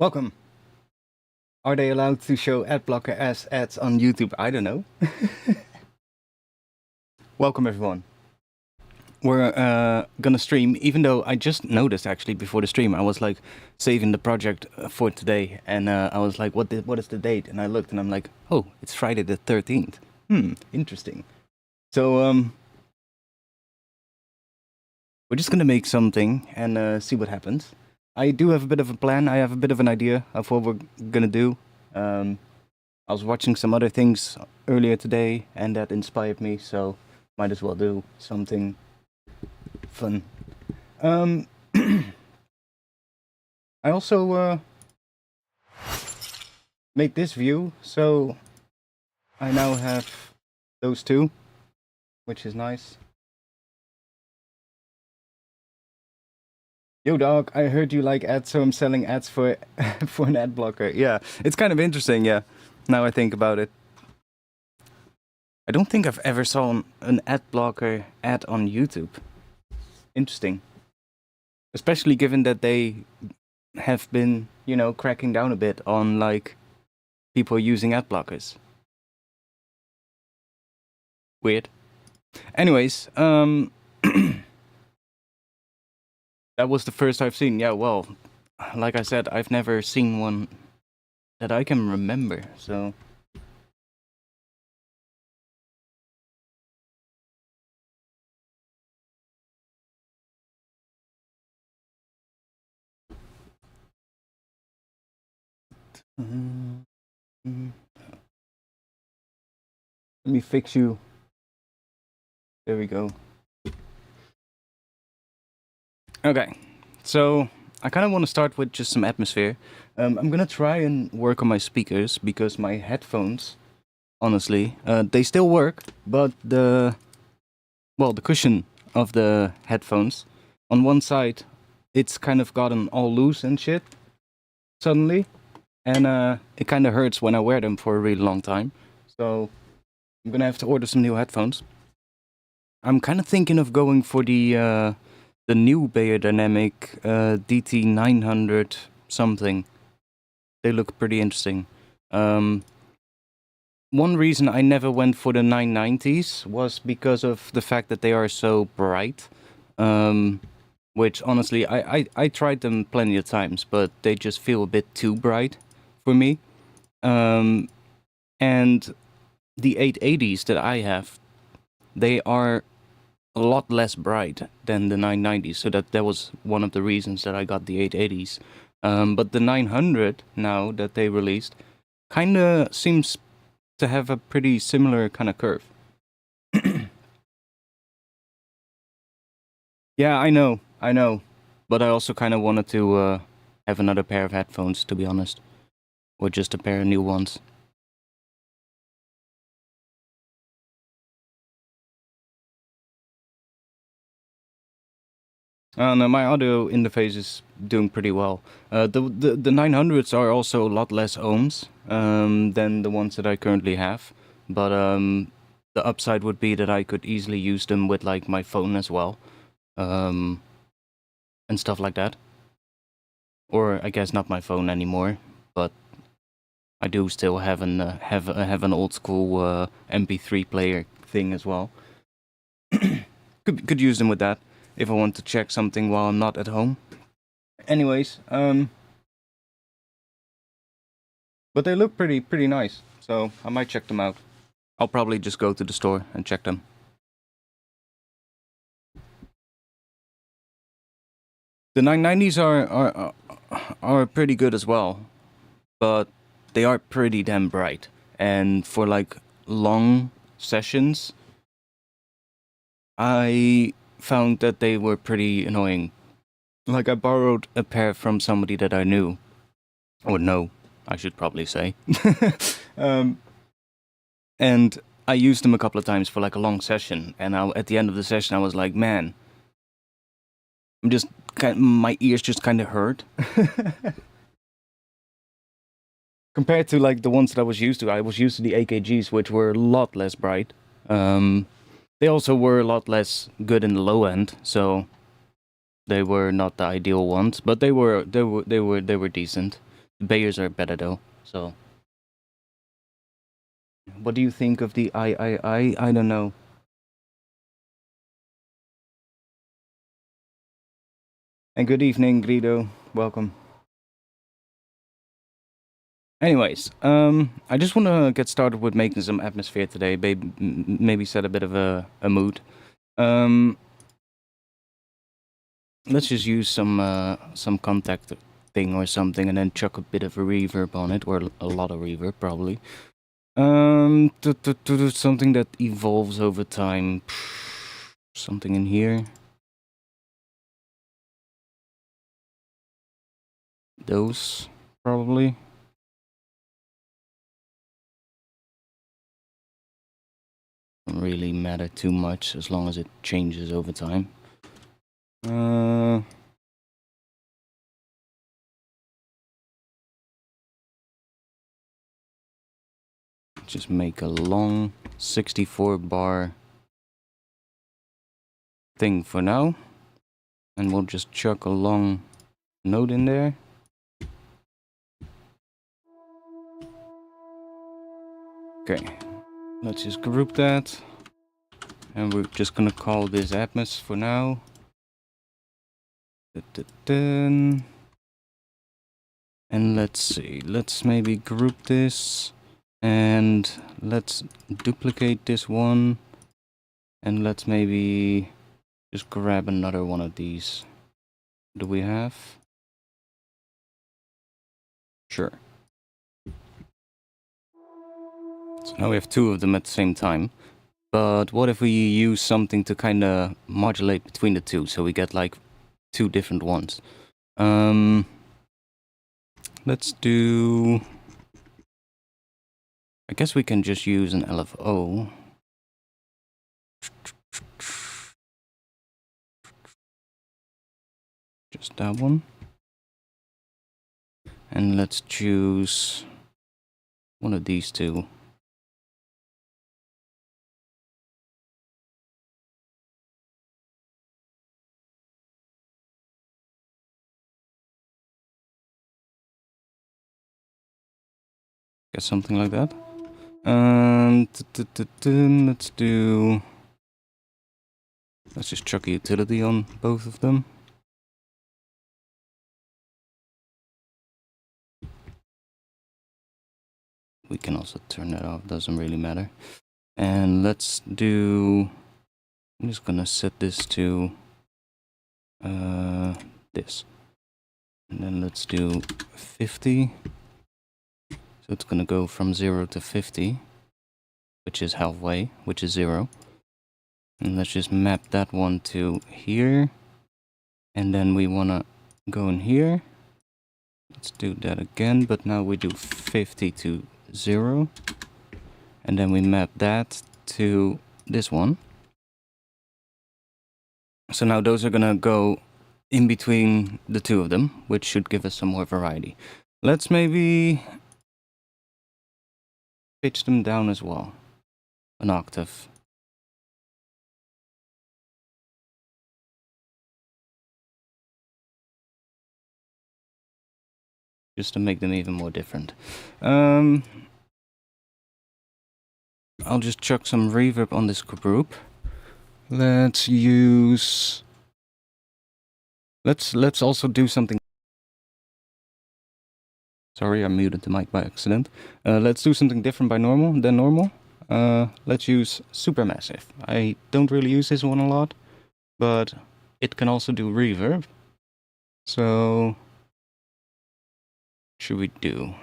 Welcome. Are they allowed to show ad blocker as ads on YouTube? I don't know. Welcome everyone. We're gonna stream, even though I just noticed actually before the stream, I was like saving the project for today, and I was like, what is the date? And I looked and I'm like, oh, it's Friday the 13th. Interesting. So we're just gonna make something and see what happens. I do have a bit of a plan. I have a bit of an idea of what we're gonna do. I was watching some other things earlier today, and that inspired me, so might as well do something fun. I also made this view, so I now have those two, which is nice. Yo dog, I heard you like ads, so I'm selling ads for for an ad blocker. Yeah, it's kind of interesting, yeah, now I think about it. I don't think I've ever saw an ad blocker ad on YouTube. Interesting. Especially given that they have been, you know, cracking down a bit on, like, people using ad blockers. Weird. Anyways, that was the first I've seen. Yeah, well, like I said, I've never seen one that I can remember, so... Let me fix you. There we go. Okay, so I kind of want to start with just some atmosphere. I'm gonna try and work on my speakers because my headphones, honestly, they still work, but the cushion of the headphones on one side, it's kind of gotten all loose and shit suddenly, and it kind of hurts when I wear them for a really long time. So I'm gonna have to order some new headphones. I'm kind of thinking of going for the new Beyerdynamic DT900 something. They look pretty interesting. One reason I never went for the 990s was because of the fact that they are so bright. Which honestly, I tried them plenty of times, but they just feel a bit too bright for me. And the 880s that I have, they are a lot less bright than the 990s, so that was one of the reasons that I got the 880s. But the 900 now that they released kind of seems to have a pretty similar kind of curve. Yeah, I know, but I also kind of wanted to have another pair of headphones, to be honest, or just a pair of new ones. No, my audio interface is doing pretty well. The 900s are also a lot less ohms than the ones that I currently have, but the upside would be that I could easily use them with like my phone as well, and stuff like that. Or I guess not my phone anymore, but I do still have an old school MP3 player thing as well. could use them with that if I want to check something while I'm not at home. Anyways, but they look pretty nice, so I might check them out. I'll probably just go to the store and check them. The 990s are pretty good as well, but they are pretty damn bright, and for like long sessions, I found that they were pretty annoying. Like, I borrowed a pair from somebody that I knew. Or no, I should probably say. And I used them a couple of times for like a long session, and at the end of the session I was like, man, my ears just kind of hurt. Compared to like the ones that I was used to the AKGs, which were a lot less bright. They also were a lot less good in the low end, so they were not the ideal ones, but they were decent. The Bayers are better though. So, what do you think of the I? I don't know. And good evening, Guido. Welcome. Anyways, I just want to get started with making some atmosphere today. Maybe set a bit of a mood. Let's just use some contact thing or something, and then chuck a bit of a reverb on it, or a lot of reverb probably. Something that evolves over time. Something in here. Those probably. Don't really matter too much as long as it changes over time. Just make a long 64 bar thing for now, and we'll just chuck a long note in there. Okay, let's just group that, and we're just gonna call this Atmos for now. And let's see, let's maybe group this, and let's duplicate this one, and let's maybe just grab another one of these. Do we have? Sure. So now we have two of them at the same time. But what if we use something to kind of modulate between the two, so we get like two different ones? Let's do... I guess we can just use an LFO. Just that one. And let's choose one of these two. Guess something like that. Let's do... Let's just chuck a utility on both of them. We can also turn that off, doesn't really matter. And let's do... I'm just gonna set this to this. And then let's do 50. So it's gonna go from 0 to 50, which is halfway, which is 0. And let's just map that one to here. And then we wanna go in here. Let's do that again, but now we do 50 to 0. And then we map that to this one. So now those are gonna go in between the two of them, which should give us some more variety. Let's maybe pitch them down as well, an octave. Just to make them even more different. I'll just chuck some reverb on this group. Let's use... Let's also do something... Sorry, I muted the mic by accident. Let's do something different than normal. Let's use Supermassive. I don't really use this one a lot, but it can also do reverb. So, what should we do?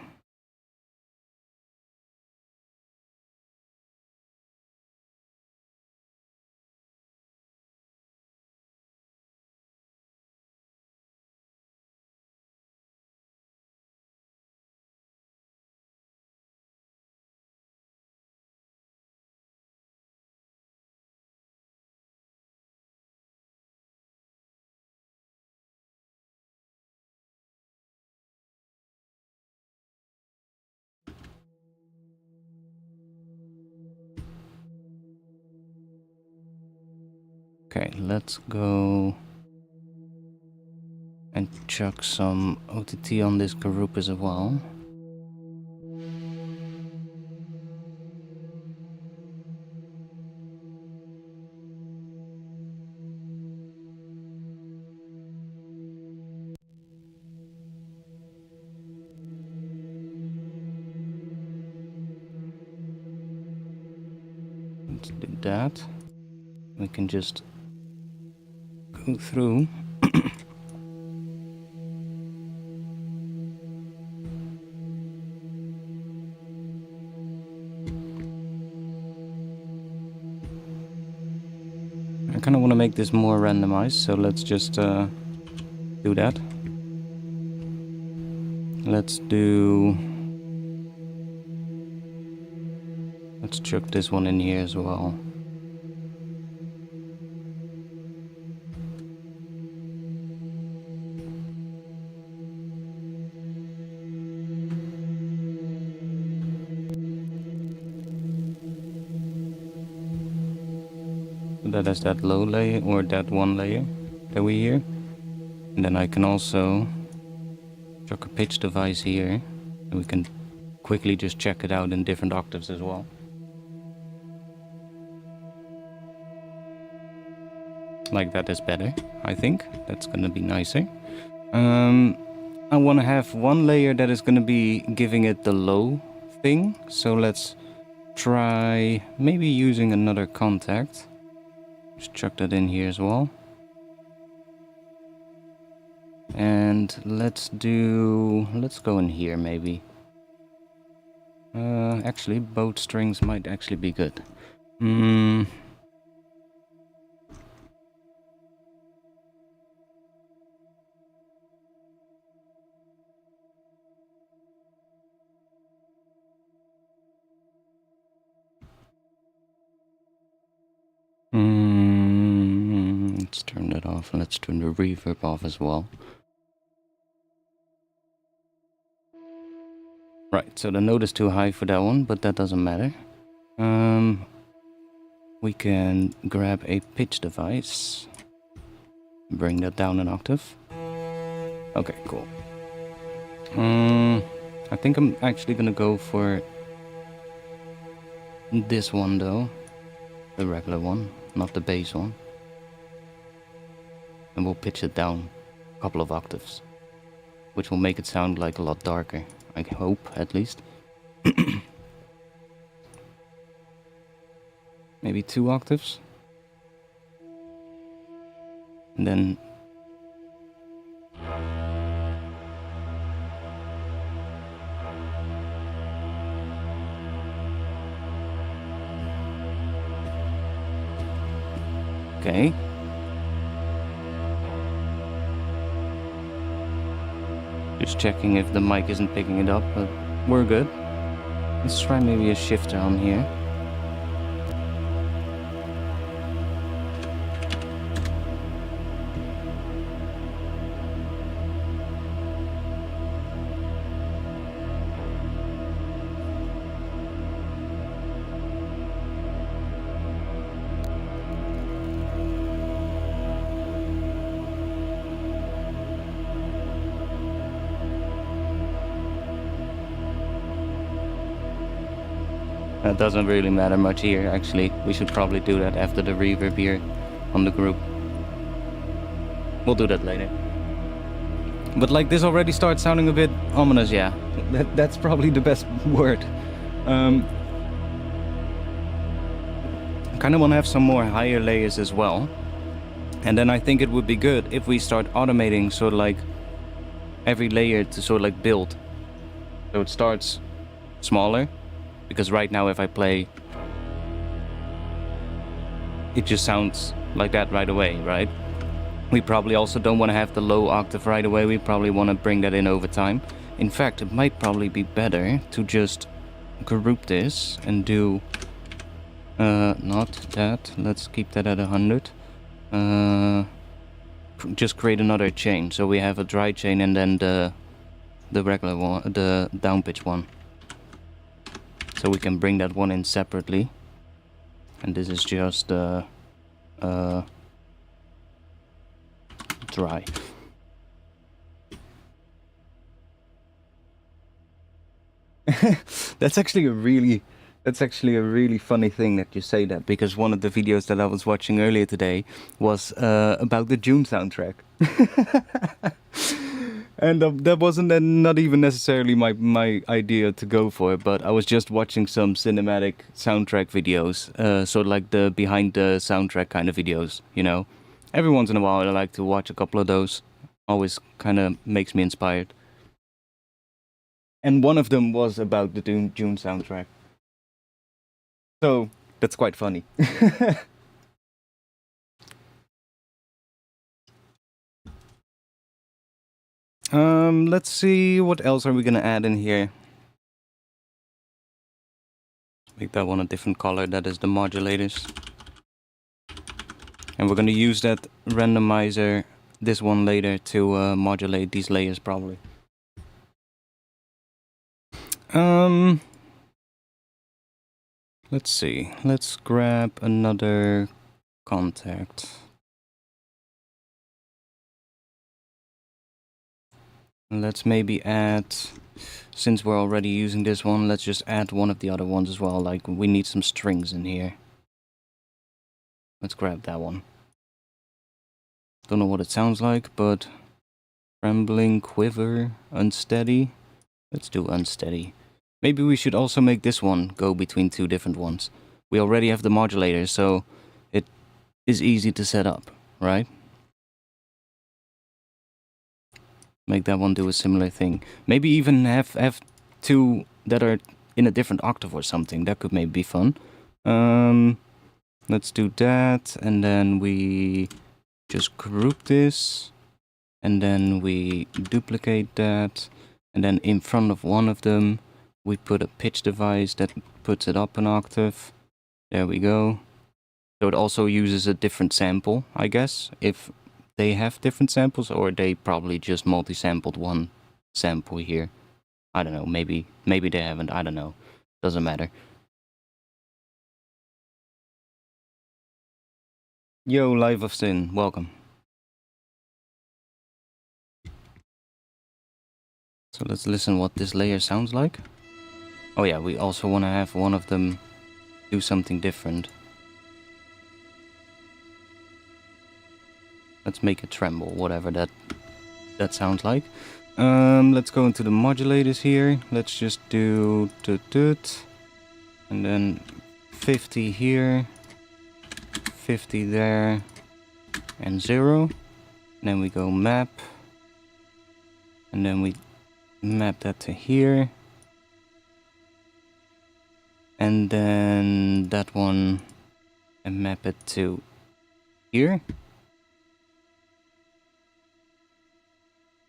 Okay, let's go And chuck some OTT on this group as well. Let's do that. We can just go through. I kind of want to make this more randomized, so let's just do that. Let's chuck this one in here as well. That is that low layer, or that one layer that we hear. And then I can also chuck a pitch device here, and we can quickly just check it out in different octaves as well. Like that is better, I think. That's gonna be nicer. I want to have one layer that is gonna be giving it the low thing. So let's try maybe using another contact. Just chuck that in here as well. And let's go in here maybe. Actually, both strings might actually be good. Let's turn that off, and let's turn the reverb off as well. Right, so the note is too high for that one, but that doesn't matter. We can grab a pitch device, bring that down an octave. Okay, cool. I think I'm actually gonna go for this one though, the regular one, not the bass one. And we'll pitch it down a couple of octaves, which will make it sound like a lot darker, I hope, at least. Maybe 2 octaves. And then okay. Just checking if the mic isn't picking it up, but we're good. Let's try maybe a shifter on here. That doesn't really matter much here, actually. We should probably do that after the reverb here on the group. We'll do that later. But like this already starts sounding a bit ominous, yeah. That's probably the best word. I kind of want to have some more higher layers as well. And then I think it would be good if we start automating sort of like every layer to sort of like build. So it starts smaller. Because right now if I play, it just sounds like that right away, right? We probably also don't want to have the low octave right away. We probably want to bring that in over time. In fact, it might probably be better to just group this and do, not that, let's keep that at 100. Just create another chain. So we have a dry chain and then the regular one, the down pitch one. So we can bring that one in separately. And this is just dry. That's actually a really funny thing that you say that, because one of the videos that I was watching earlier today was about the Dune soundtrack. And that wasn't not even necessarily my idea to go for it, but I was just watching some cinematic soundtrack videos, sort of like the behind the soundtrack kind of videos, you know. Every once in a while I like to watch a couple of those. Always kind of makes me inspired. And one of them was about the Dune soundtrack. So, that's quite funny. Let's see, what else are we gonna add in here? Make that one a different color, that is the modulators. And we're gonna use that randomizer, this one later, to modulate these layers probably. Let's see, let's grab another contact. Let's maybe add, since we're already using this one, let's just add one of the other ones as well, like we need some strings in here. Let's grab that one. Don't know what it sounds like, but trembling, quiver, unsteady. Let's do unsteady. Maybe we should also make this one go between two different ones. We already have the modulator, so it is easy to set up, right? Make that one do a similar thing. Maybe even have two that are in a different octave or something. That could maybe be fun. Let's do that, and then we just group this, and then we duplicate that, and then in front of one of them we put a pitch device that puts it up an octave. There we go. So it also uses a different sample, I guess, if they have different samples, or they probably just multi-sampled one sample here. I don't know, maybe they haven't, I don't know. Doesn't matter. Yo, Life of Sin, welcome. So let's listen what this layer sounds like. Oh yeah, we also want to have one of them do something different. Let's make it tremble, whatever that sounds like. Let's go into the modulators here. Let's just do toot, and then 50 here, 50 there, and 0. And then we go map, and then we map that to here, and then that one, and map it to here.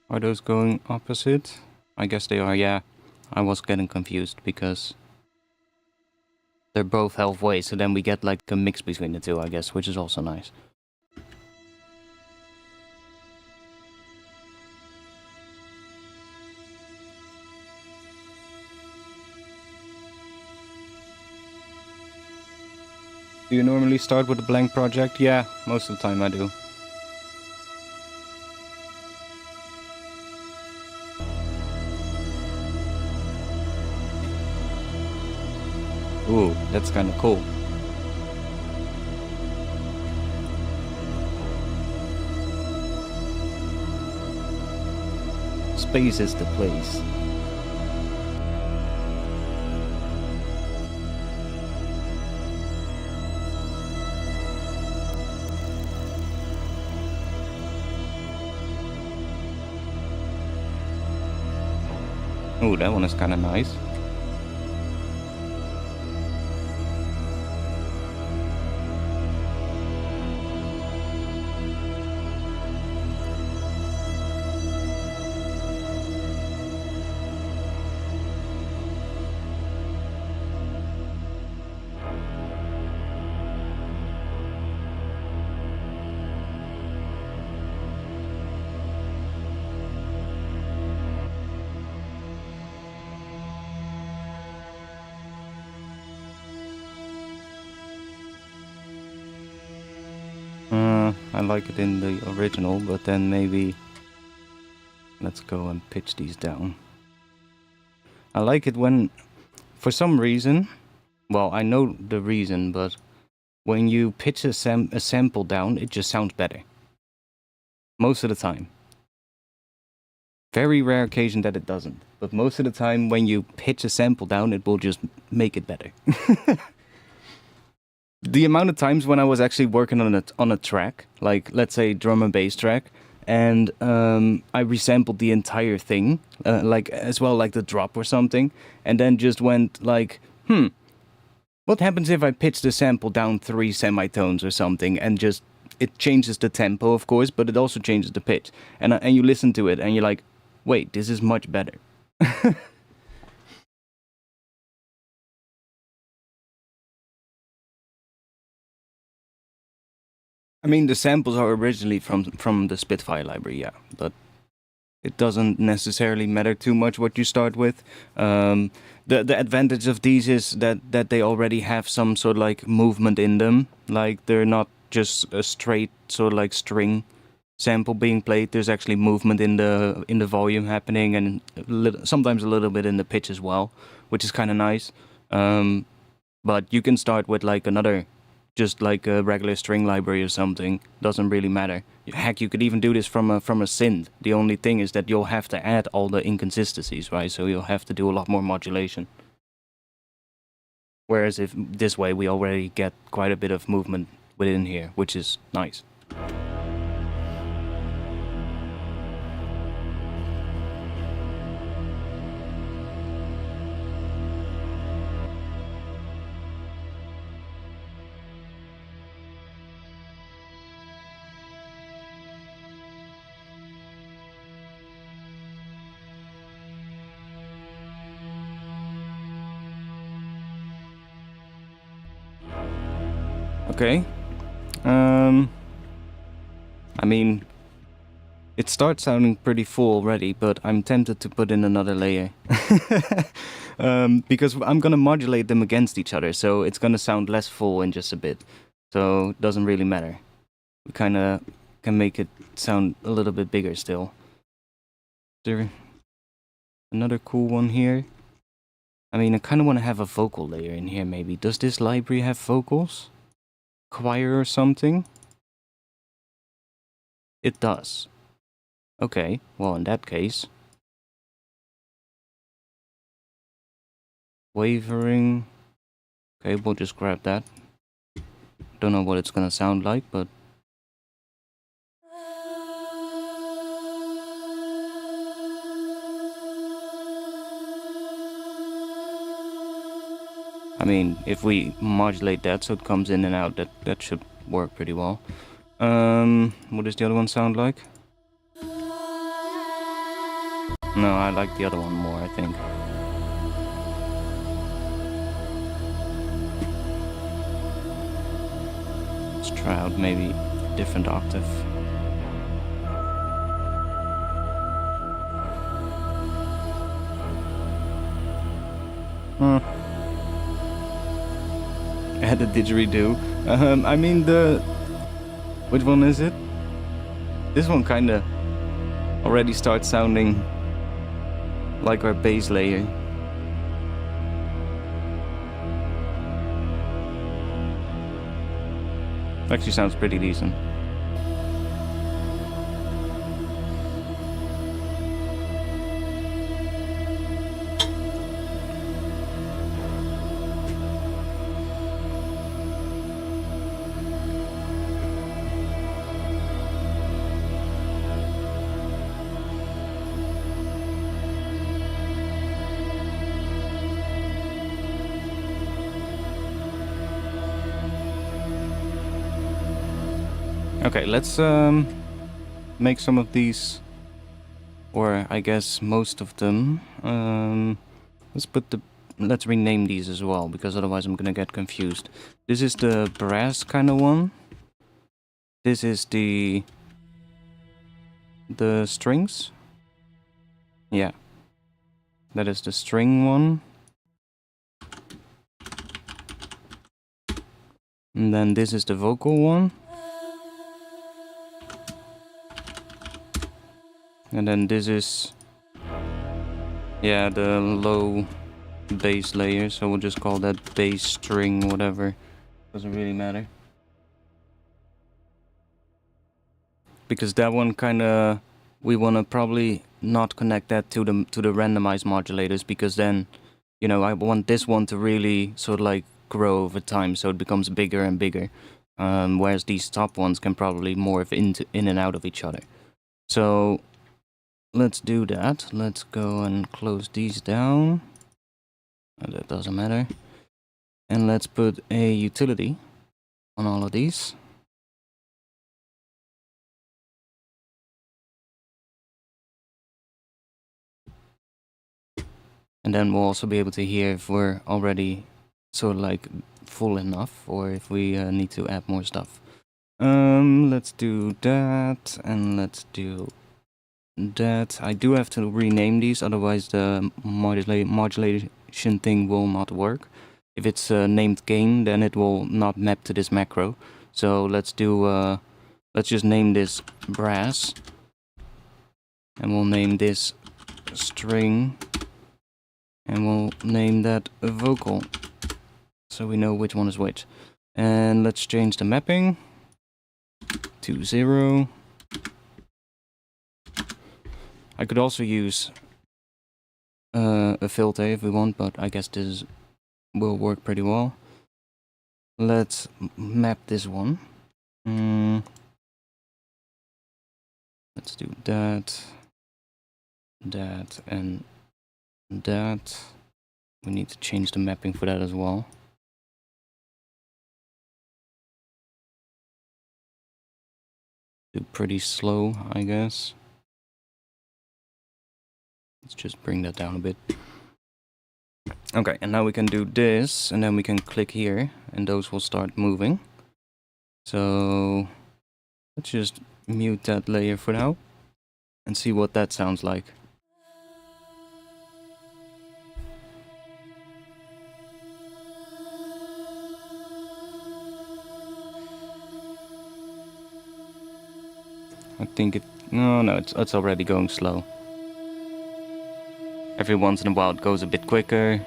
Are those going opposite? I guess they are, yeah. I was getting confused because they're both halfway, so then we get like a mix between the two, I guess, which is also nice. Do you normally start with a blank project? Yeah, most of the time I do. Ooh, that's kind of cool. Space is the place. Ooh, that one is kind of nice. I like it in the original, but then maybe let's go and pitch these down. I like it when for some reason, well, I know the reason, but when you pitch a sample down, it just sounds better. Most of the time. Very rare occasion that it doesn't. But most of the time, when you pitch a sample down, it will just make it better. The amount of times when I was actually working on a track, like let's say drum and bass track, and I resampled the entire thing, like as well, like the drop or something, and then just went like, what happens if I pitch the sample down 3 semitones or something, and just it changes the tempo, of course, but it also changes the pitch, and you listen to it, and you're like, wait, this is much better. I mean, the samples are originally from the Spitfire library, yeah, but it doesn't necessarily matter too much what you start with. The advantage of these is that they already have some sort of like movement in them, like they're not just a straight sort of like string sample being played. There's actually movement in the volume happening, and sometimes a little bit in the pitch as well, which is kind of nice. But you can start with like another, just like a regular string library or something. Doesn't really matter. Heck, you could even do this from a synth. The only thing is that you'll have to add all the inconsistencies, right? So you'll have to do a lot more modulation. Whereas if this way, we already get quite a bit of movement within here, which is nice. Okay. I mean, it starts sounding pretty full already, but I'm tempted to put in another layer. Because I'm gonna modulate them against each other, so it's gonna sound less full in just a bit. So it doesn't really matter. We kinda can make it sound a little bit bigger still. There another cool one here. I mean, I kinda wanna have a vocal layer in here maybe. Does this library have vocals? Choir or something? It does. Okay, well in that case... Wavering... Okay, we'll just grab that. Don't know what it's gonna sound like, but... I mean, if we modulate that so it comes in and out, that should work pretty well. What does the other one sound like? No, I like the other one more, I think. Let's try out maybe a different octave. Add a didgeridoo. I mean which one is it? This one kinda already starts sounding like our bass layer. Actually sounds pretty decent. Okay, let's make some of these, or I guess most of them. Let's rename these as well, because otherwise I'm gonna get confused. This is the brass kind of one. This is the strings. Yeah, that is the string one. And then this is the vocal one. And then this is, yeah, the low bass layer, so we'll just call that bass string, whatever. Doesn't really matter. Because that one kinda, we wanna probably not connect that to the randomized modulators, because then, you know, I want this one to really sort of like grow over time, so it becomes bigger and bigger. Whereas these top ones can probably morph in and out of each other. So let's do that. Let's go and close these down. That doesn't matter. And let's put a utility on all of these. And then we'll also be able to hear if we're already sort of like full enough, or if we need to add more stuff. Let's do that, and let's do that. I do have to rename these, otherwise the modulation thing will not work. If it's named gain, then it will not map to this macro. So let's do, let's just name this brass, and we'll name this string, and we'll name that a vocal, so we know which one is which. And let's change the mapping to 0. I could also use a filter if we want, but I guess this will work pretty well. Let's map this one. Let's do that, that, and that. We need to change the mapping for that as well. Do pretty slow, I guess. Let's just bring that down a bit. Okay, and now we can do this, and then we can click here, and those will start moving. So let's just mute that layer for now, and see what that sounds like. I think it... No, it's already going slow. Every once in a while it goes a bit quicker.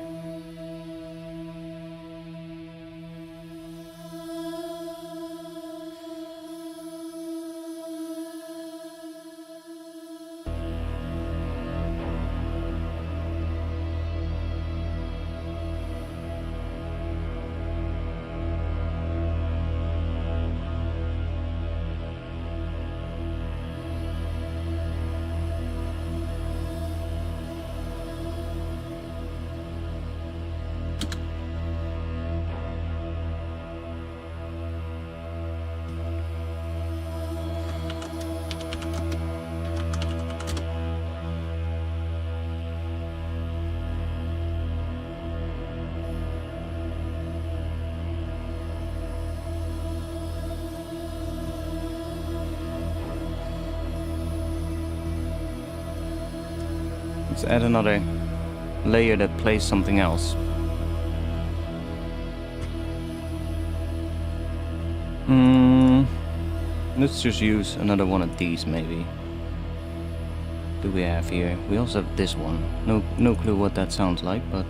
Let's add another layer that plays something else. Let's just use another one of these, maybe. What do we have here? We also have this one. No clue what that sounds like, but...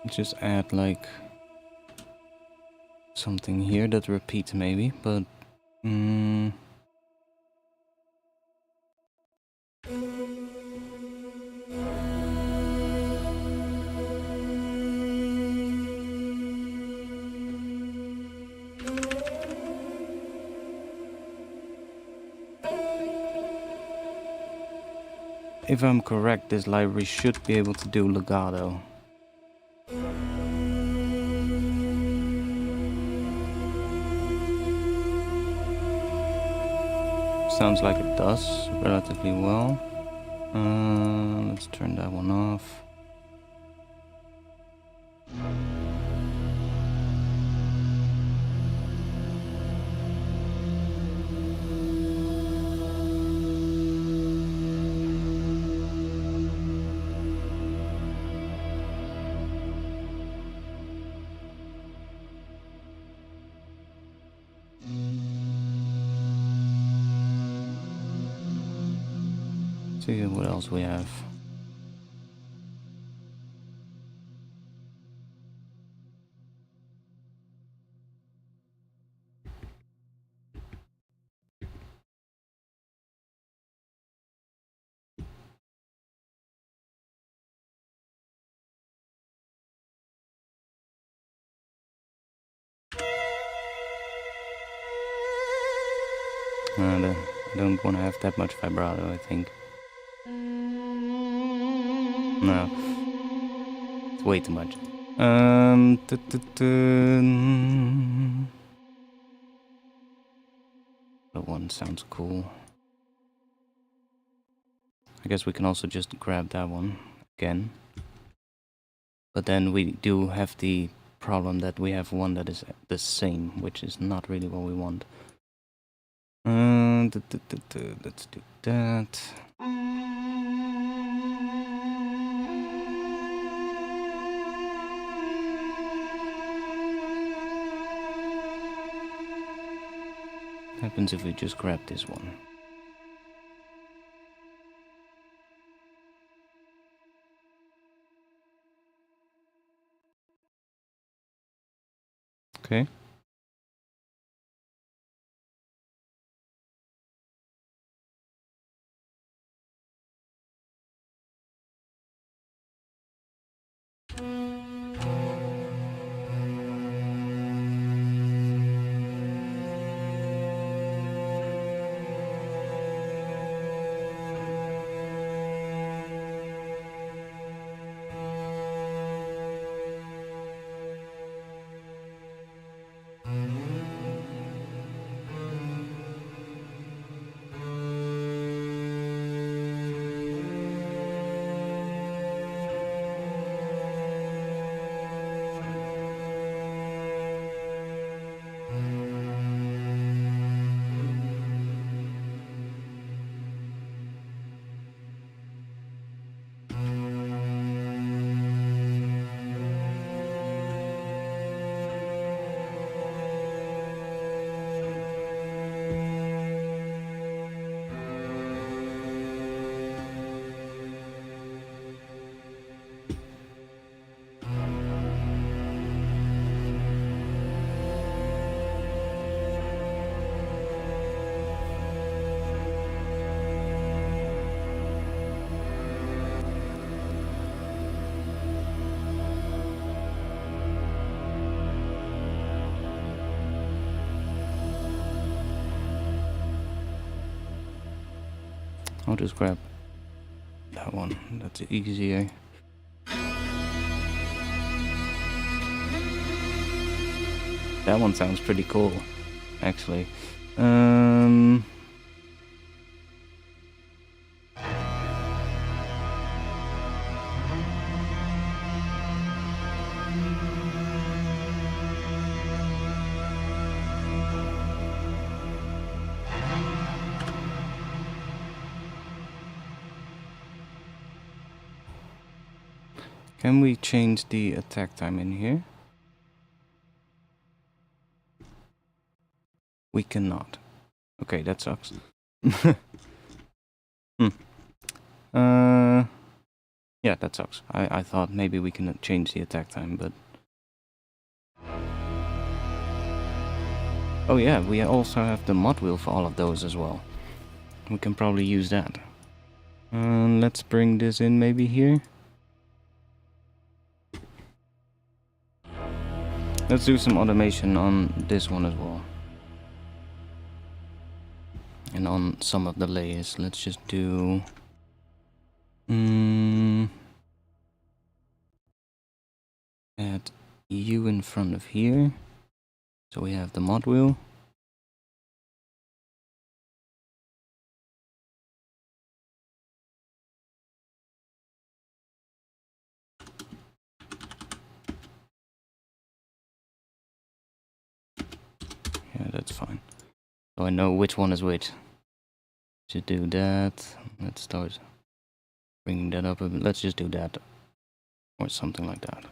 just add like something here that repeats maybe, but if I'm correct, this library should be able to do legato. Sounds like it does relatively well. Let's turn that one off. See what else we have. I don't want to have that much vibrato, I think. No. It's way too much. That one sounds cool. I guess we can also just grab that one again. But then we do have the problem that we have one that is the same, which is not really what we want. Let's do that. What happens if we just grab this one? Okay. I'll just grab that one, that's easier. That one sounds pretty cool, actually. Can we change the attack time in here? We cannot. Okay, that sucks. Yeah, that sucks. I thought maybe we can change the attack time, but... Oh yeah, we also have the mod wheel for all of those as well. We can probably use that. Let's bring this in maybe here. Let's do some automation on this one as well. And on some of the layers, let's just do... add U in front of here. So we have the mod wheel. Yeah, that's fine. So I know which one is which. To do that, let's start bringing that up a bit. Let's just do that. Or something like that.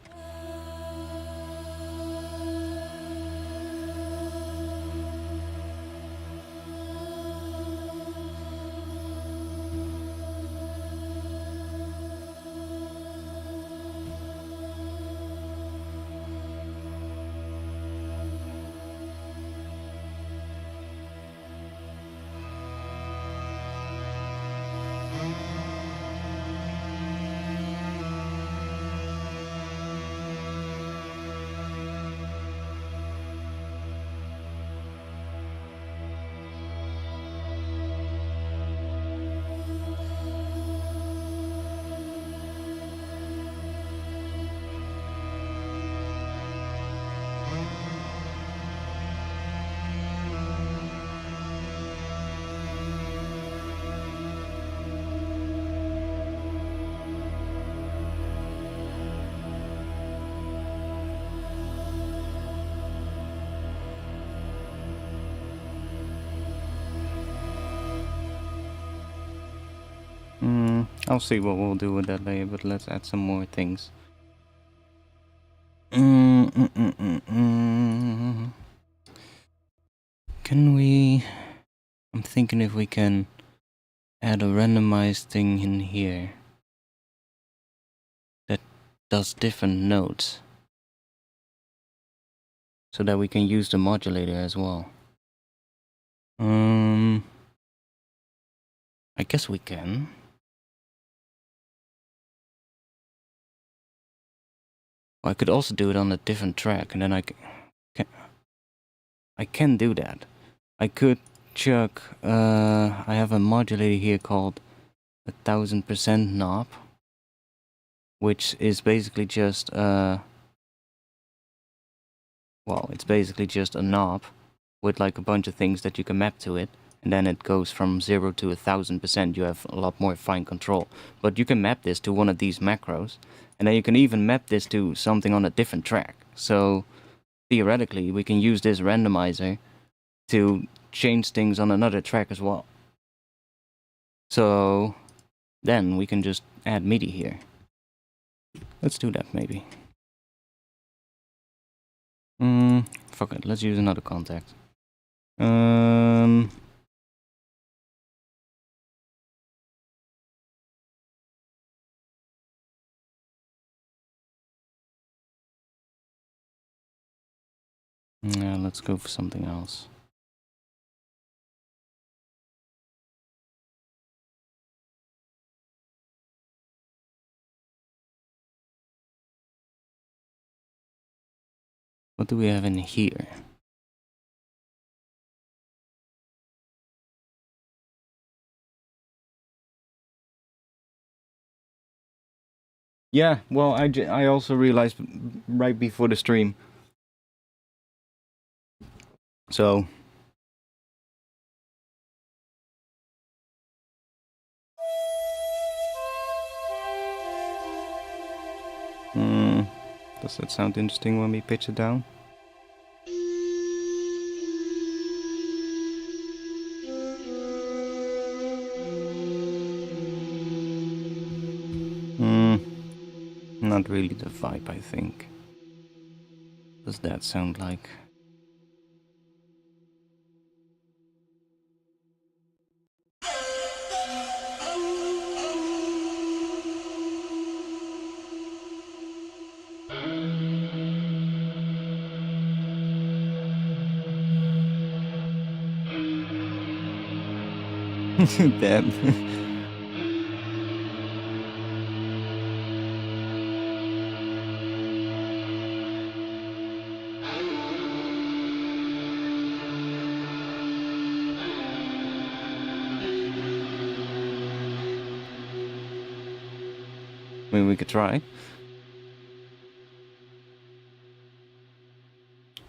I'll see what we'll do with that later, but let's add some more things. Can we... I'm thinking if we can add a randomized thing in here that does different notes, so that we can use the modulator as well. I guess we can. I could also do it on a different track, and then I can do that. I could chuck, I have a modulator here called 1000% knob, which is basically just, well, it's basically just a knob with like a bunch of things that you can map to it, and then it goes from 0 to 1000%. You have a lot more fine control. But you can map this to one of these macros, and then you can even map this to something on a different track. So theoretically, we can use this randomizer to change things on another track as well. So then we can just add MIDI here. Let's do that maybe. Fuck it, let's use another contact. Yeah, let's go for something else. What do we have in here? Yeah, well, I also realized right before the stream. So... does that sound interesting when we pitch it down? Not really the vibe, I think. Does that sound like? Damn. I mean, we could try.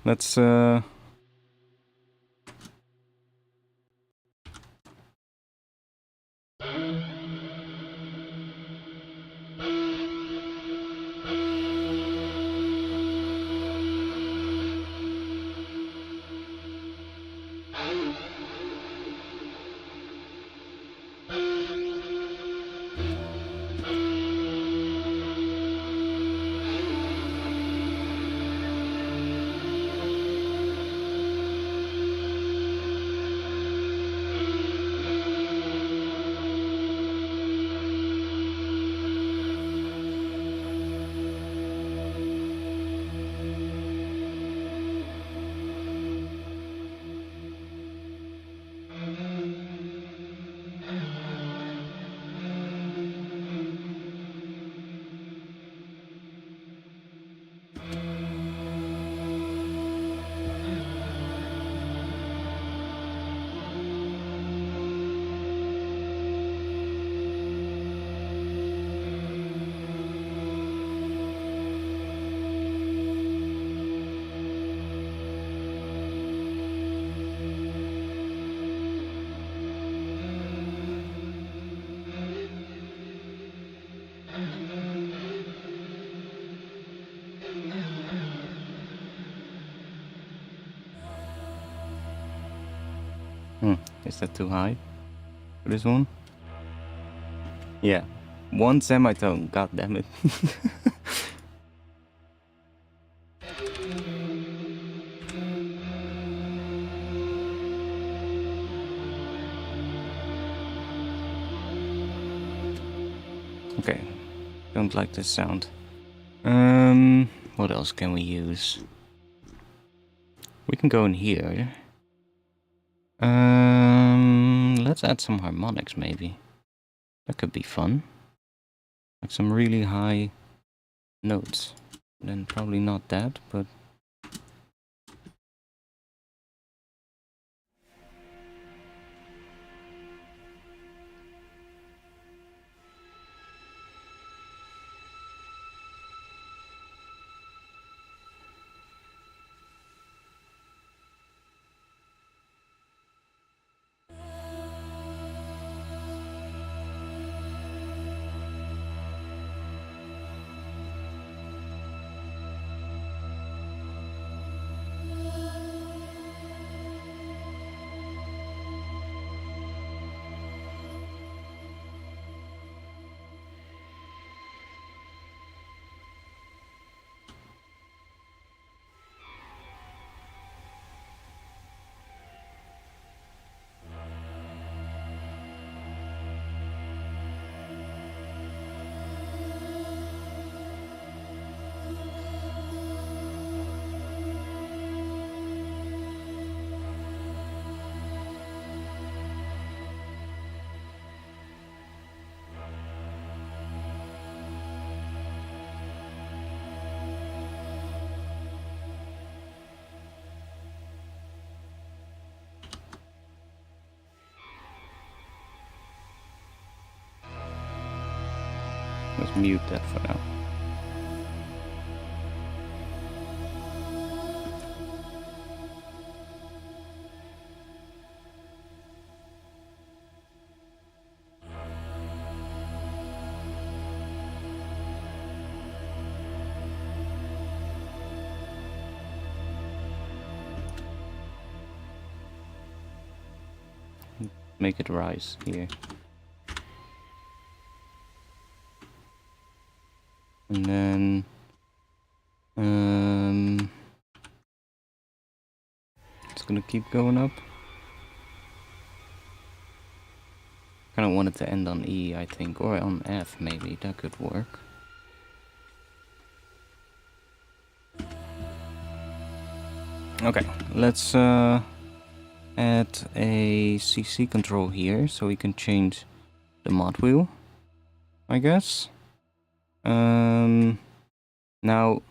Let's is that too high for this one? Yeah. One semitone, god damn it. Okay, don't like this sound. What else can we use? We can go in here. Let's add some harmonics maybe. That could be fun. Like some really high notes. Then probably not that, but... Let's mute that for now. Make it rise here. And then it's gonna keep going up. Kinda want it to end on E, I think, or on F maybe, that could work. Okay, let's add a CC control here so we can change the mod wheel, I guess. Now,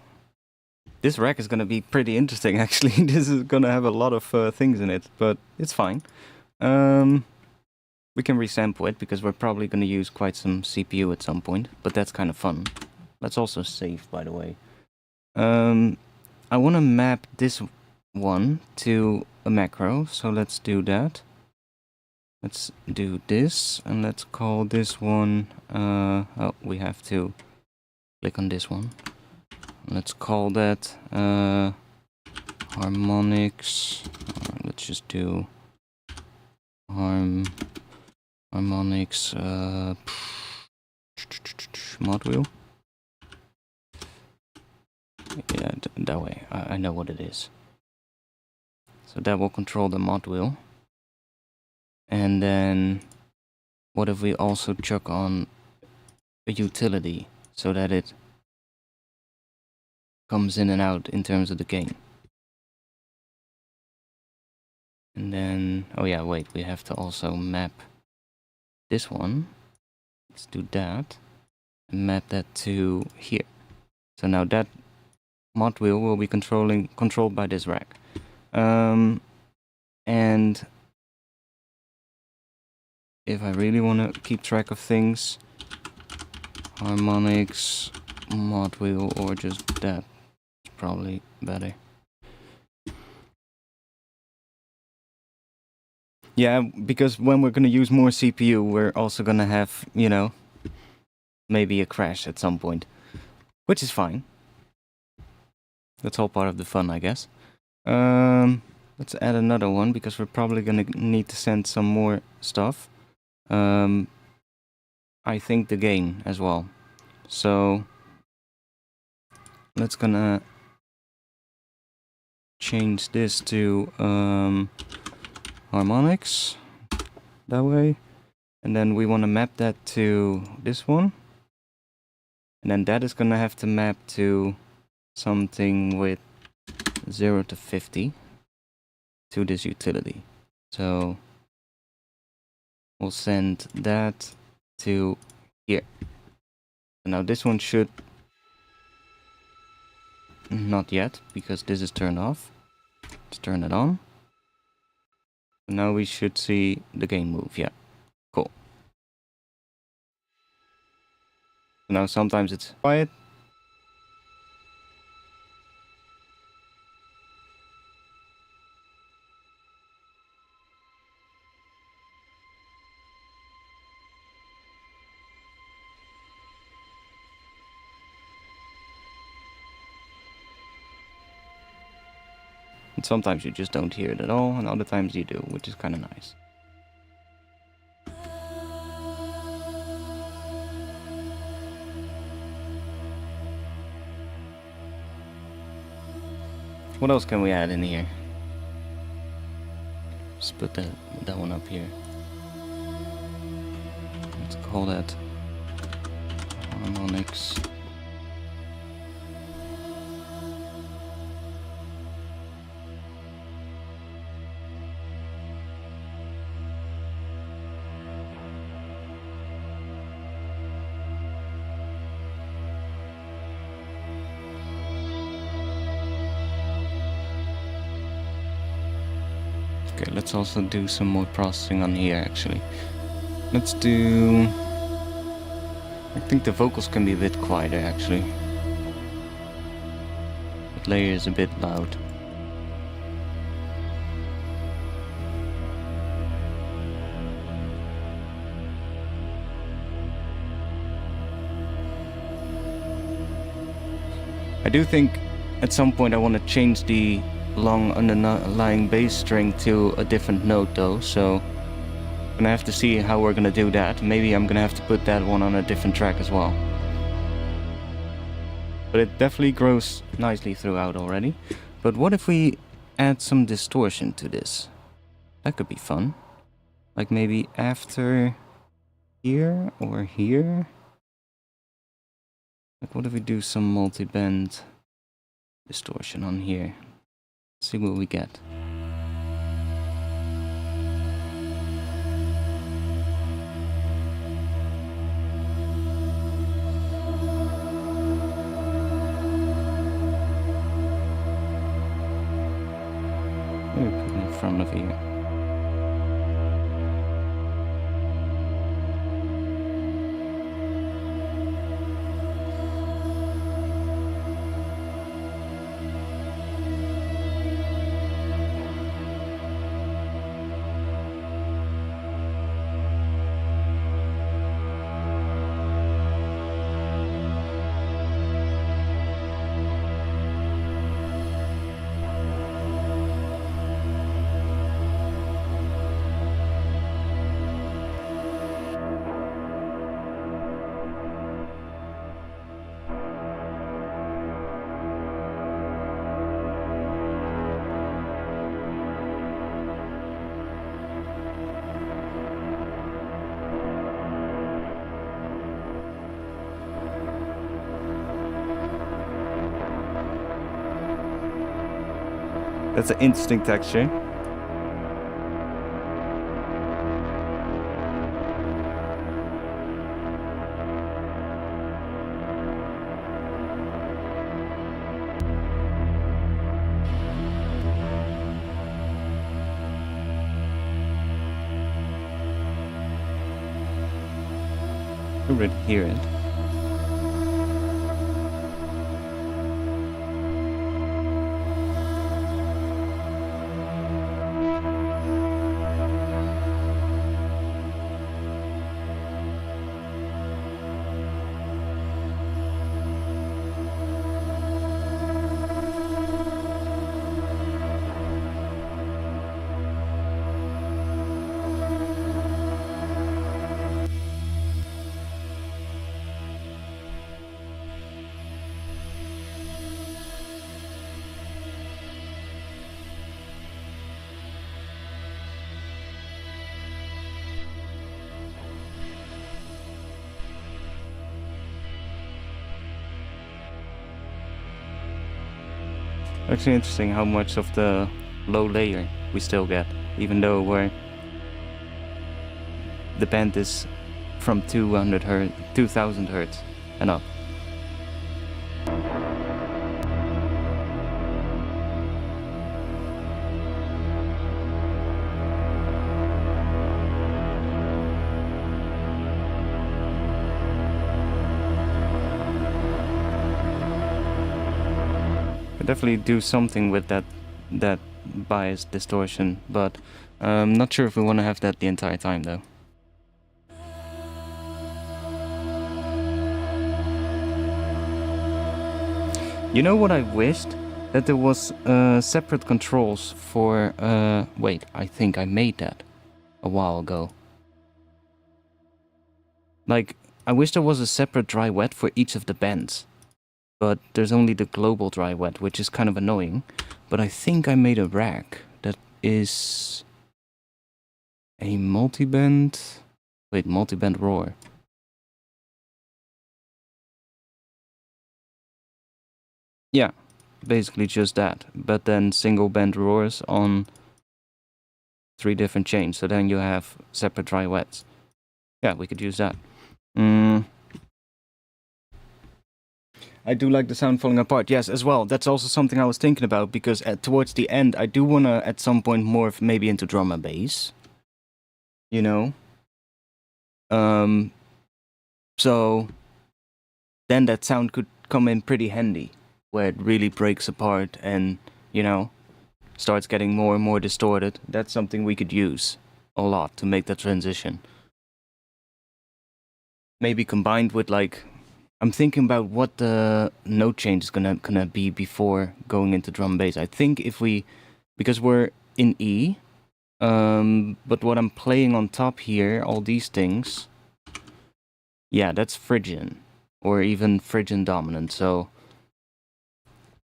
this rack is gonna be pretty interesting actually. This is gonna have a lot of things in it, but it's fine. We can resample it because we're probably gonna use quite some CPU at some point, but that's kind of fun. Let's also save, by the way. I want to map this one to a macro, so let's do that. Let's do this, and let's call this one, oh, we have to click on this one. Let's call that Harmonics. Let's just do Harmonics mod wheel. Yeah, that way. I know what it is. So that will control the mod wheel. And then what if we also chuck on a utility so that it comes in and out in terms of the gain. And then, oh yeah, wait, we have to also map this one. Let's do that. And map that to here. So now that mod wheel will be controlled by this rack. And if I really want to keep track of things, Harmonics, mod wheel, or just that, is probably better. Yeah, because when we're going to use more CPU, we're also going to have, you know, maybe a crash at some point, which is fine. That's all part of the fun, I guess. Let's add another one because we're probably going to need to send some more stuff. I think, the gain as well. So let's gonna change this to Harmonics, that way. And then we want to map that to this one. And then that is gonna have to map to something with 0 to 50 to this utility. So we'll send that to here. Now this one should not yet, because this is turned off. Let's turn it on. Now we should see the gain move. Yeah, cool. Now sometimes it's quiet. And sometimes you just don't hear it at all, and other times you do, which is kind of nice. What else can we add in here? Just put that one up here. Let's call that Harmonics. Okay, let's also do some more processing on here, actually. Let's do... I think the vocals can be a bit quieter, actually. That layer is a bit loud. I do think at some point I want to change the long underlying bass string to a different note though, so I'm gonna have to see how we're gonna do that. Maybe I'm gonna have to put that one on a different track as well. But it definitely grows nicely throughout already. But what if we add some distortion to this? That could be fun. Like maybe after here or here. Like what if we do some multi-band distortion on here? See what we get. Maybe put it in front of here. That's an interesting texture. You already hear it. Actually interesting how much of the low layer we still get, even though the band is from 200 Hz, 2000 Hz and up. Definitely do something with that bias distortion, but I'm not sure if we want to have that the entire time though. You know what I wished? That there was separate controls for wait, I think I made that a while ago. Like, I wish there was a separate dry wet for each of the bands. But there's only the global dry wet, which is kind of annoying. But I think I made a rack that is a multi-band. Wait, multi-band roar. Yeah, basically just that. But then single band roars on 3 different chains. So then you have separate dry wets. Yeah, we could use that. I do like the sound falling apart, yes, as well. That's also something I was thinking about, because towards the end, I do want to, at some point, morph maybe into drum and bass. You know? So then that sound could come in pretty handy, where it really breaks apart and, you know, starts getting more and more distorted. That's something we could use a lot to make that transition. Maybe combined with, like, I'm thinking about what the note change is gonna be before going into drum and bass. I think if we, because we're in E, but what I'm playing on top here, all these things, yeah, that's Phrygian, or even Phrygian dominant. So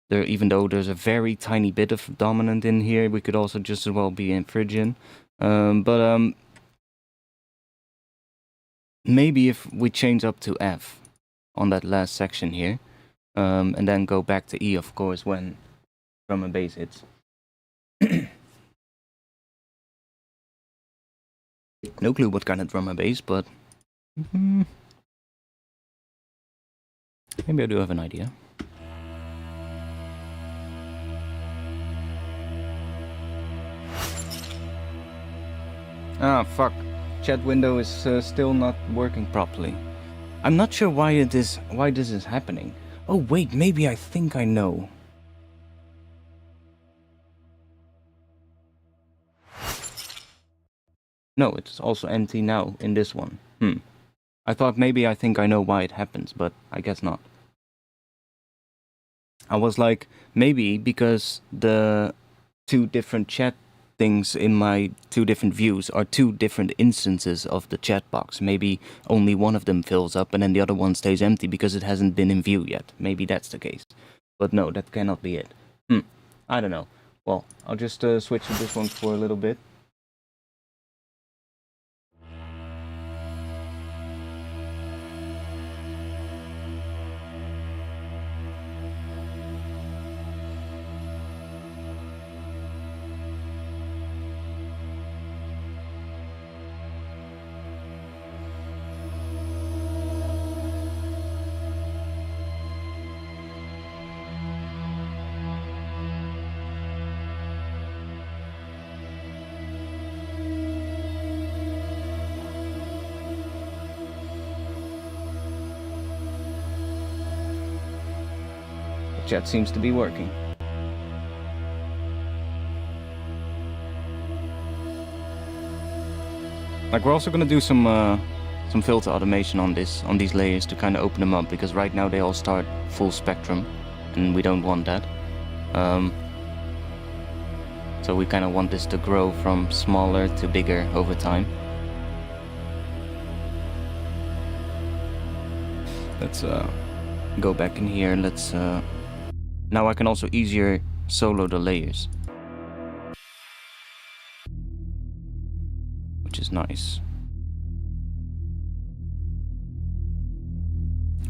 there, even though there's a very tiny bit of dominant in here, we could also just as well be in Phrygian. Maybe if we change up to F on that last section here, and then go back to E, of course, when drum and bass hits. No clue what kind of drum and bass, but maybe I do have an idea. Ah, fuck. Chat window is still not working properly. I'm not sure why this is happening. Oh wait, maybe I think I know. No, it's also empty now in this one. I thought maybe I think I know why it happens, but I guess not. I was like, maybe because the 2 different chat things in my 2 different views are 2 different instances of the chat box. Maybe only one of them fills up and then the other one stays empty because it hasn't been in view yet. Maybe that's the case. But no, that cannot be it. I don't know. Well, I'll just switch to this one for a little bit. Chat seems to be working. Like, we're also gonna do some filter automation on these layers to kind of open them up, because right now they all start full spectrum, and we don't want that. So we kind of want this to grow from smaller to bigger over time. Let's go back in here. Let's now I can also easier solo the layers, which is nice.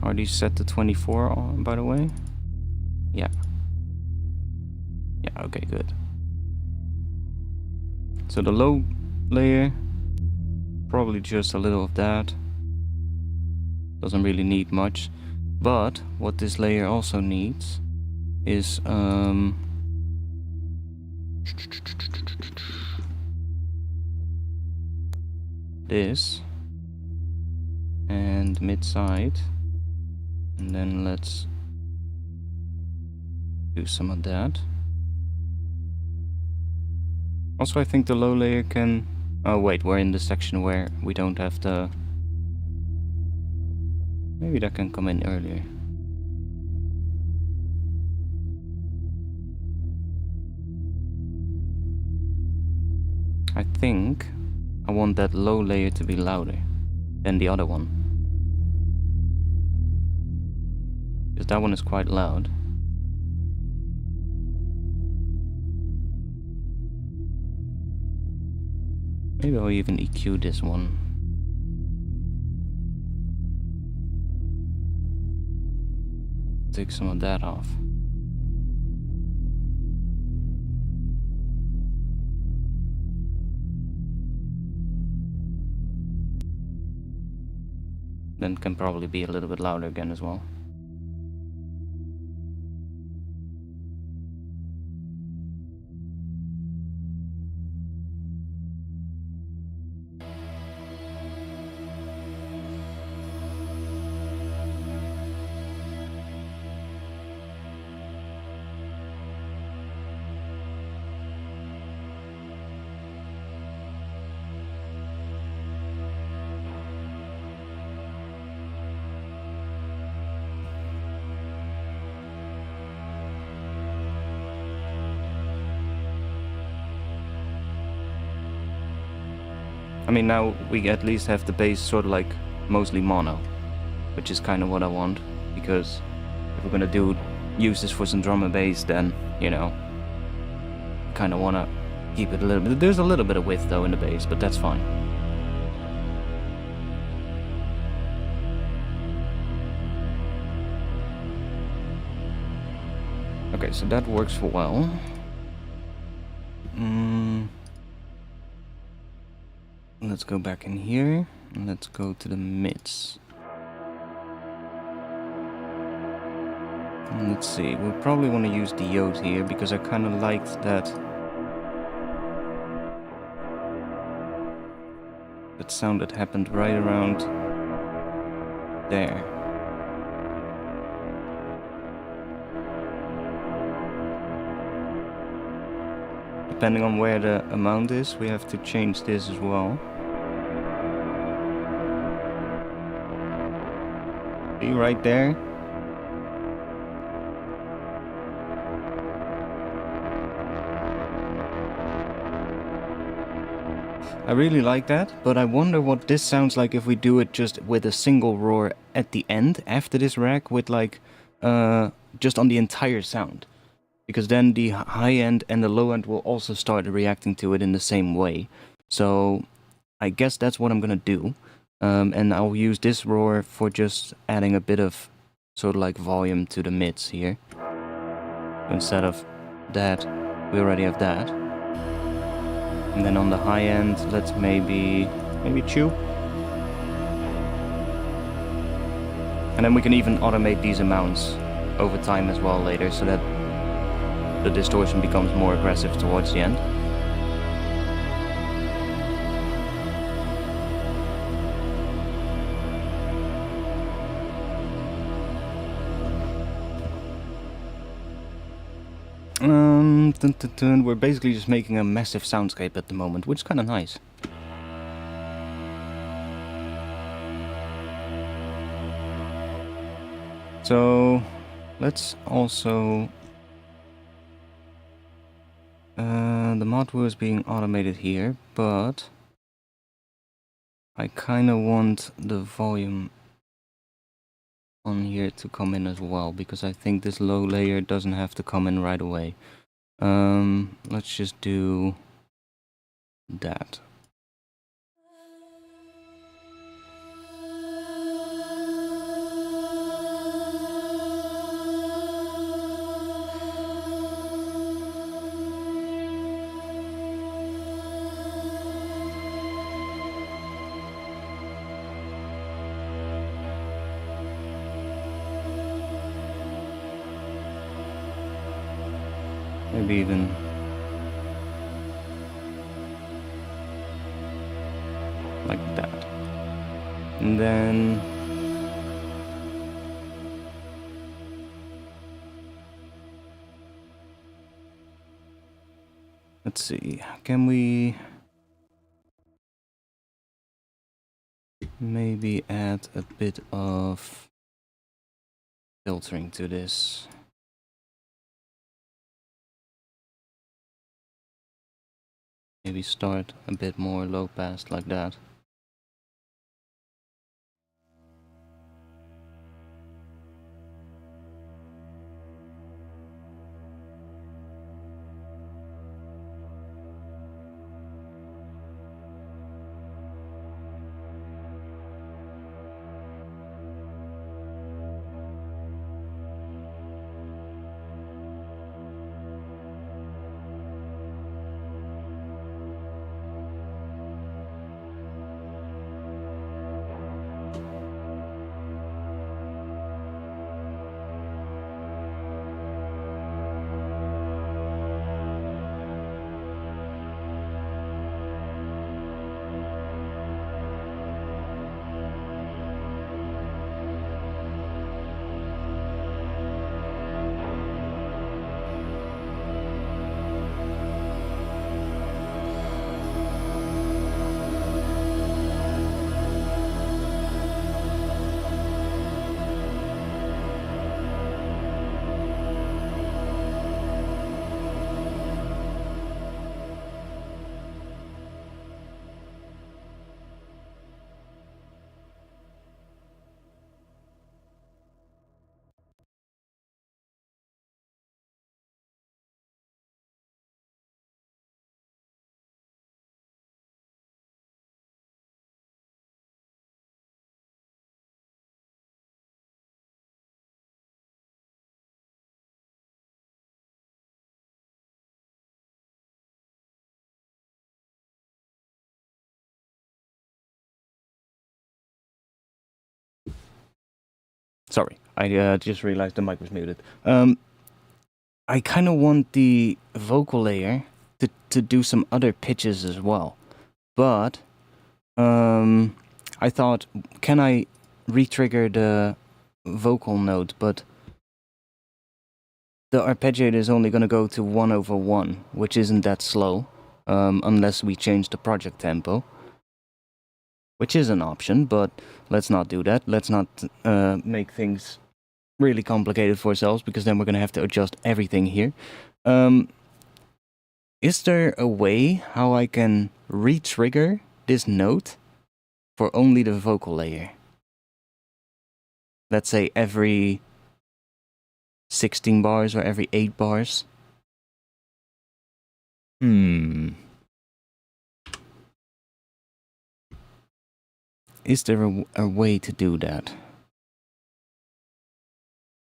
Are these set to 24 by the way? Yeah. Yeah, okay, good. So the low layer, probably just a little of that. Doesn't really need much. But what this layer also needs is this and mid side, and then let's do some of that. Also, I think the low layer can... Oh wait, we're in the section where we don't have the... Maybe that can come in earlier. I think I want that low layer to be louder than the other one. Because that one is quite loud. Maybe I'll even EQ this one. Take some of that off. Then can probably be a little bit louder again as well. I mean, now we at least have the bass sort of like mostly mono, which is kind of what I want, because if we're gonna use this for some drum and bass, then, you know, kind of want to keep it a little bit. There's a little bit of width though in the bass, but that's fine. Okay, so that works for well. Let's go back in here, and let's go to the mids. And let's see, we'll probably want to use diodes here, because I kind of liked that sound that happened right around there. Depending on where the amount is, we have to change this as well. See, right there. I really like that, but I wonder what this sounds like if we do it just with a single roar at the end, after this rack, with like, just on the entire sound. Because then the high end and the low end will also start reacting to it in the same way. So I guess that's what I'm gonna do. And I'll use this roar for just adding a bit of sort of like volume to the mids here. Instead of that, we already have that. And then on the high end, let's maybe chew. And then we can even automate these amounts over time as well later, so that the distortion becomes more aggressive towards the end. We're basically just making a massive soundscape at the moment, which is kind of nice. So let's also... the module is being automated here, but I kind of want the volume on here to come in as well, because I think this low layer doesn't have to come in right away. Let's just do that. Maybe even like that. And then let's see, can we maybe add a bit of filtering to this? Maybe start a bit more low pass like that. Sorry, I just realized the mic was muted. I kind of want the vocal layer to do some other pitches as well. But I thought, can I re-trigger the vocal note? But the arpeggiator is only going to go to 1/1, which isn't that slow, unless we change the project tempo. Which is an option, but let's not do that. Let's not make things really complicated for ourselves, because then we're going to have to adjust everything here. Is there a way how I can re-trigger this note for only the vocal layer? Let's say every 16 bars or every 8 bars. Is there a way to do that?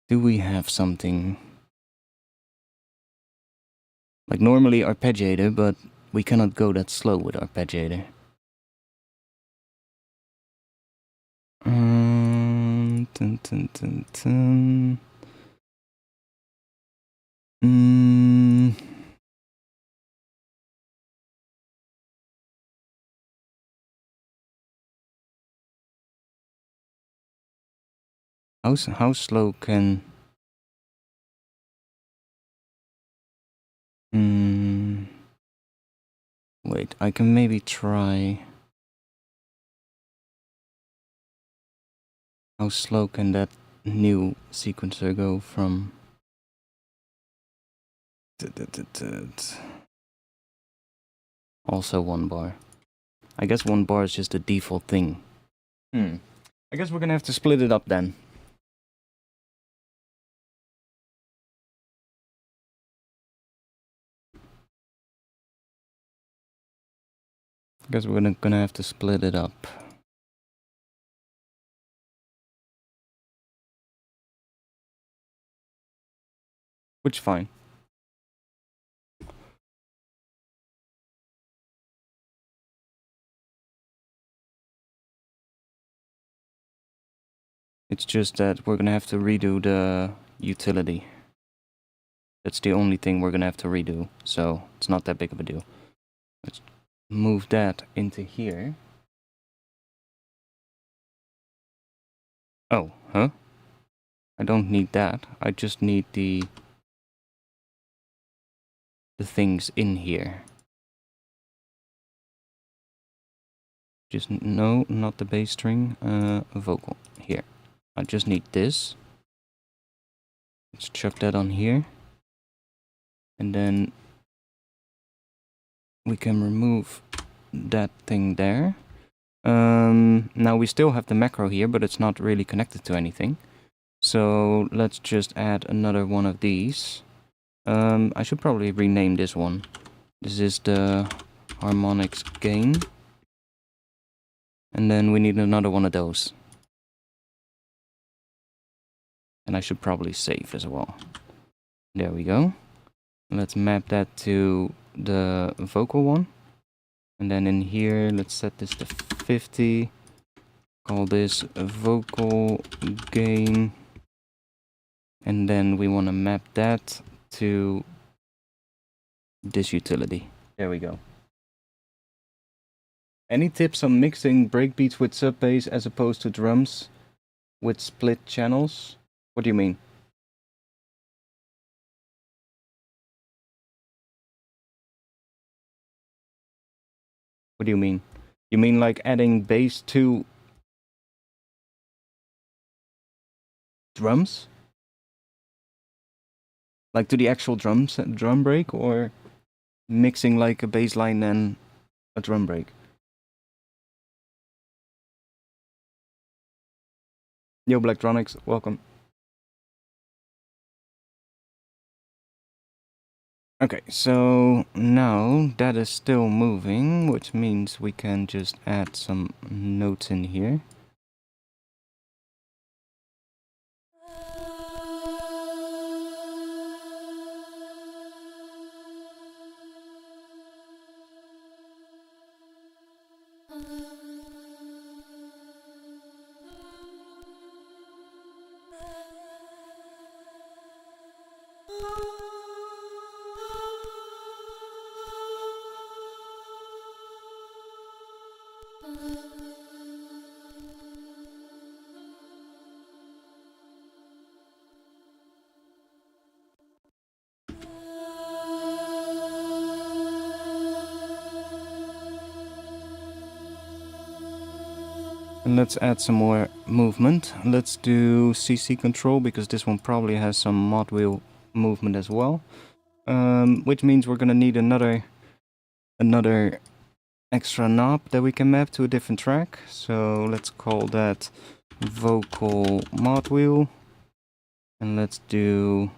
Do we have something? Like normally arpeggiator, but we cannot go that slow with arpeggiator. Dun, dun, dun, dun. How slow can... Wait, I can maybe try... How slow can that new sequencer go from... Also 1 bar. I guess 1 bar is just the default thing. I guess we're gonna have to split it up then. I guess we're gonna have to split it up. Which fine. It's just that we're gonna have to redo the utility. That's the only thing we're gonna have to redo, so it's not that big of a deal. Let's move that into here. Oh, huh? I don't need that. I just need the things in here. Just, no, not the bass string, vocal. Here. I just need this. Let's chuck that on here. And then we can remove that thing there. Now we still have the macro here, but it's not really connected to anything. So let's just add another one of these. I should probably rename this one. This is the Harmonics gain. And then we need another one of those. And I should probably save as well. There we go. Let's map that to the vocal one. And then in here, let's set this to 50. Call this vocal gain. And then we want to map that to this utility. There we go. Any tips on mixing breakbeats with sub bass as opposed to drums with split channels? What do you mean? What do you mean? You mean like adding bass to drums? Like to the actual drum break, or mixing like a bass line and a drum break? Yo, Blacktronics, welcome. Okay, so now that is still moving, which means we can just add some notes in here. And let's add some more movement. Let's do CC control, because this one probably has some mod wheel movement as well. Which means we're gonna need another extra knob that we can map to a different track. So let's call that vocal mod wheel. And let's do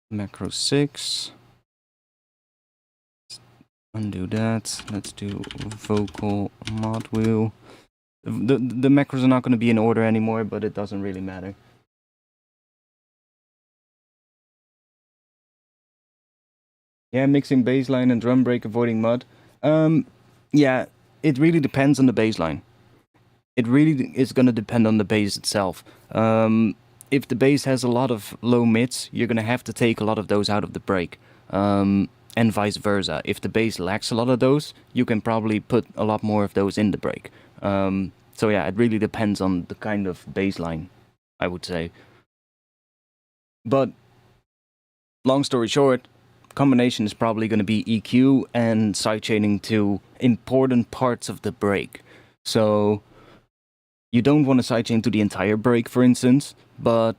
macro 6. Let's undo that. Let's do vocal mod wheel. The macros are not going to be in order anymore, but it doesn't really matter. Yeah, mixing bassline and drum break, avoiding mud. Yeah, it really depends on the bassline. It really is going to depend on the bass itself. If the bass has a lot of low mids, you're going to have to take a lot of those out of the break. And vice versa. If the bass lacks a lot of those, you can probably put a lot more of those in the break. So yeah, it really depends on the kind of bassline, I would say. But long story short, combination is probably going to be EQ and sidechaining to important parts of the break. So you don't want to sidechain to the entire break, for instance, but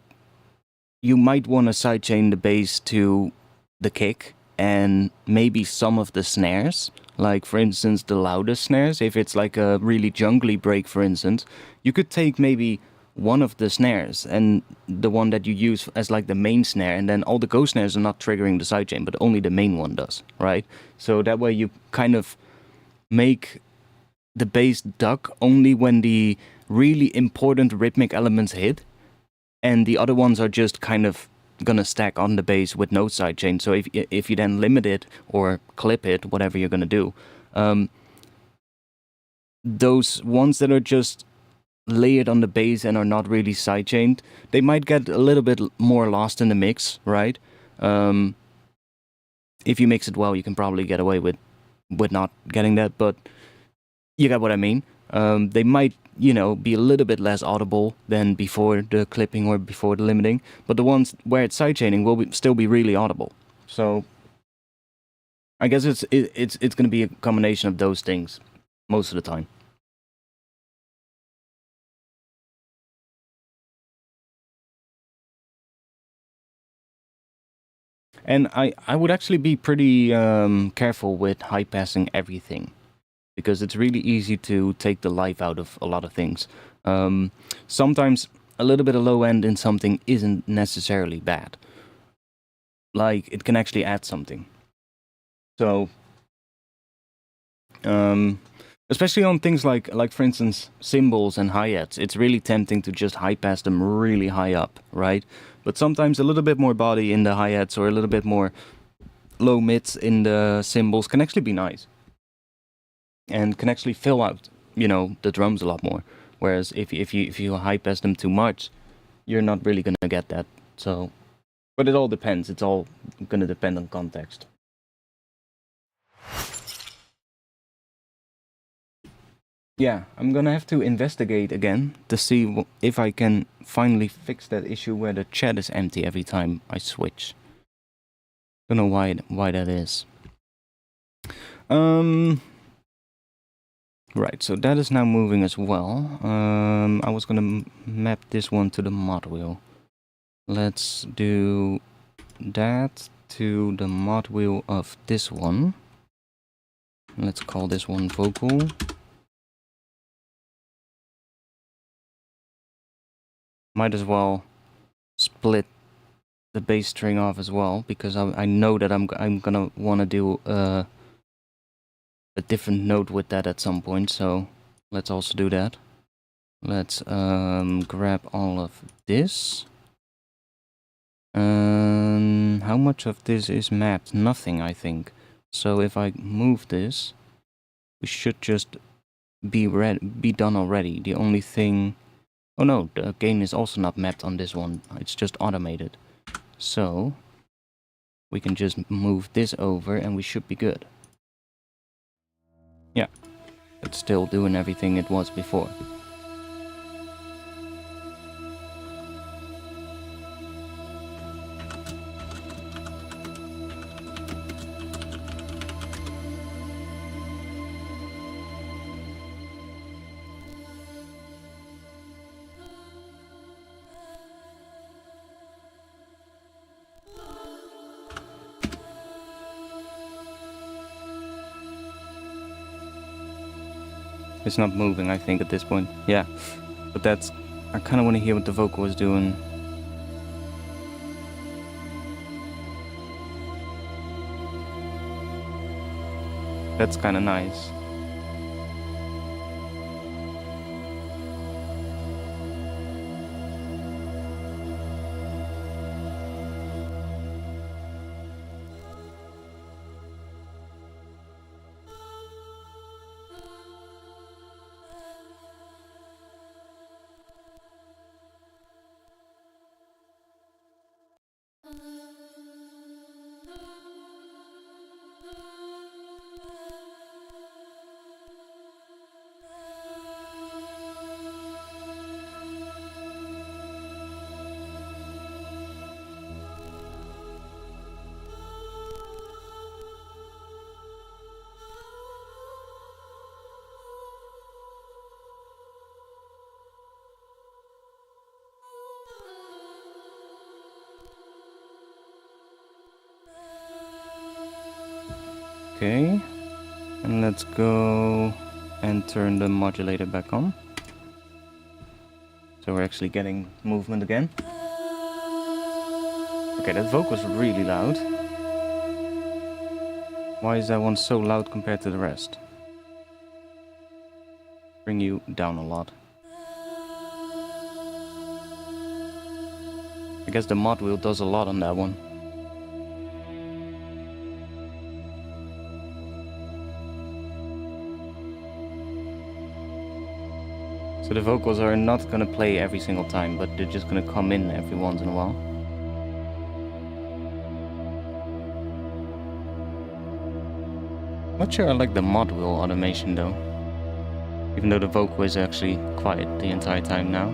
you might want to sidechain the bass to the kick and maybe some of the snares. Like, for instance, the loudest snares. If it's like a really jungly break, for instance, you could take maybe one of the snares and the one that you use as like the main snare, and then all the ghost snares are not triggering the sidechain, but only the main one does, right? So that way you kind of make the bass duck only when the really important rhythmic elements hit, and the other ones are just kind of gonna stack on the bass with no sidechain. So if you then limit it or clip it, whatever you're gonna do, those ones that are just layered on the bass and are not really sidechained, they might get a little bit more lost in the mix, right? If you mix it well, you can probably get away with not getting that, but you get what I mean. They might, you know, be a little bit less audible than before the clipping or before the limiting, but the ones where it's sidechaining will still be really audible. So I guess it's going to be a combination of those things most of the time. And I would actually be pretty careful with high passing everything, because it's really easy to take the life out of a lot of things. Sometimes a little bit of low end in something isn't necessarily bad. Like, it can actually add something. So, especially on things like for instance, cymbals and hi-hats, it's really tempting to just high pass them really high up, right? But sometimes a little bit more body in the hi-hats or a little bit more low mids in the cymbals can actually be nice. And can actually fill out, you know, the drums a lot more. Whereas if you high pass them too much, you're not really gonna get that. So, but it all depends. It's all gonna depend on context. Yeah, I'm gonna have to investigate again to see if I can finally fix that issue where the chat is empty every time I switch. Don't know why that is. Right, so that is now moving as well. I was gonna map this one to the mod wheel. Let's do that to the mod wheel of this one. Let's call this one vocal. Might as well split the bass string off as well, because I know that I'm gonna want to do a different note with that at some point. So let's also do that. Let's grab all of this. How much of this is mapped? Nothing, I think. So if I move this, we should just be done already. The only thing... Oh no, the gain is also not mapped on this one. It's just automated. So we can just move this over and we should be good. Yeah, it's still doing everything it was before. It's not moving, I think, at this point. Yeah, but that's... I kind of want to hear what the vocal is doing. That's kind of nice. Okay, and let's go and turn the modulator back on. So we're actually getting movement again. Okay, that vocal's really loud. Why is that one so loud compared to the rest? Bring you down a lot. I guess the mod wheel does a lot on that one. So the vocals are not gonna play every single time, but they're just gonna come in every once in a while. Not sure I like the mod wheel automation though. Even though the vocal is actually quiet the entire time now.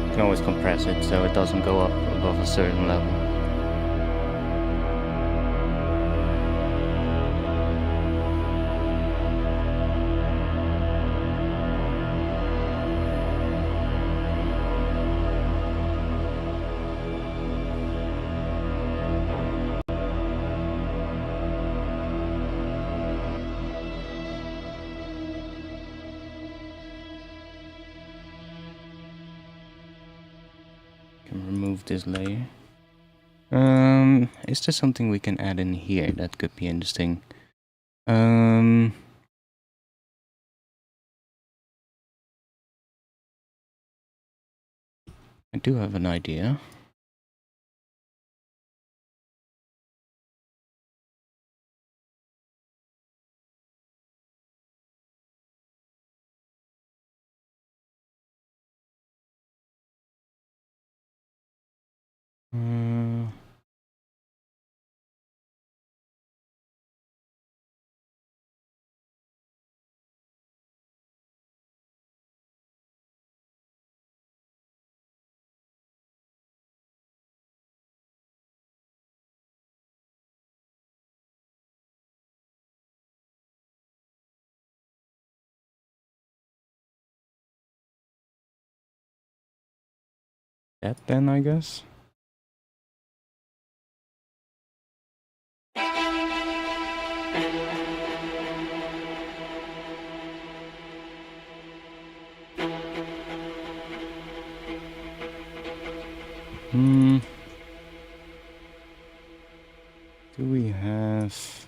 You can always compress it so it doesn't go up above a certain level. Remove this layer. Is there something we can add in here that could be interesting? I do have an idea. That then, I guess. Do we have...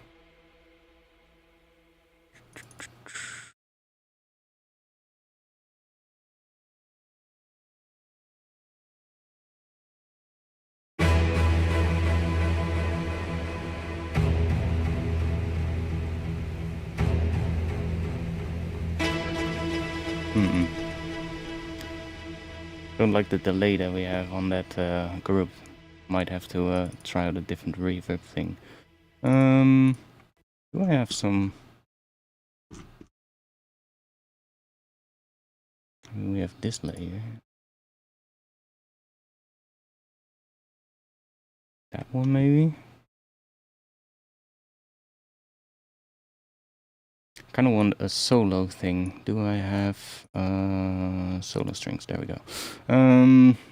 Don't like the delay that we have on that group. Might have to try out a different reverb thing. Do I have some... We have this layer. That one maybe? Kind of want a solo thing. Do I have solo strings? There we go.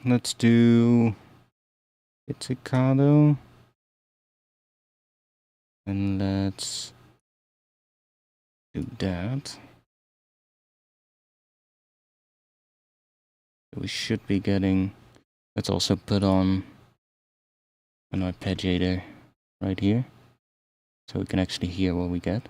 Let's do pizzicato, and let's do that. We should be getting. Let's also put on an arpeggiator right here, so we can actually hear what we get.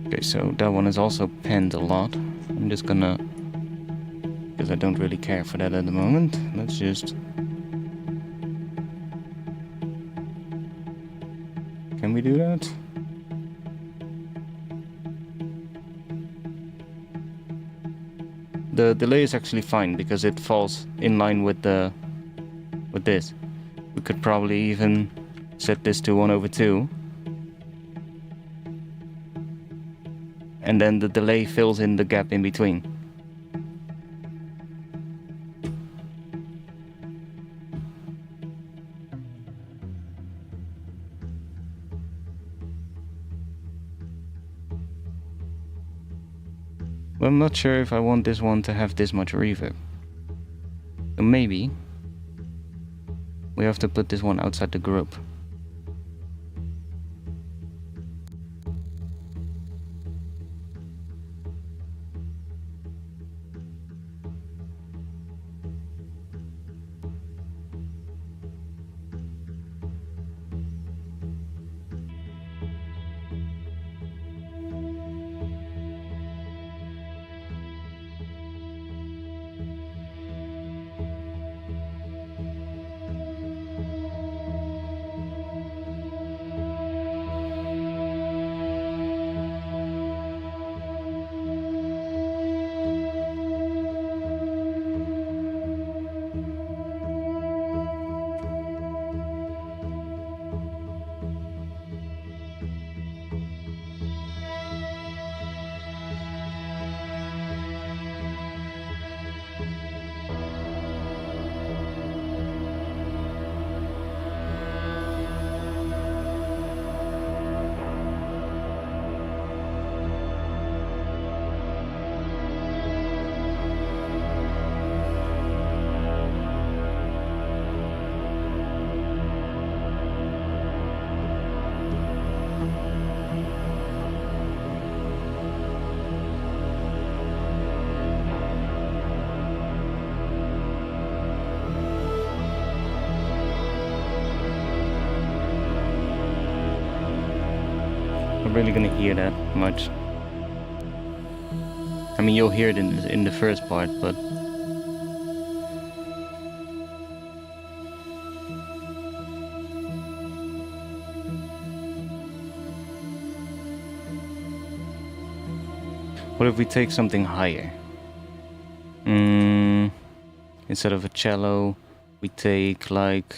Okay, so that one is also penned a lot. I'm just gonna, because I don't really care for that at the moment. Let's just... Can we do that? The delay is actually fine because it falls in line with this. We could probably even set this to 1/2. And then the delay fills in the gap in between. But I'm not sure if I want this one to have this much reverb. So maybe We have to put this one outside the group. Really gonna hear that much. I mean, you'll hear it in the first part, but what if we take something higher? Instead of a cello, we take like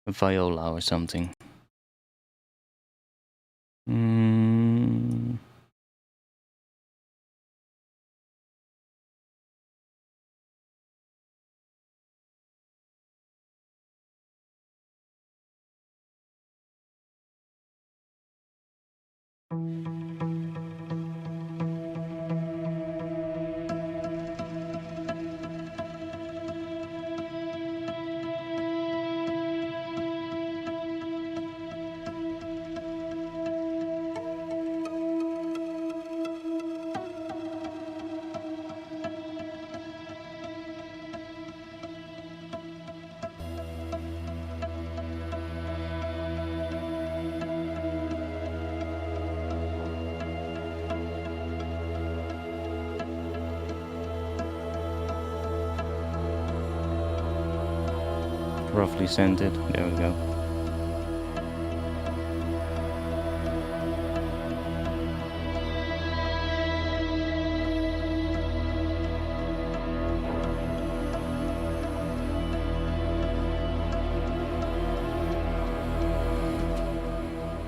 a viola or something. Roughly centered. There we go.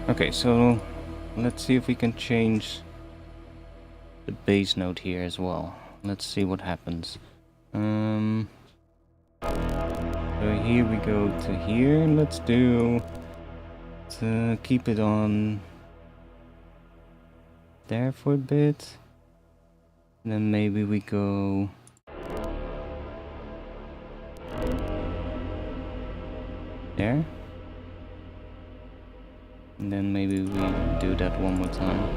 Okay, so let's see if we can change the bass note here as well. Let's see what happens. So here we go to here. Let's do to keep it on there for a bit. And then maybe we go there. And then maybe we do that one more time.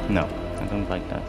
No, I don't like that.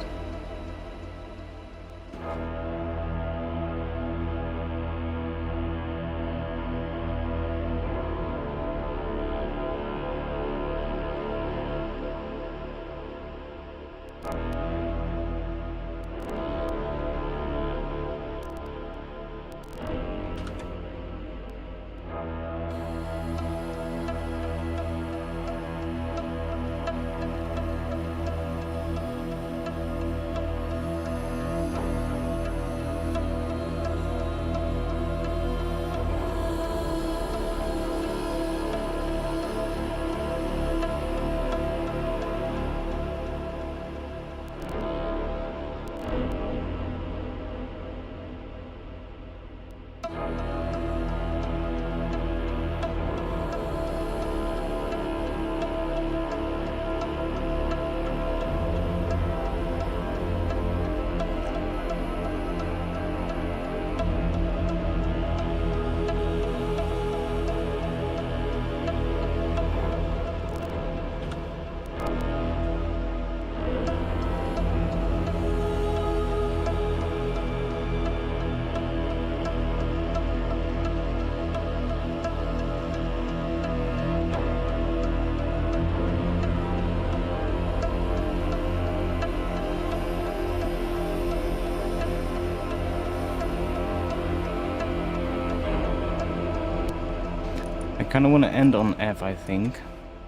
kind of want to end on F, I think.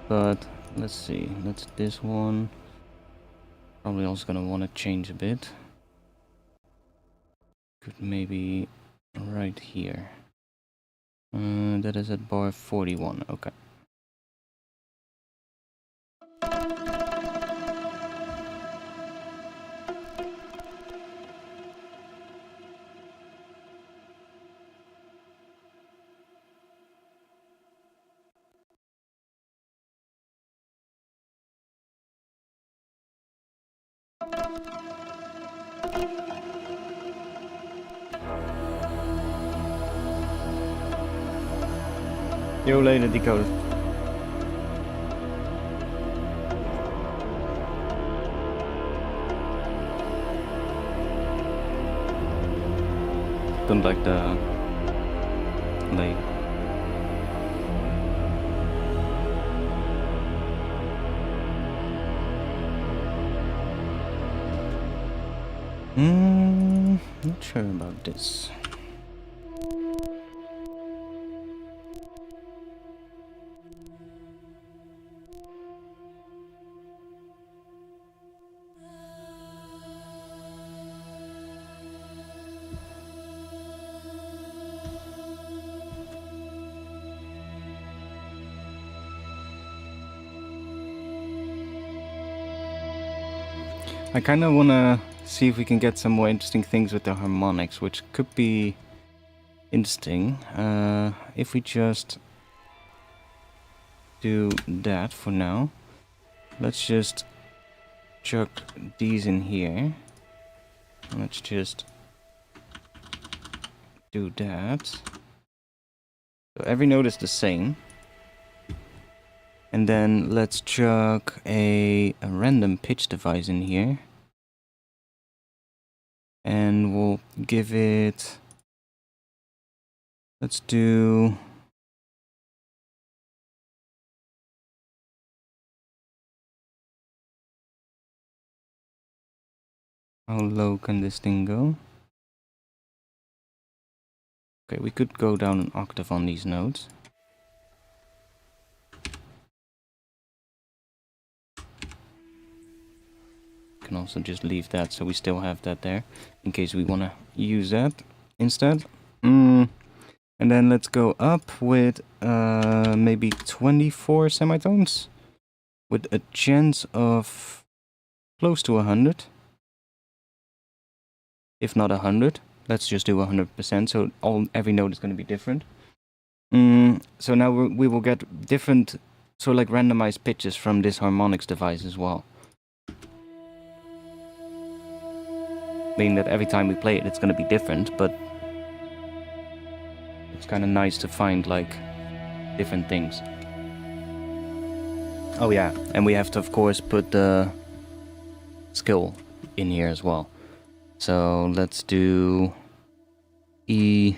But let's see. That's this one. Probably also gonna want to change a bit. Could maybe right here. That is at bar 41. Okay. Yo, later, decoded. Don't like the late. Not sure about this. I kind of want to see if we can get some more interesting things with the harmonics, which could be interesting. If we just do that for now. Let's just chuck these in here. Let's just do that. So every note is the same. And then let's chuck a random pitch device in here. And we'll give it... Let's do... How low can this thing go? Okay, we could go down an octave on these notes. Can also just leave that so we still have that there in case we want to use that instead. And then let's go up with maybe 24 semitones with a chance of close to 100. If not 100, let's just do 100%. So every note is going to be different. So now we will get different, so like randomized pitches from this harmonics device as well. Meaning that every time we play it, it's going to be different, but it's kind of nice to find like different things. Oh yeah, and we have to of course put the skill in here as well. So let's do E,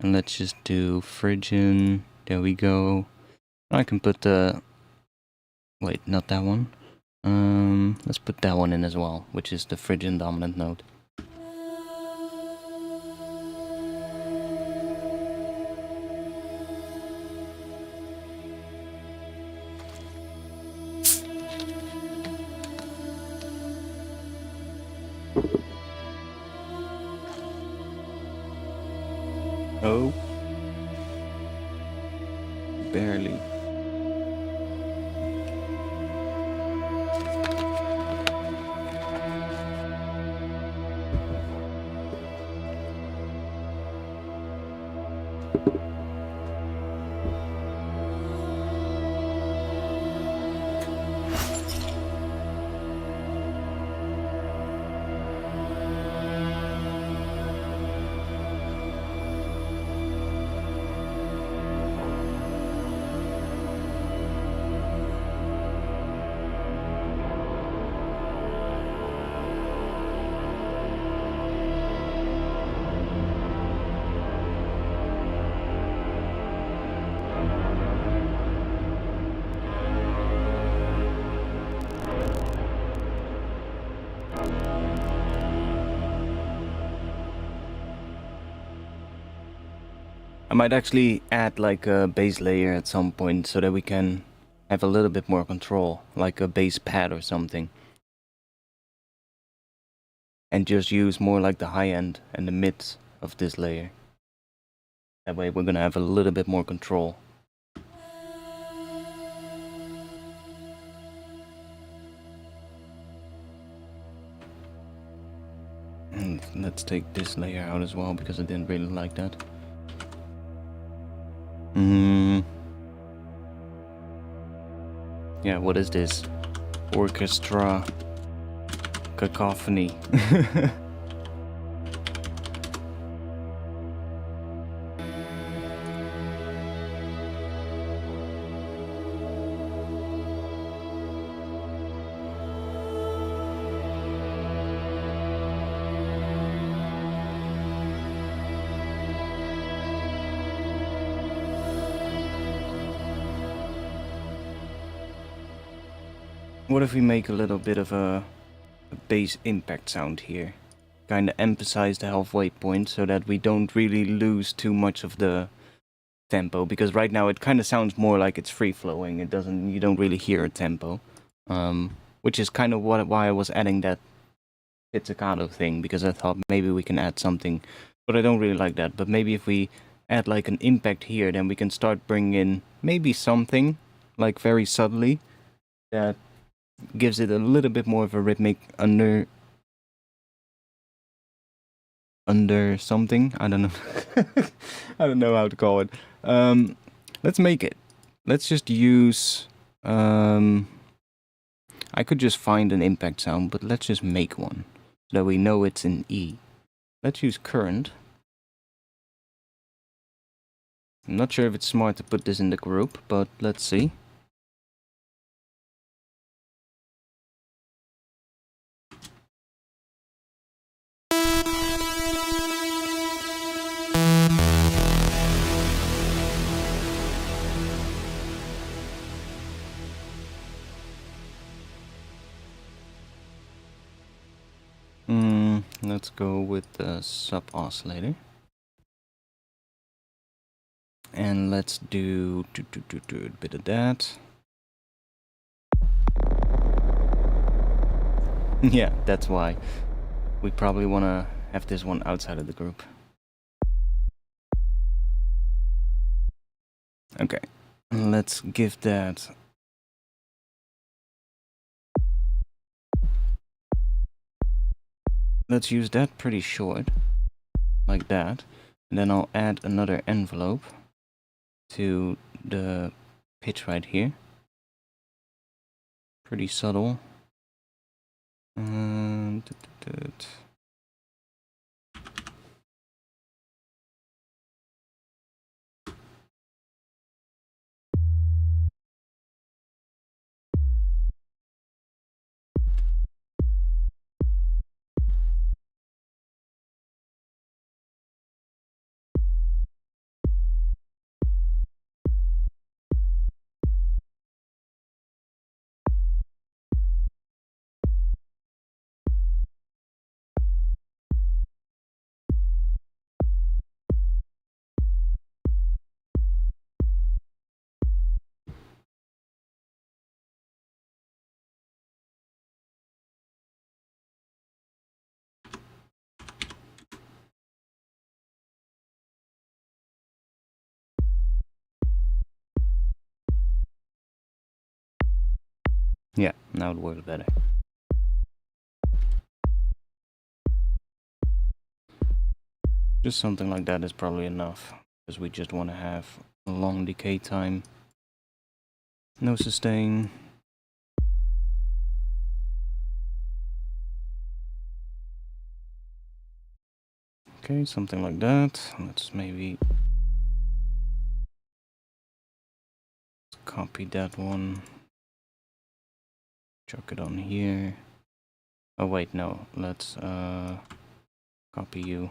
and let's just do Phrygian. There we go. I can put the... Wait, not that one. Let's put that one in as well, which is the Phrygian dominant note. Oh. Barely. I might actually add like a bass layer at some point so that we can have a little bit more control, like a bass pad or something. And just use more like the high end and the mids of this layer. That way we're gonna have a little bit more control. And let's take this layer out as well because I didn't really like that. Yeah, what is this? Orchestra cacophony. What if we make a little bit of a bass impact sound here? Kind of emphasize the halfway point so that we don't really lose too much of the tempo, because right now it kind of sounds more like it's free flowing. You don't really hear a tempo, which is kind of why I was adding that pizzicato thing, because I thought maybe we can add something, but I don't really like that. But maybe if we add like an impact here, then we can start bringing in maybe something like very subtly that gives it a little bit more of a rhythmic under something. I don't know. I don't know how to call it. Let's make it. Let's just use. I could just find an impact sound, but let's just make one so that we know it's in E. Let's use current. I'm not sure if it's smart to put this in the group, but let's see. Let's go with the sub oscillator. And let's do a bit of that. Yeah, that's why. We probably want to have this one outside of the group. Okay, let's give that. Let's use that pretty short, like that. And then I'll add another envelope to the pitch right here. Pretty subtle. Yeah, now it works better. Just something like that is probably enough, because we just want to have a long decay time. No sustain. Okay, something like that. Let's maybe copy that one. Chuck it on here. Oh wait, no. Let's copy you.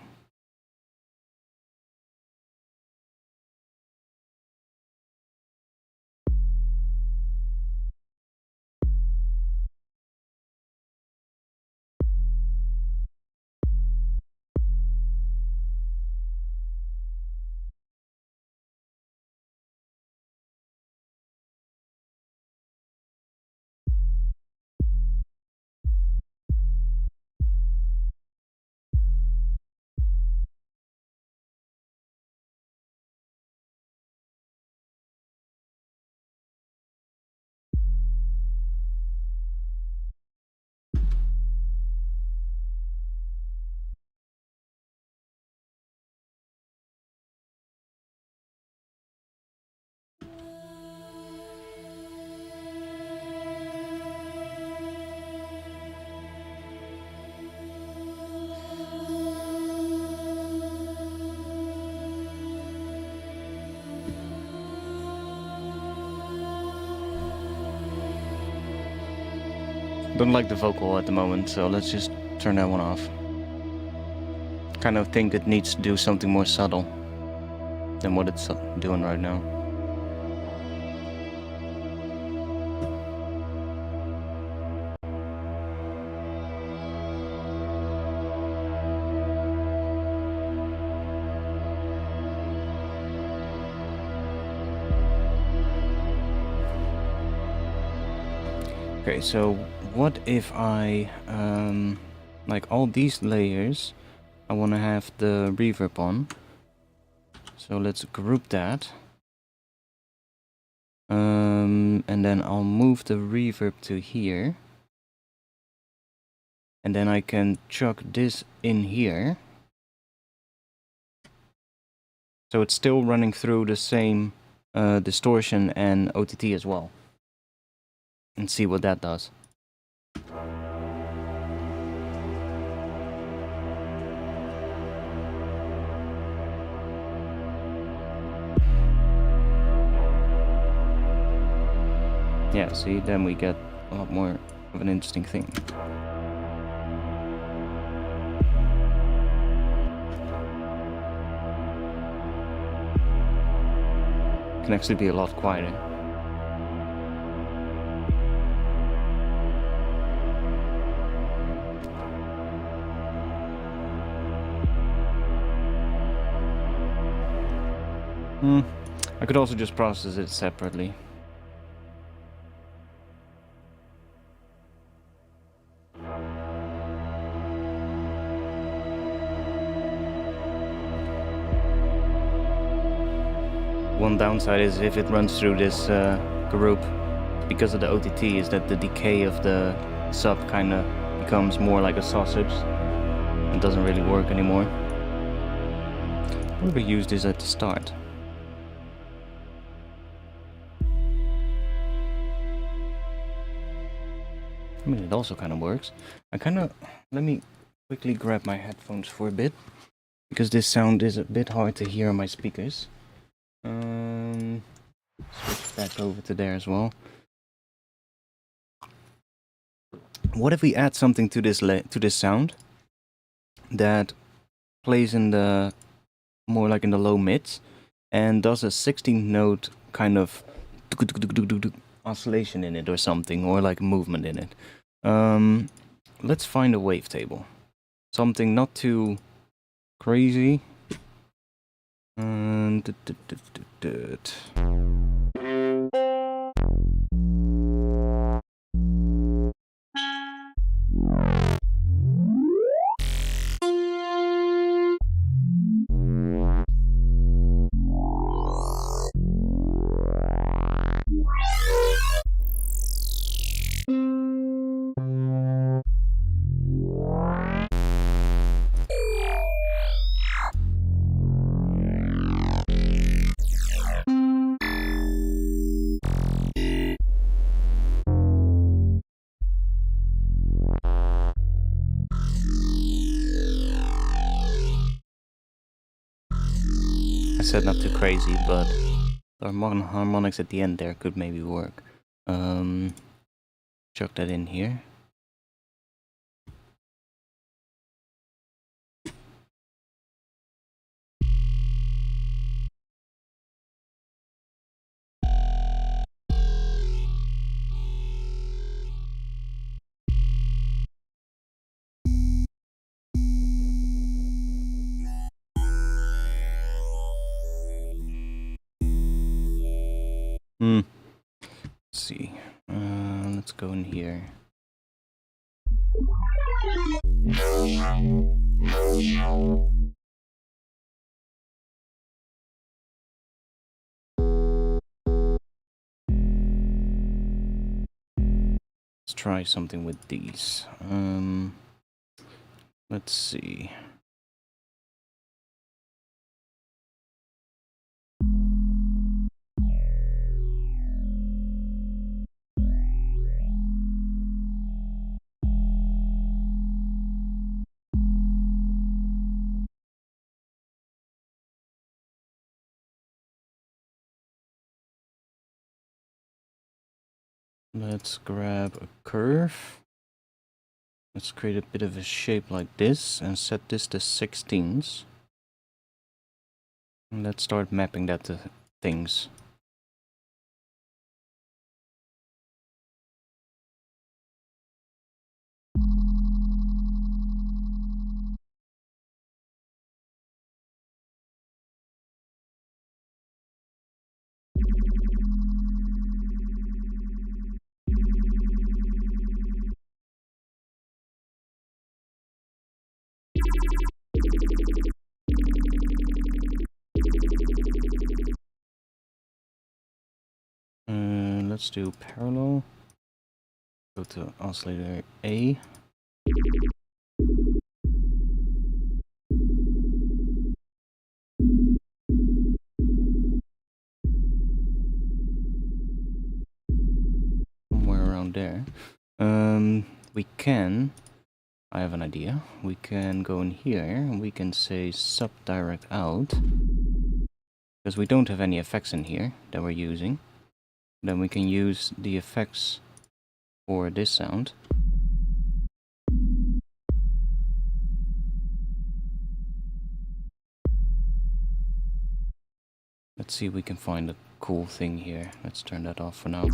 Don't like the vocal at the moment, so let's just turn that one off. Kind of think it needs to do something more subtle than what it's doing right now. Okay, so what if I, like all these layers, I want to have the reverb on. So let's group that. And then I'll move the reverb to here. And then I can chuck this in here. So it's still running through the same distortion and OTT as well. And see what that does. Yeah, see, then we get a lot more of an interesting thing. Can actually be a lot quieter. I could also just process it separately. One downside is if it runs through this group, because of the OTT, is that the decay of the sub kind of becomes more like a sausage. It doesn't really work anymore. Probably use this at the start. I mean, it also kind of works. Let me quickly grab my headphones for a bit, because this sound is a bit hard to hear on my speakers. Switch back over to there as well. What if we add something to this sound that plays in the more like in the low mids and does a 16th note kind of oscillation in it or something, or like movement in it. Let's find a wavetable. Something not too crazy. I said not too crazy, but the harmonics at the end there could maybe work. Chuck that in here. Let's see. Let's go in here. Let's try something with these. Let's see. Let's grab a curve. Let's create a bit of a shape like this and set this to 16ths. And let's start mapping that to things. Let's do parallel. Go to oscillator A. Somewhere around there. We can, I have an idea. We can go in here and we can say sub direct out. Because we don't have any effects in here that we're using. Then we can use the effects for this sound. Let's see if we can find a cool thing here. Let's turn that off for now.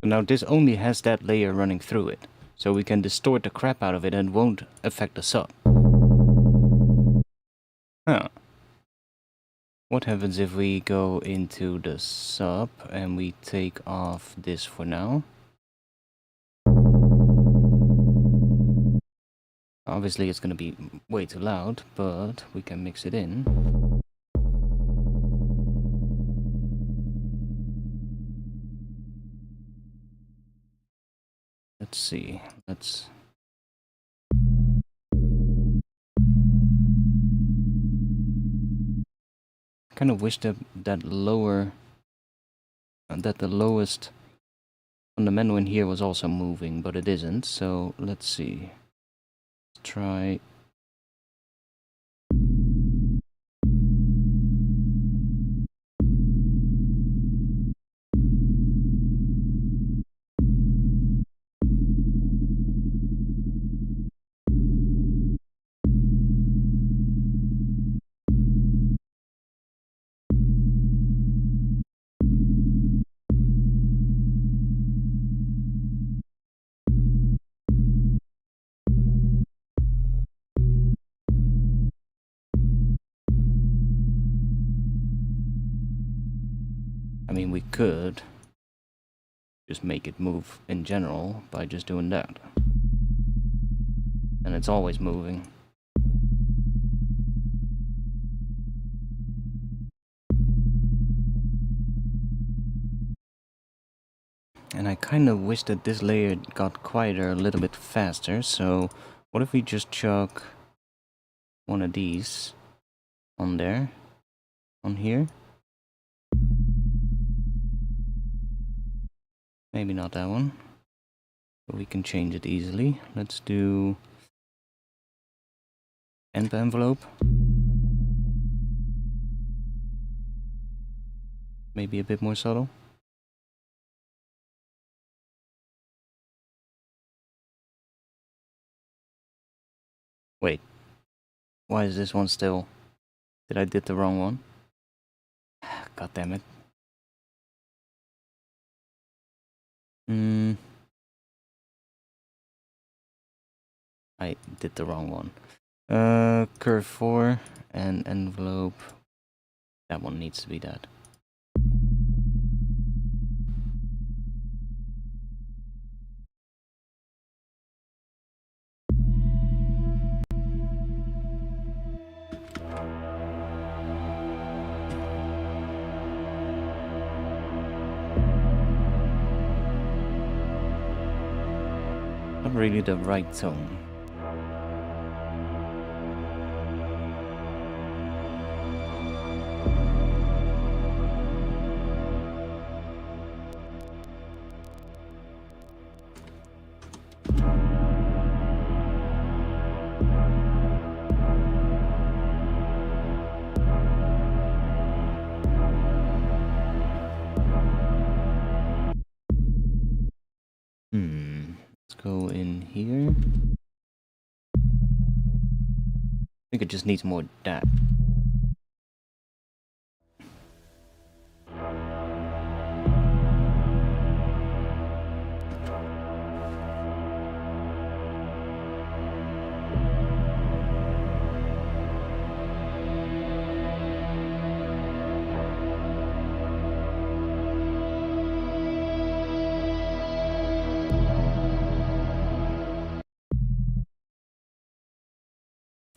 Now this only has that layer running through it, so we can distort the crap out of it and it won't affect the sub. Huh. What happens if we go into the sub and we take off this for now? Obviously it's gonna be way too loud, but we can mix it in. Let's see, let's... kind of wish that the lowest on the menu in here was also moving, but it isn't, so let's see. Let's try... I mean, we could just make it move in general by just doing that. And it's always moving. And I kind of wish that this layer got quieter a little bit faster, so what if we just chuck one of these on there, on here? Maybe not that one, but we can change it easily. Let's do end envelope. Maybe a bit more subtle. Wait, why is this one still? Did I did the wrong one? God damn it. I did the wrong one. Curve 4 and envelope. That one needs to be that. Not really the right tone. Let's go in here. I think it just needs more that.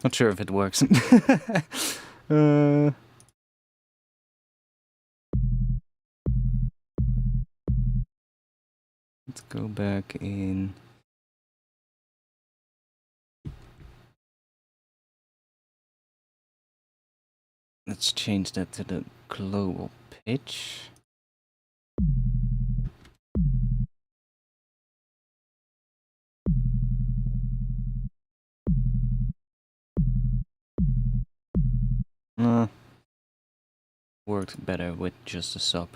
Not sure if it works. Let's go back in. Let's change that to the global pitch. Worked better with just a sub.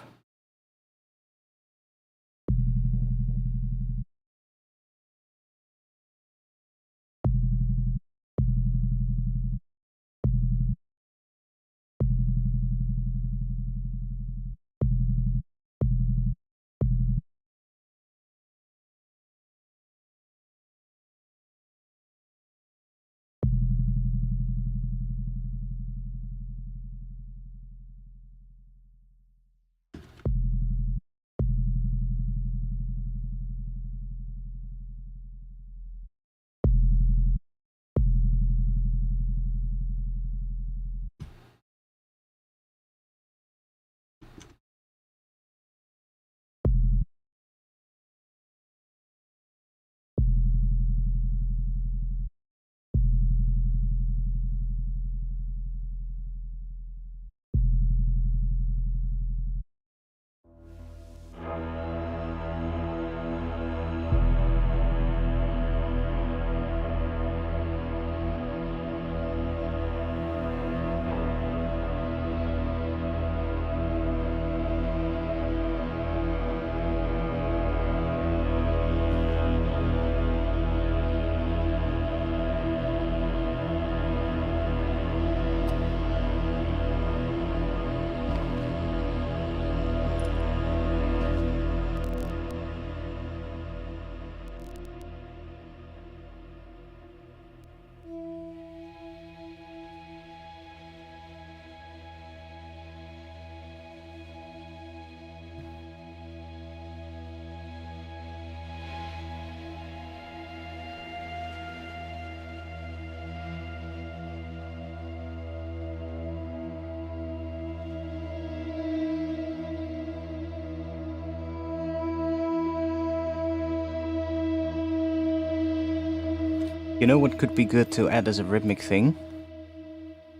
You know what could be good to add as a rhythmic thing?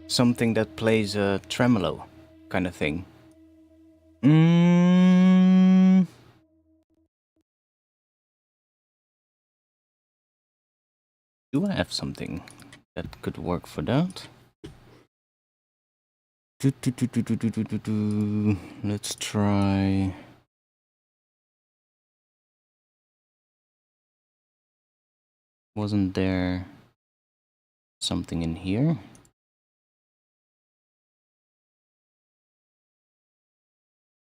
Something that plays a tremolo kind of thing. Do I have something that could work for that? Let's try. Wasn't there something in here?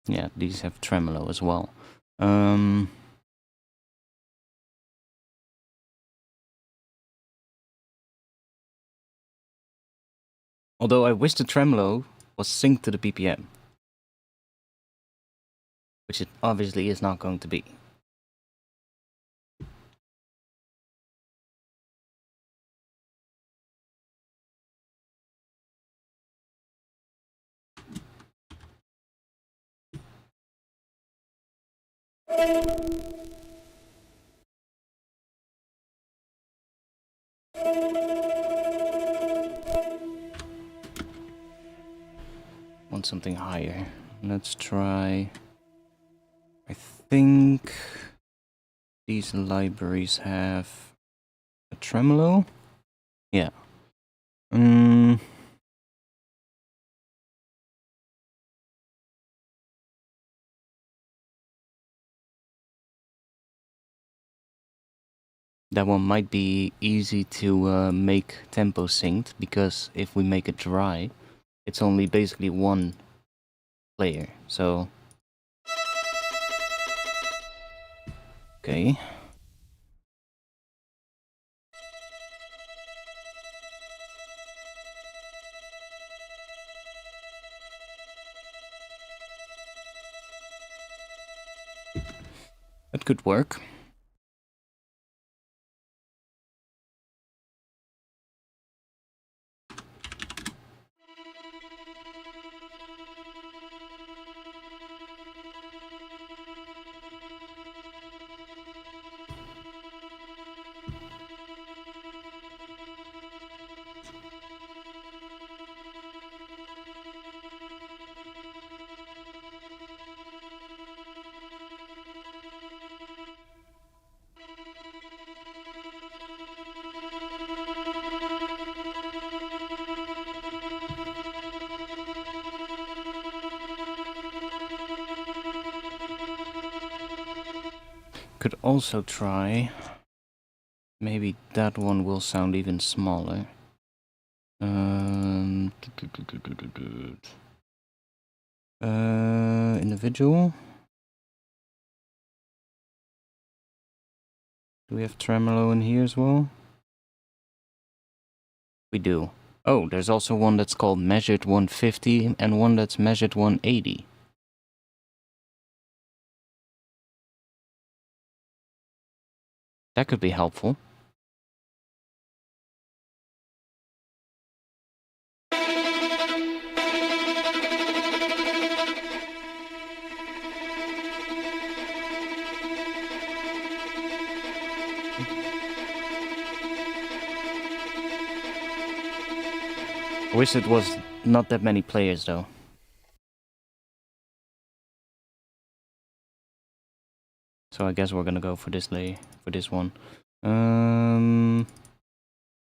Yeah, these have tremolo as well. Although I wish the tremolo was synced to the BPM. Which it obviously is not going to be. Want something higher. Let's try. I think these libraries have a tremolo. Yeah. That one might be easy to make tempo synced, because if we make it dry, it's only basically one player, so... Okay. That could work. Could also try... Maybe that one will sound even smaller. Individual. Do we have tremolo in here as well? We do. Oh, there's also one that's called measured 150 and one that's measured 180. That could be helpful. I wish it was not that many players though. So I guess we're gonna go for this for this one.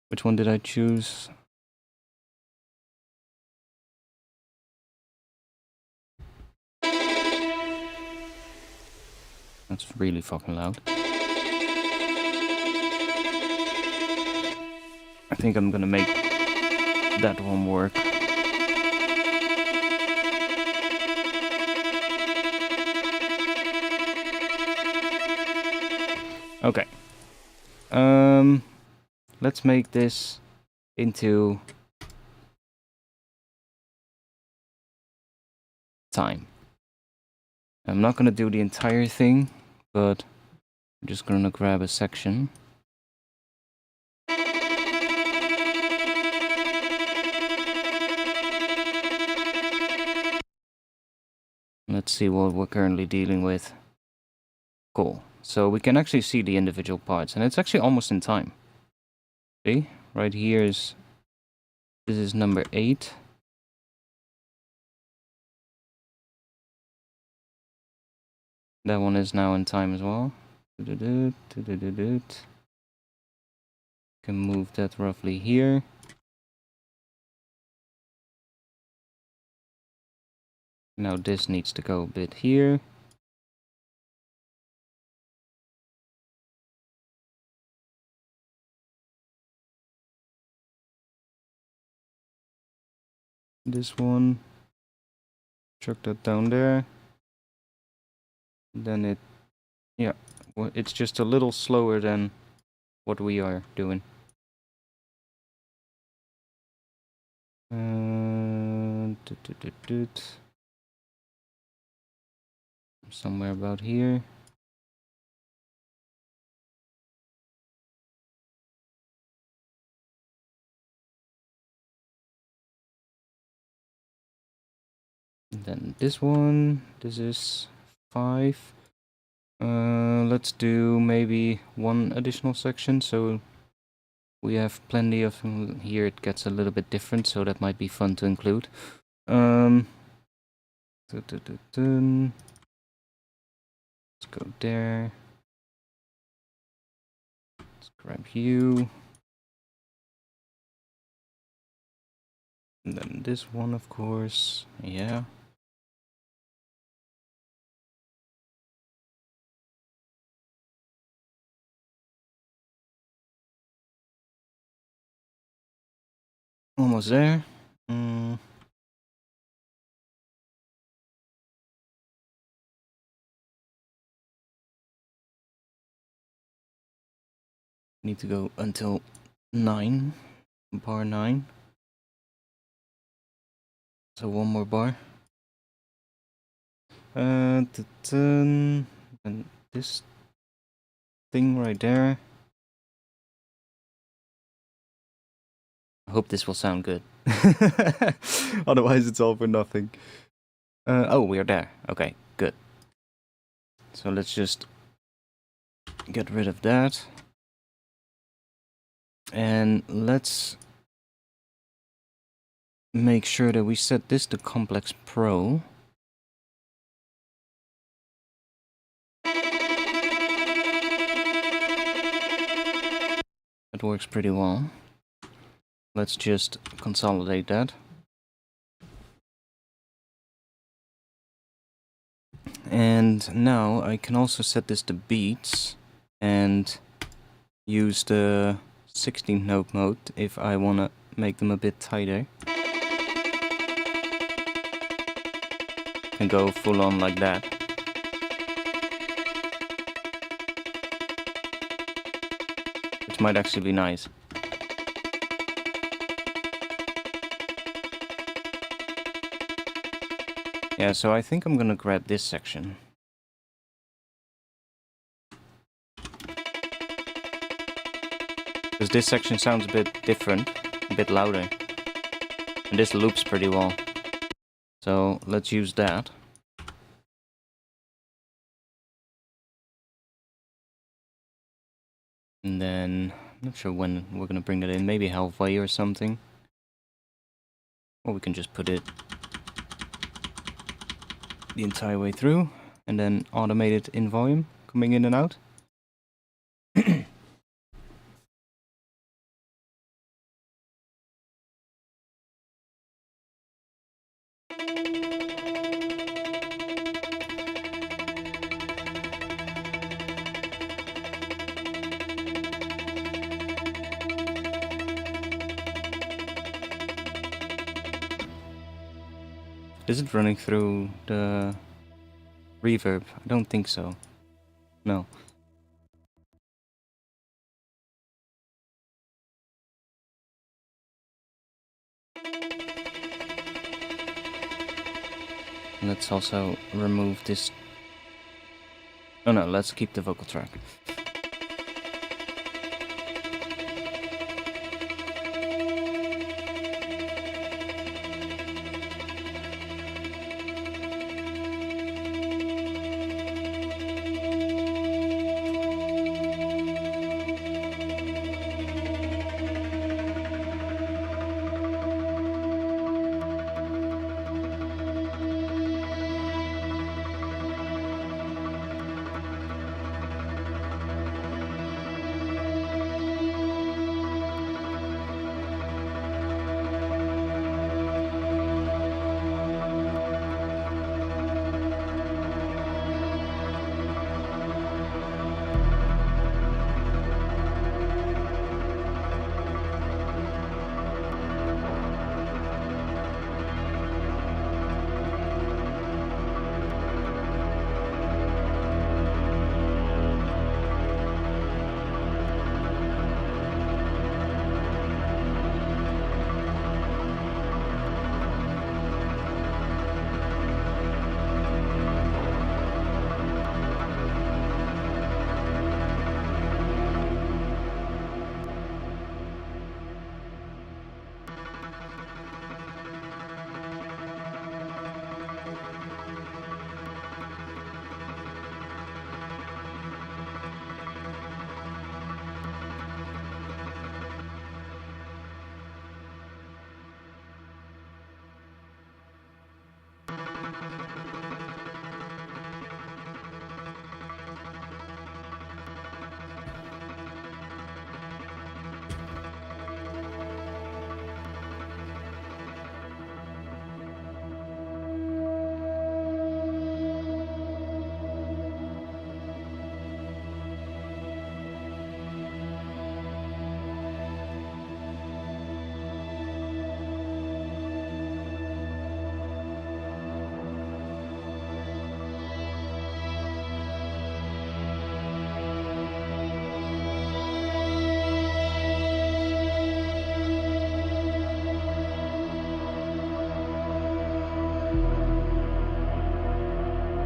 Which one did I choose? That's really fucking loud. I think I'm gonna make that one work. Okay. Let's make this into time. I'm not gonna do the entire thing, but I'm just gonna grab a section. Let's see what we're currently dealing with. Cool. So we can actually see the individual parts, and it's actually almost in time. See, right here is, this is number 8. That one is now in time as well. Can move that roughly here. Now this needs to go a bit here. This one, chuck that down there. Then it, yeah, well, it's just a little slower than what we are doing. Somewhere about here. And then this one, this is 5. Let's do maybe one additional section, so we have plenty of here. It gets a little bit different, so that might be fun to include. Let's go there. Let's grab you. And then this one, of course. Yeah. Almost there. Need to go until 9, bar 9. So one more bar. And this thing right there. I hope this will sound good. Otherwise it's all for nothing. Oh, we are there. Okay, good. So let's just get rid of that. And let's make sure that we set this to Complex Pro. That works pretty well. Let's just consolidate that. And now I can also set this to beats and use the 16th note mode if I want to make them a bit tighter. Can go full on like that. Which might actually be nice. Yeah, so I think I'm gonna grab this section. Because this section sounds a bit different, a bit louder. And this loops pretty well. So let's use that. And then, I'm not sure when we're gonna bring that in, maybe halfway or something. Or we can just put it the entire way through, and then automate it in volume, coming in and out. Is it running through the reverb? I don't think so. No. Let's also remove this. Oh no, let's keep the vocal track.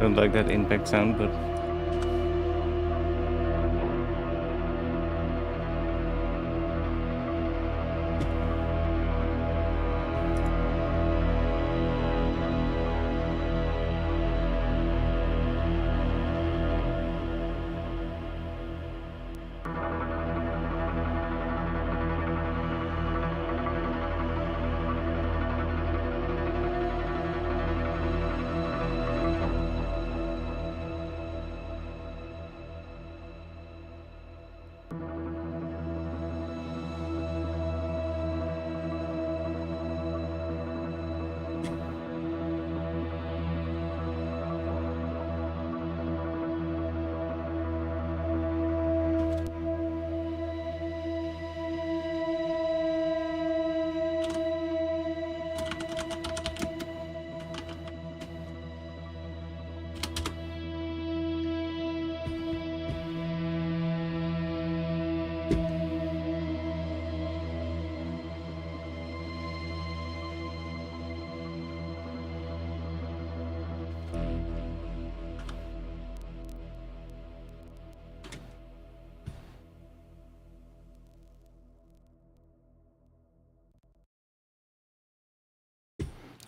Don't like that impact sound, but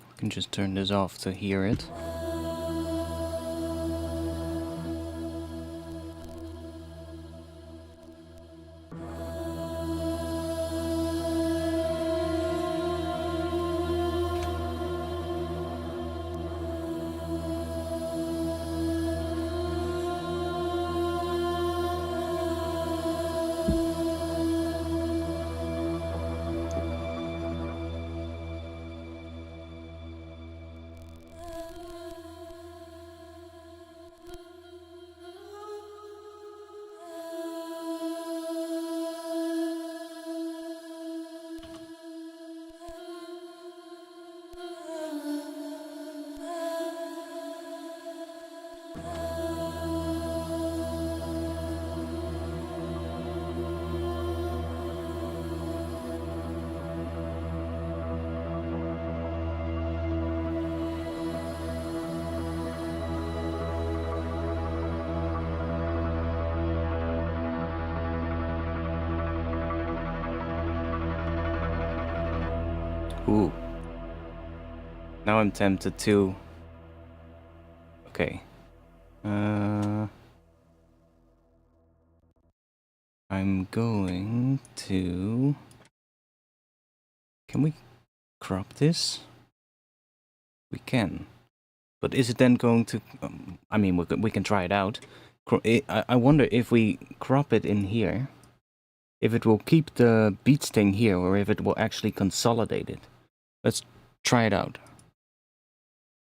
I can just turn this off to hear it. Ooh. Now I'm tempted to... Okay. I'm going to... Can we crop this? We can. But is it then going to... I mean, we can try it out. I wonder if we crop it in here, if it will keep the beat sting here, or if it will actually consolidate it. Let's try it out.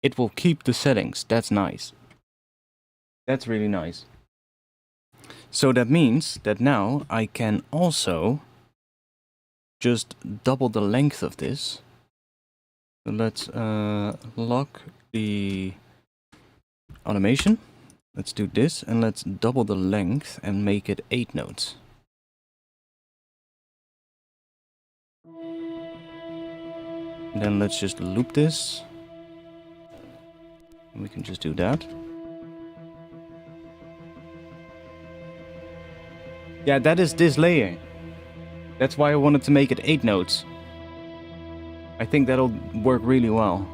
It will keep the settings. That's nice. That's really nice. So that means that now I can also just double the length of this. So let's lock the automation. Let's do this, and let's double the length and make it 8 notes. And then let's just loop this. We can just do that. Yeah, that is this layer. That's why I wanted to make it 8 notes. I think that'll work really well.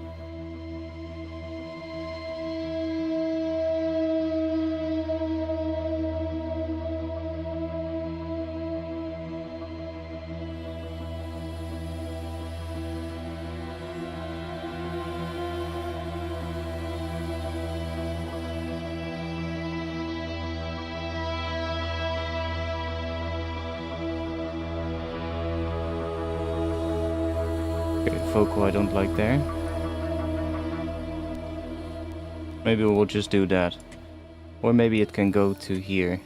Vocal I don't like there. Maybe we'll just do that. Or maybe it can go to here.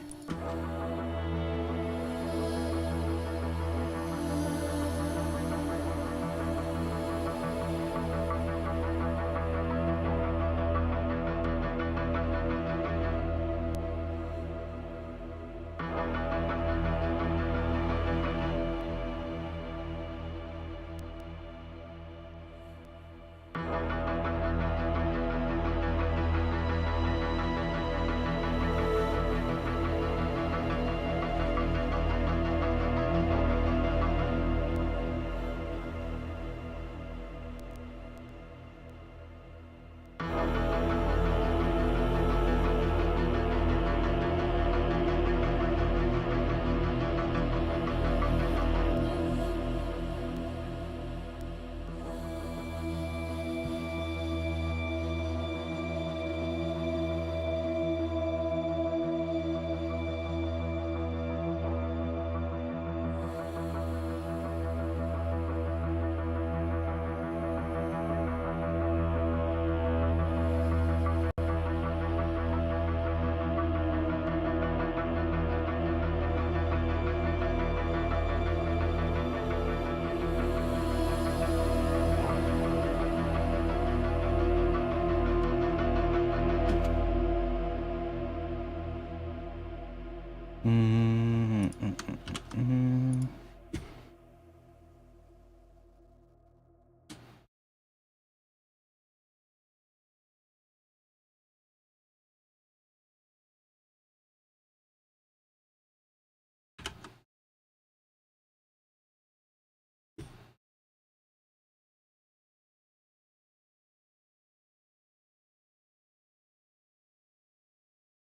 Mm, mm, mm, mm.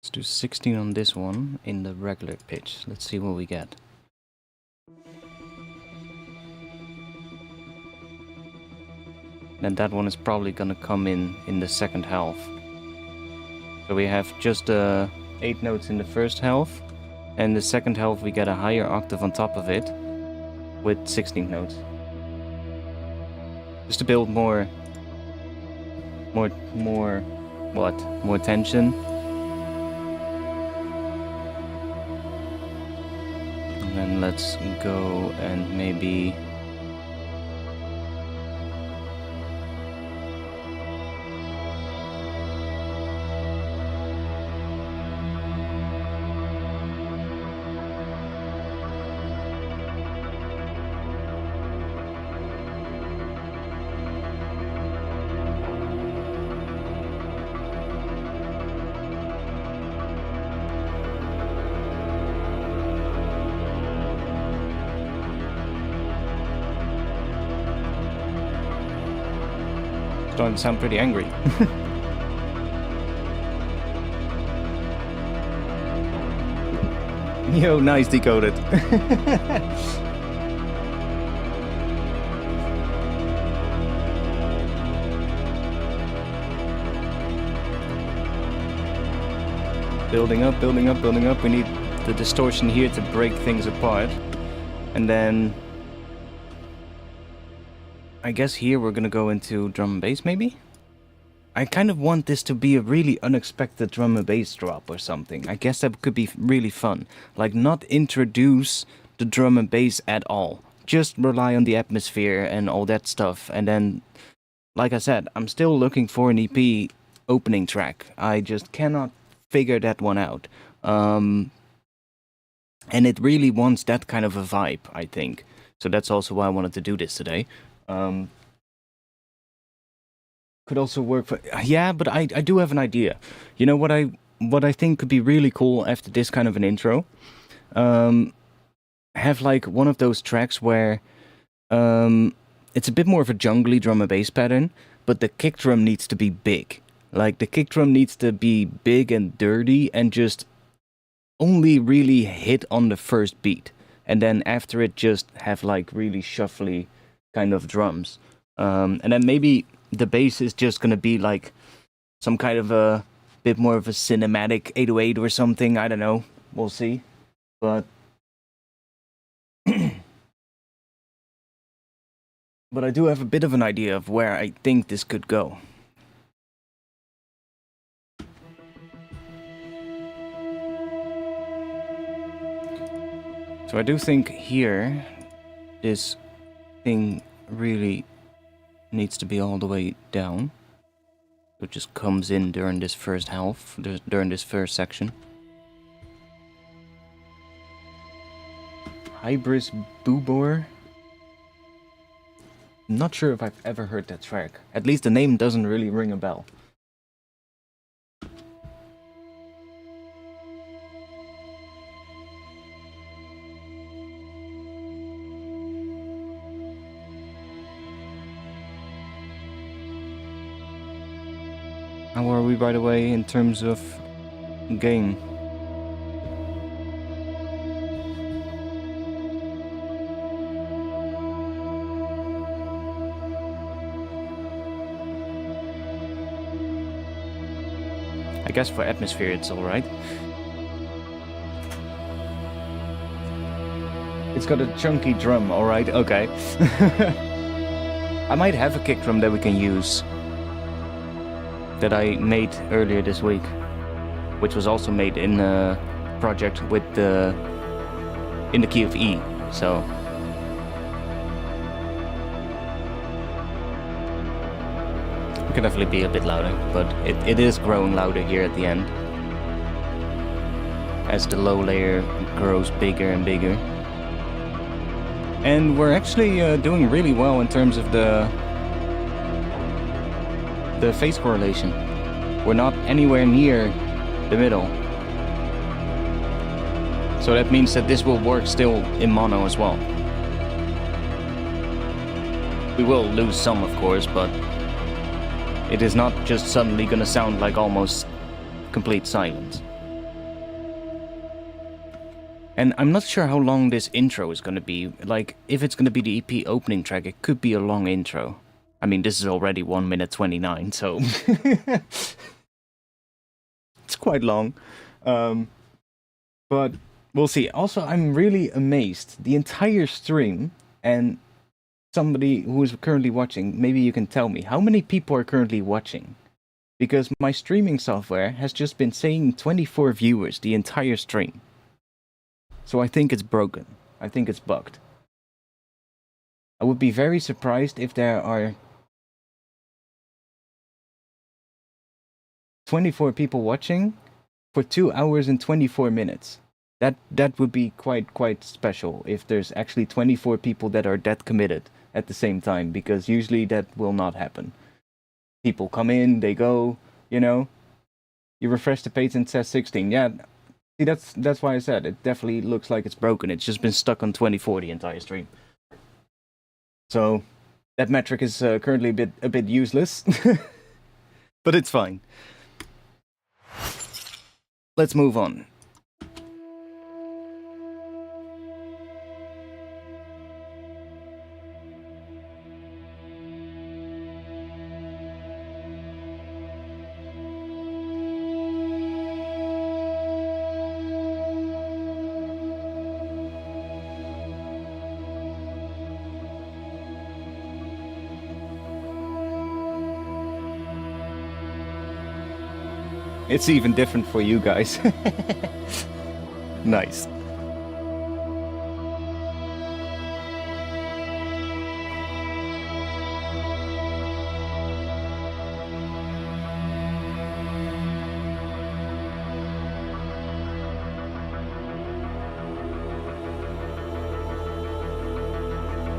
Let's do 16 on this one in the regular pitch. Let's see what we get. And that one is probably gonna come in the second half. So we have just 8 notes in the first half, and the second half we get a higher octave on top of it with 16 notes. Just to build more tension. And then let's go and maybe starting to sound pretty angry. Yo, nice decoded. Building up, building up, building up. We need the distortion here to break things apart. And then I guess here we're gonna go into drum and bass, maybe? I kind of want this to be a really unexpected drum and bass drop or something. I guess that could be really fun. Like, not introduce the drum and bass at all. Just rely on the atmosphere and all that stuff. And then, like I said, I'm still looking for an EP opening track. I just cannot figure that one out. And it really wants that kind of a vibe, I think. So that's also why I wanted to do this today. Could also work for... Yeah, but I do have an idea. You know what I think could be really cool after this kind of an intro? Have like one of those tracks where it's a bit more of a jungly drum and bass pattern, but the kick drum needs to be big. Like, the kick drum needs to be big and dirty and just only really hit on the first beat. And then after it, just have like really shuffly kind of drums. And then maybe the bass is just gonna be like some kind of a bit more of a cinematic 808 or something. I don't know. We'll see. But but I do have a bit of an idea of where I think this could go. So I do think here this thing really needs to be all the way down. It just comes in during this first half, during this first section. Hybris Boobor. Not sure if I've ever heard that track. At least the name doesn't really ring a bell. How are we, by the way, in terms of gain? I guess for atmosphere it's alright. It's got a chunky drum, alright, okay. I might have a kick drum that we can use, that I made earlier this week, which was also made in a project with in the key of E, so. It could definitely be a bit louder, but it is growing louder here at the end. as the low layer grows bigger and bigger. And we're actually doing really well in terms of the phase correlation. We're not anywhere near the middle. So that means that this will work still in mono as well. We will lose some, of course, but it is not just suddenly gonna sound like almost complete silence. And I'm not sure how long this intro is gonna be. Like, if it's gonna be the EP opening track, it could be a long intro. I mean, this is already 1 minute 29, so... it's quite long. But we'll see. Also, I'm really amazed. The entire stream, and somebody who is currently watching, maybe you can tell me, how many people are currently watching? Because my streaming software has just been saying 24 viewers the entire stream. So I think it's broken. I think it's bugged. I would be very surprised if there are 24 people watching for 2 hours and 24 minutes. That would be quite special if there's actually 24 people that are that committed at the same time, because usually that will not happen. People come in, they go, you know. You refresh the page and it says 16. Yeah, see, that's why I said it definitely looks like it's broken. It's just been stuck on 24 the entire stream. So that metric is currently a bit useless, but it's fine. Let's move on. It's even different for you guys. Nice.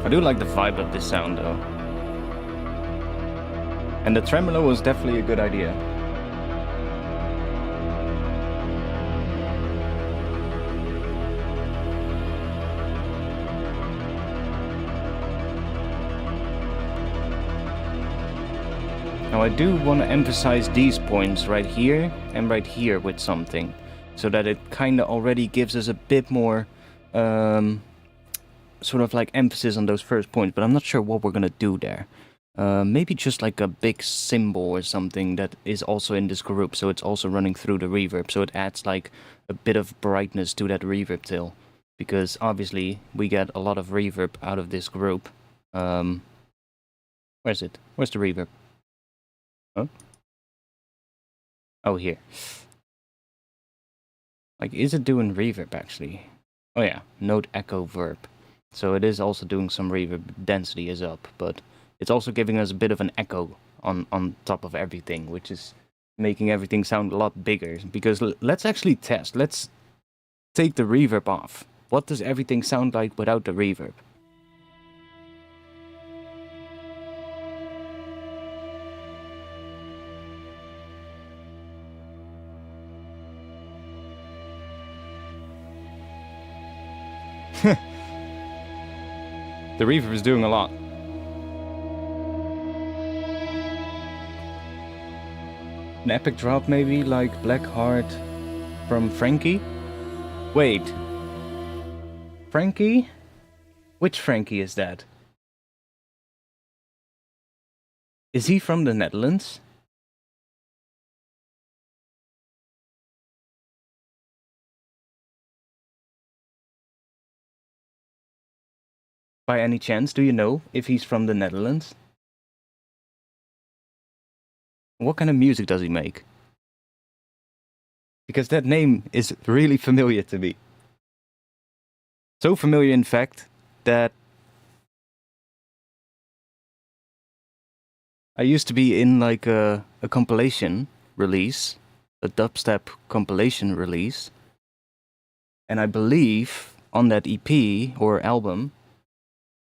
I do like the vibe of this sound though. And the tremolo was definitely a good idea. Now I do want to emphasize these points right here and right here with something, so that it kind of already gives us a bit more sort of like emphasis on those first points, but I'm not sure what we're gonna do there. Maybe just like a big symbol or something that is also in this group, so it's also running through the reverb, so it adds like a bit of brightness to that reverb tail, because obviously we get a lot of reverb out of this group. Where's it? Where's the reverb? Huh? Oh, here. Like, is it doing reverb actually? Oh yeah, note echo verb. So it is also doing some reverb. Density is up, but it's also giving us a bit of an echo on top of everything, which is making everything sound a lot bigger. Because let's actually test. Let's take the reverb off. What does everything sound like without the reverb? The reverb is doing a lot. An epic drop maybe, like Black Heart from Frankie? Wait. Frankie? Which Frankie is that? Is he from the Netherlands? By any chance, do you know if he's from the Netherlands? What kind of music does he make? Because that name is really familiar to me. So familiar, in fact, that I used to be in like a compilation release, a dubstep compilation release, And I believe on that EP or album,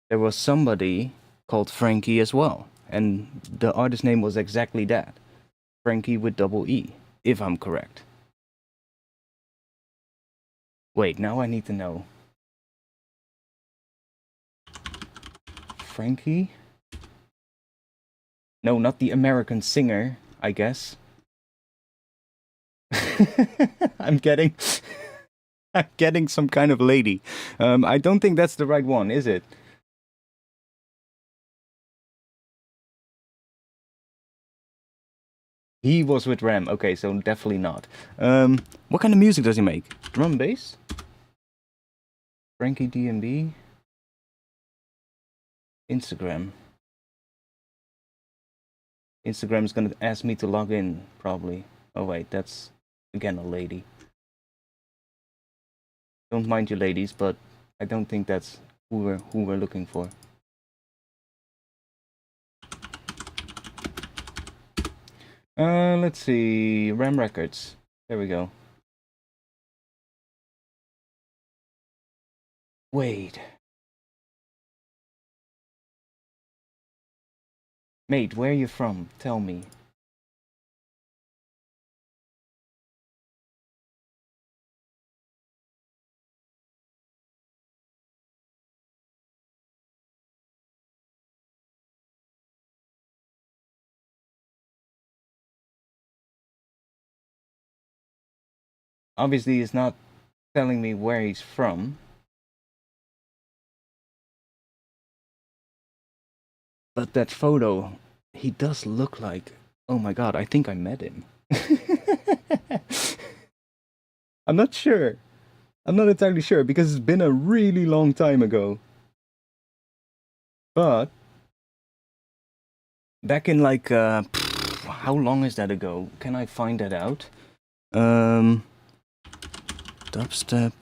there was somebody called Frankie as well. And the artist name was exactly that. Frankie with double E, if I'm correct. Wait, now I need to know. Frankie? No, not the American singer, I guess. I'm getting some kind of lady. I don't think that's the right one, is it? He was with Ram. Okay, so definitely not. What kind of music does he make? Drum and bass? Frankie DMB? Instagram. Instagram is gonna ask me to log in, probably. Oh wait, that's again a lady. Don't mind you ladies, but I don't think that's who we're looking for. Let's see, Ram Records. There we go. Wait. Mate, where are you from? Tell me. Obviously, he's not telling me where he's from. But that photo, he does look like... Oh my god, I think I met him. I'm not sure. I'm not entirely sure, because it's been a really long time ago. But... back in like... how long is that ago? Can I find that out? Dubstep...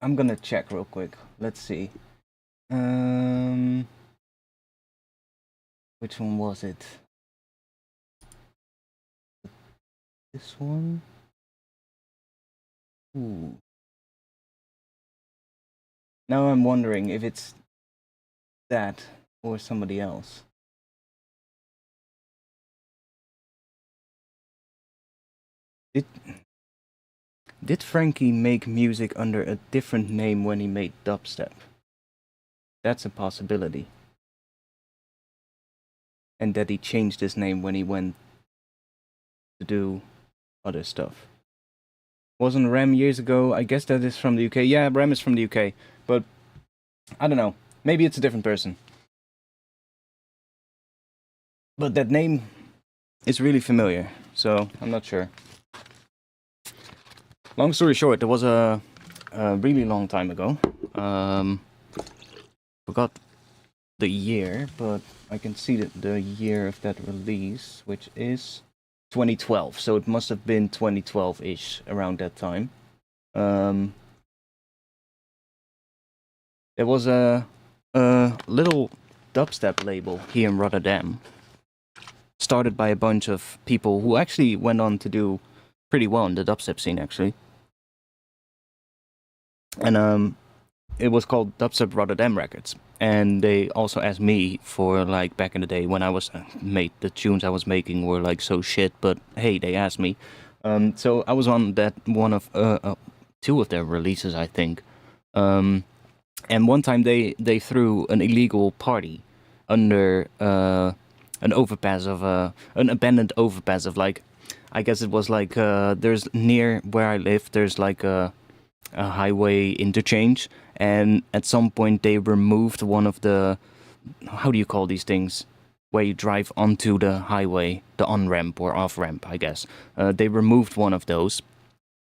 I'm gonna check real quick. Let's see. Which one was it? This one? Ooh. Now I'm wondering if it's that or somebody else. Did Frankie make music under a different name when he made dubstep? That's a possibility. And that he changed his name when he went to do other stuff. Wasn't Ram years ago? I guess that is from the UK. Yeah, Ram is from the UK. But I don't know. Maybe it's a different person. But that name is really familiar. So I'm not sure. Long story short, there was a really long time ago. Forgot the year, but I can see the year of that release, which is 2012. So it must have been 2012-ish, around that time. There was a little dubstep label here in Rotterdam, started by a bunch of people who actually went on to do pretty well in the dubstep scene, actually. And it was called Dubstep Rotterdam Records. And they also asked me for, like, back in the day when I was made, the tunes I was making were like so shit, but hey, they asked me. So I was on that one of two of their releases, I think. And one time they threw an illegal party under an overpass of an abandoned overpass of, like, I guess it was like there's near where I live, there's like a highway interchange, and at some point they removed one of the, how do you call these things, where you drive onto the highway, the on-ramp or off-ramp, I guess. They removed one of those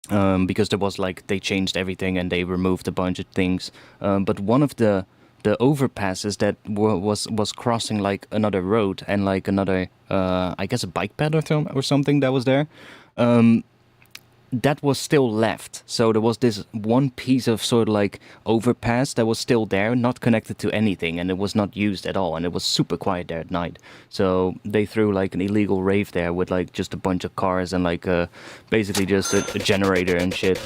because there was, like, they changed everything and they removed a bunch of things. But one of the overpasses that was crossing, like, another road and, like, another, I guess a bike path or something that was there. that was still left. So there was this one piece of sort of like overpass that was still there, not connected to anything, and it was not used at all, and it was super quiet there at night. So they threw like an illegal rave there with like just a bunch of cars and like basically just a generator and shit.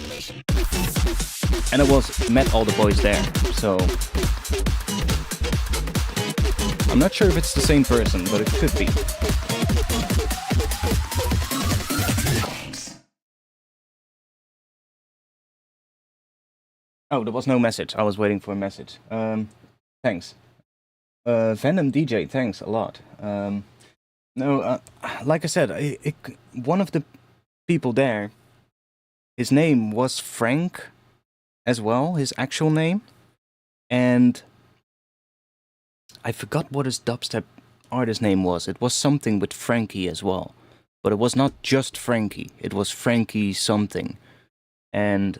And it was met all the boys there. So I'm not sure if it's the same person, but it could be. Oh, there was no message. I was waiting for a message. Thanks. Venom DJ, thanks a lot. No, like I said, one of the people there, his name was Frank as well, his actual name. And I forgot what his dubstep artist name was. It was something with Frankie as well. But it was not just Frankie. It was Frankie something. And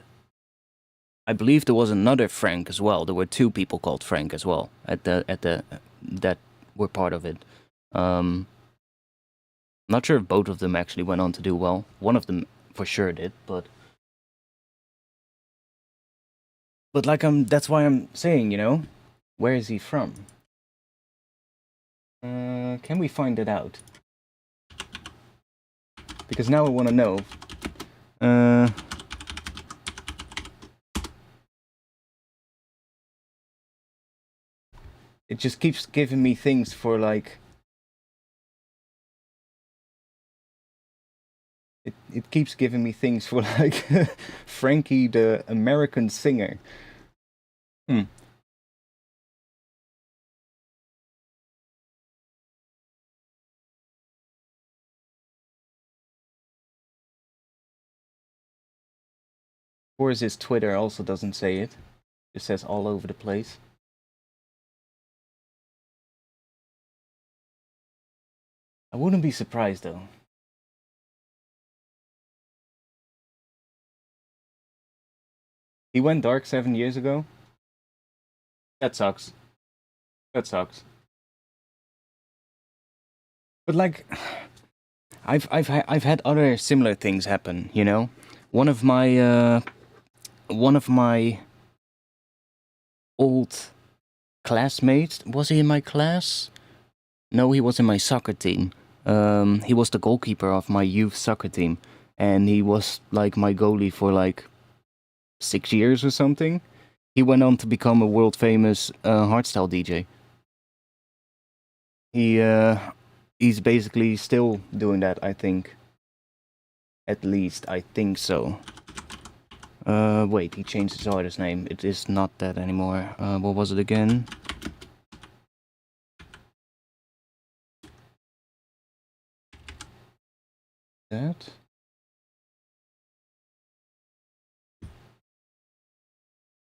I believe there was another Frank as well. There were two people called Frank as well at the that were part of it. Not sure if both of them actually went on to do well. One of them for sure did, but like that's why I'm saying, you know, where is he from? Can we find it out? Because now I want to know. It just keeps giving me things for like... It keeps giving me things for like Frankie the American singer. Of course, his Twitter also doesn't say it. It says all over the place. I wouldn't be surprised though. He went dark 7 years ago. That sucks. That sucks. But like, I've had other similar things happen. You know, one of my old classmates, was he in my class? No, he was in my soccer team. He was the goalkeeper of my youth soccer team, and he was like my goalie for like 6 years or something. He went on to become a world famous hardstyle DJ. He's basically still doing that, I think. At least, I think so. Wait, he changed his artist name. It is not that anymore. What was it again? That?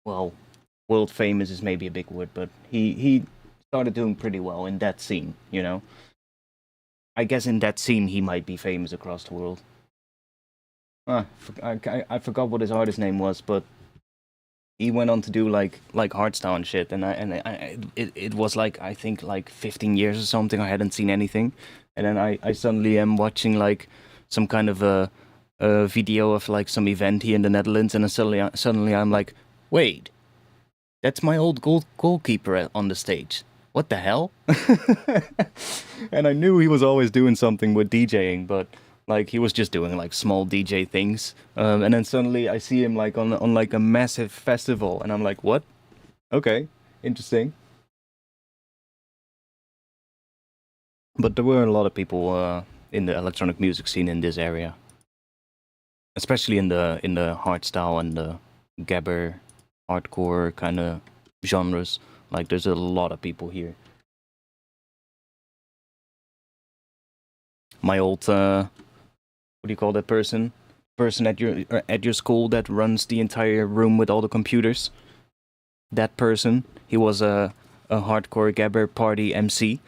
Well, world famous is maybe a big word, but he started doing pretty well in that scene, you know? I guess in that scene he might be famous across the world. I forgot what his artist name was, but he went on to do like hardstyle and shit, and it was like, I think like 15 years or something. I hadn't seen anything, and then I suddenly am watching like some kind of a video of like some event here in the Netherlands, and then suddenly I'm like, wait, that's my old goalkeeper on the stage. What the hell? And I knew he was always doing something with DJing, but like he was just doing like small DJ things. And then suddenly I see him like on like a massive festival, and I'm like, what? Okay, interesting. But there were a lot of people in the electronic music scene in this area, especially in the hardstyle and the gabber, hardcore kind of genres. Like there's a lot of people here. My old what do you call that person? Person at your school that runs the entire room with all the computers. That person, he was a hardcore gabber party MC.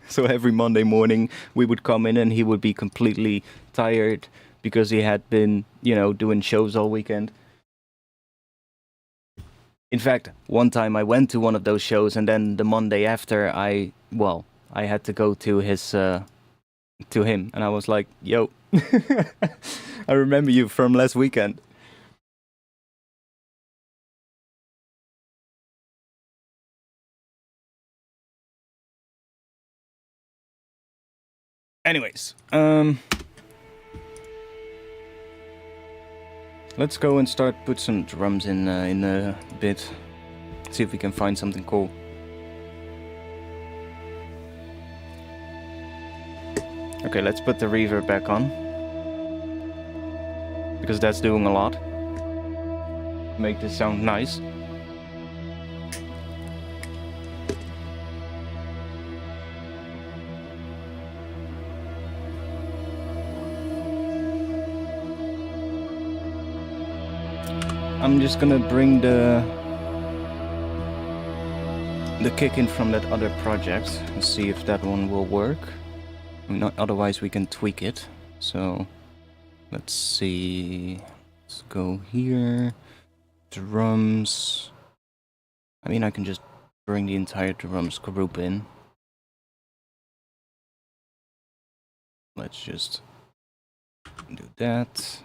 So every Monday morning we would come in and he would be completely tired because he had been, you know, doing shows all weekend. In fact, one time I went to one of those shows, and then the Monday after I had to go to his to him, and I was like, yo, I remember you from last weekend. Anyways, let's go and start put some drums in a bit. See if we can find something cool. Okay, let's put the reverb back on, because that's doing a lot. Make this sound nice. I'm just gonna bring the kick in from that other project and see if that one will work. I mean, otherwise we can tweak it. So let's see. Let's go here. Drums. I mean, I can just bring the entire drums group in. Let's just do that.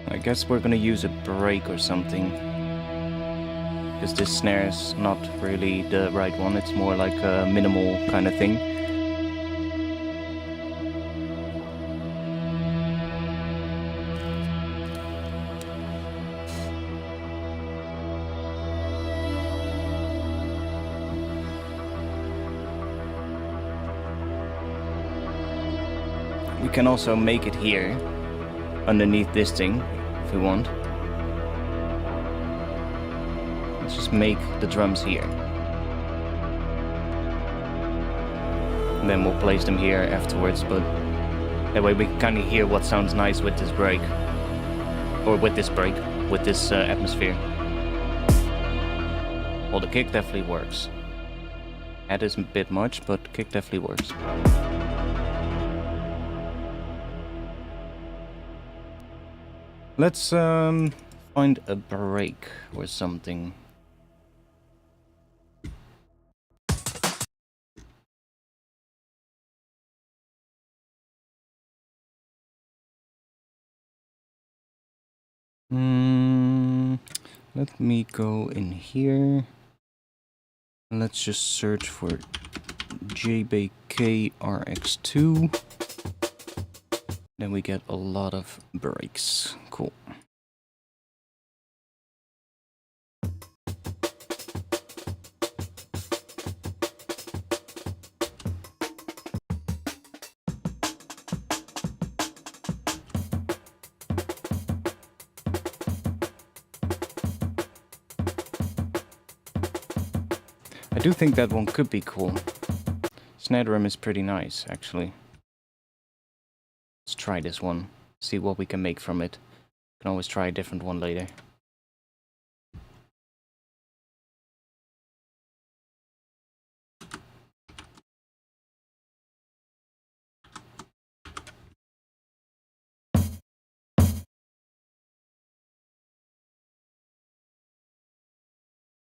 I guess we're gonna use a break or something, because this snare is not really the right one. It's more like a minimal kind of thing. We can also make it here, underneath this thing, if we want. Let's just make the drums here. And then we'll place them here afterwards, but that way we can kind of hear what sounds nice with this break. Or with this break, with this atmosphere. Well, the kick definitely works. That is a bit much, but kick definitely works. Let's find a break or something. Let me go in here. Let's just search for JBK RX2. Then we get a lot of breaks. Cool. I do think that one could be cool. Snare drum is pretty nice, actually. Let's try this one. See what we can make from it. Can always try a different one later.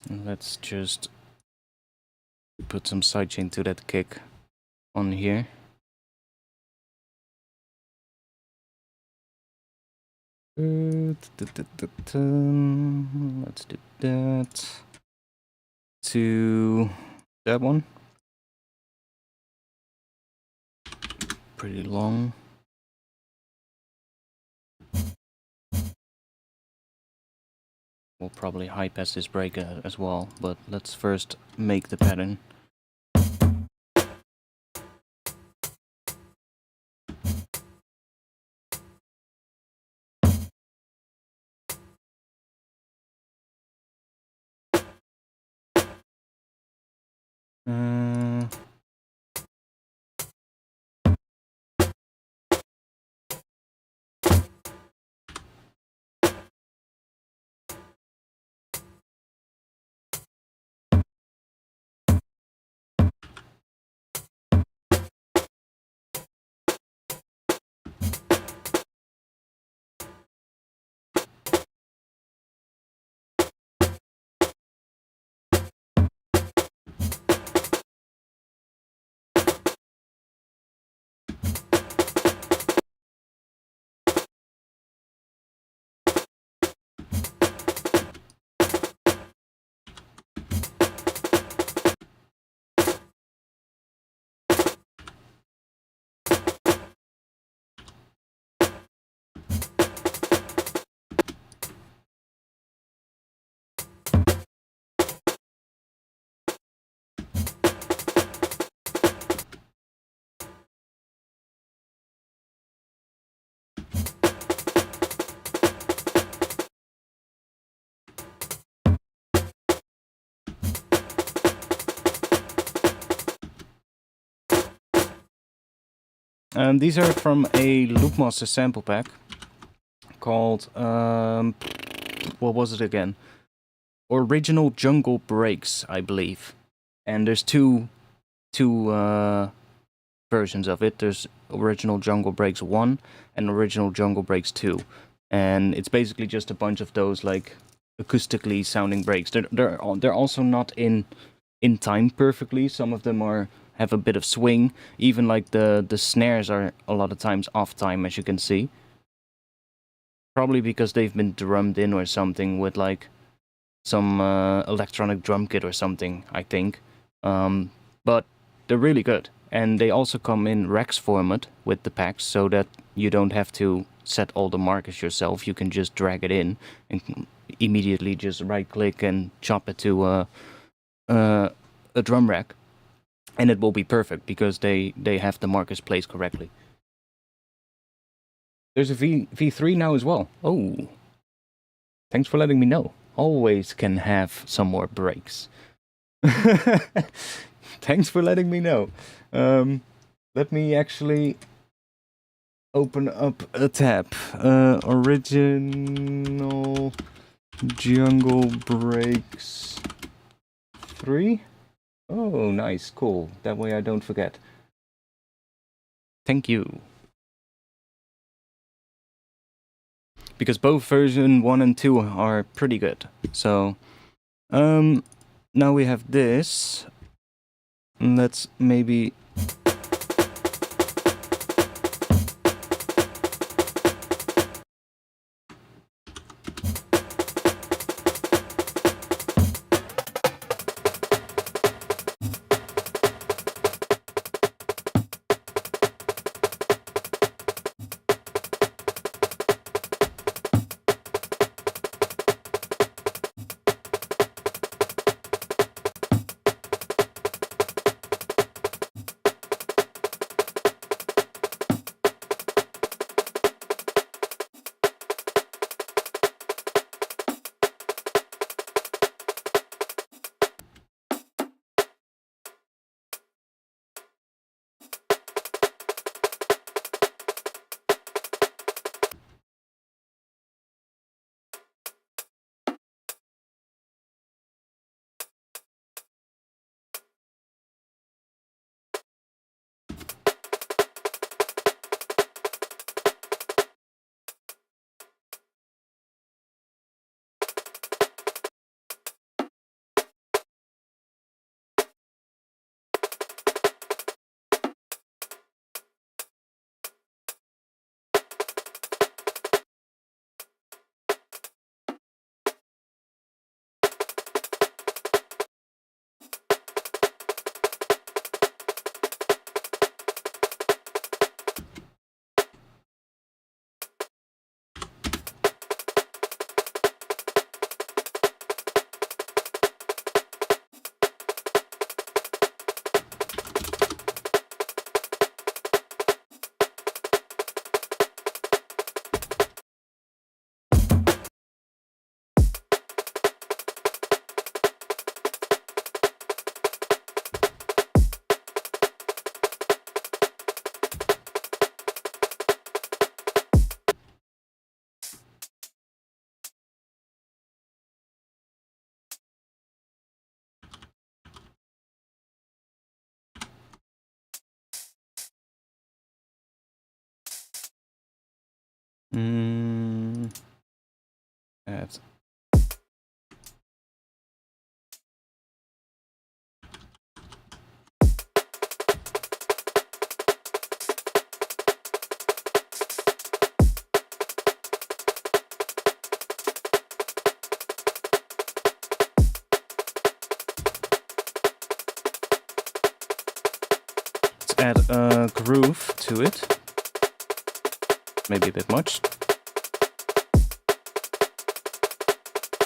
And let's just put some sidechain to that kick on here. Let's do that to that one. Pretty long. We'll probably high pass this break as well, but let's first make the pattern. These are from a Loopmasters sample pack called, what was it again? Original Jungle Breaks, I believe. And there's two versions of it. There's Original Jungle Breaks 1 and Original Jungle Breaks 2. And it's basically just a bunch of those, like, acoustically sounding breaks. They're also not in time perfectly. Some of them have a bit of swing. Even like the snares are a lot of times off time, as you can see. Probably because they've been drummed in or something with like some electronic drum kit or something, I think. But they're really good. And they also come in Rex format with the packs, so that you don't have to set all the markers yourself. You can just drag it in and immediately just right-click and chop it to a drum rack. And it will be perfect, because they have the markers placed correctly. There's a V3 now as well. Oh, thanks for letting me know. Always can have some more breaks. Thanks for letting me know. Let me actually open up a tab. Original Jungle Breaks 3. Oh, nice, cool. That way I don't forget. Thank you. Because both version 1 and 2 are pretty good. So, now we have this. Let's maybe... Add. Let's add a groove to it. Maybe a bit much.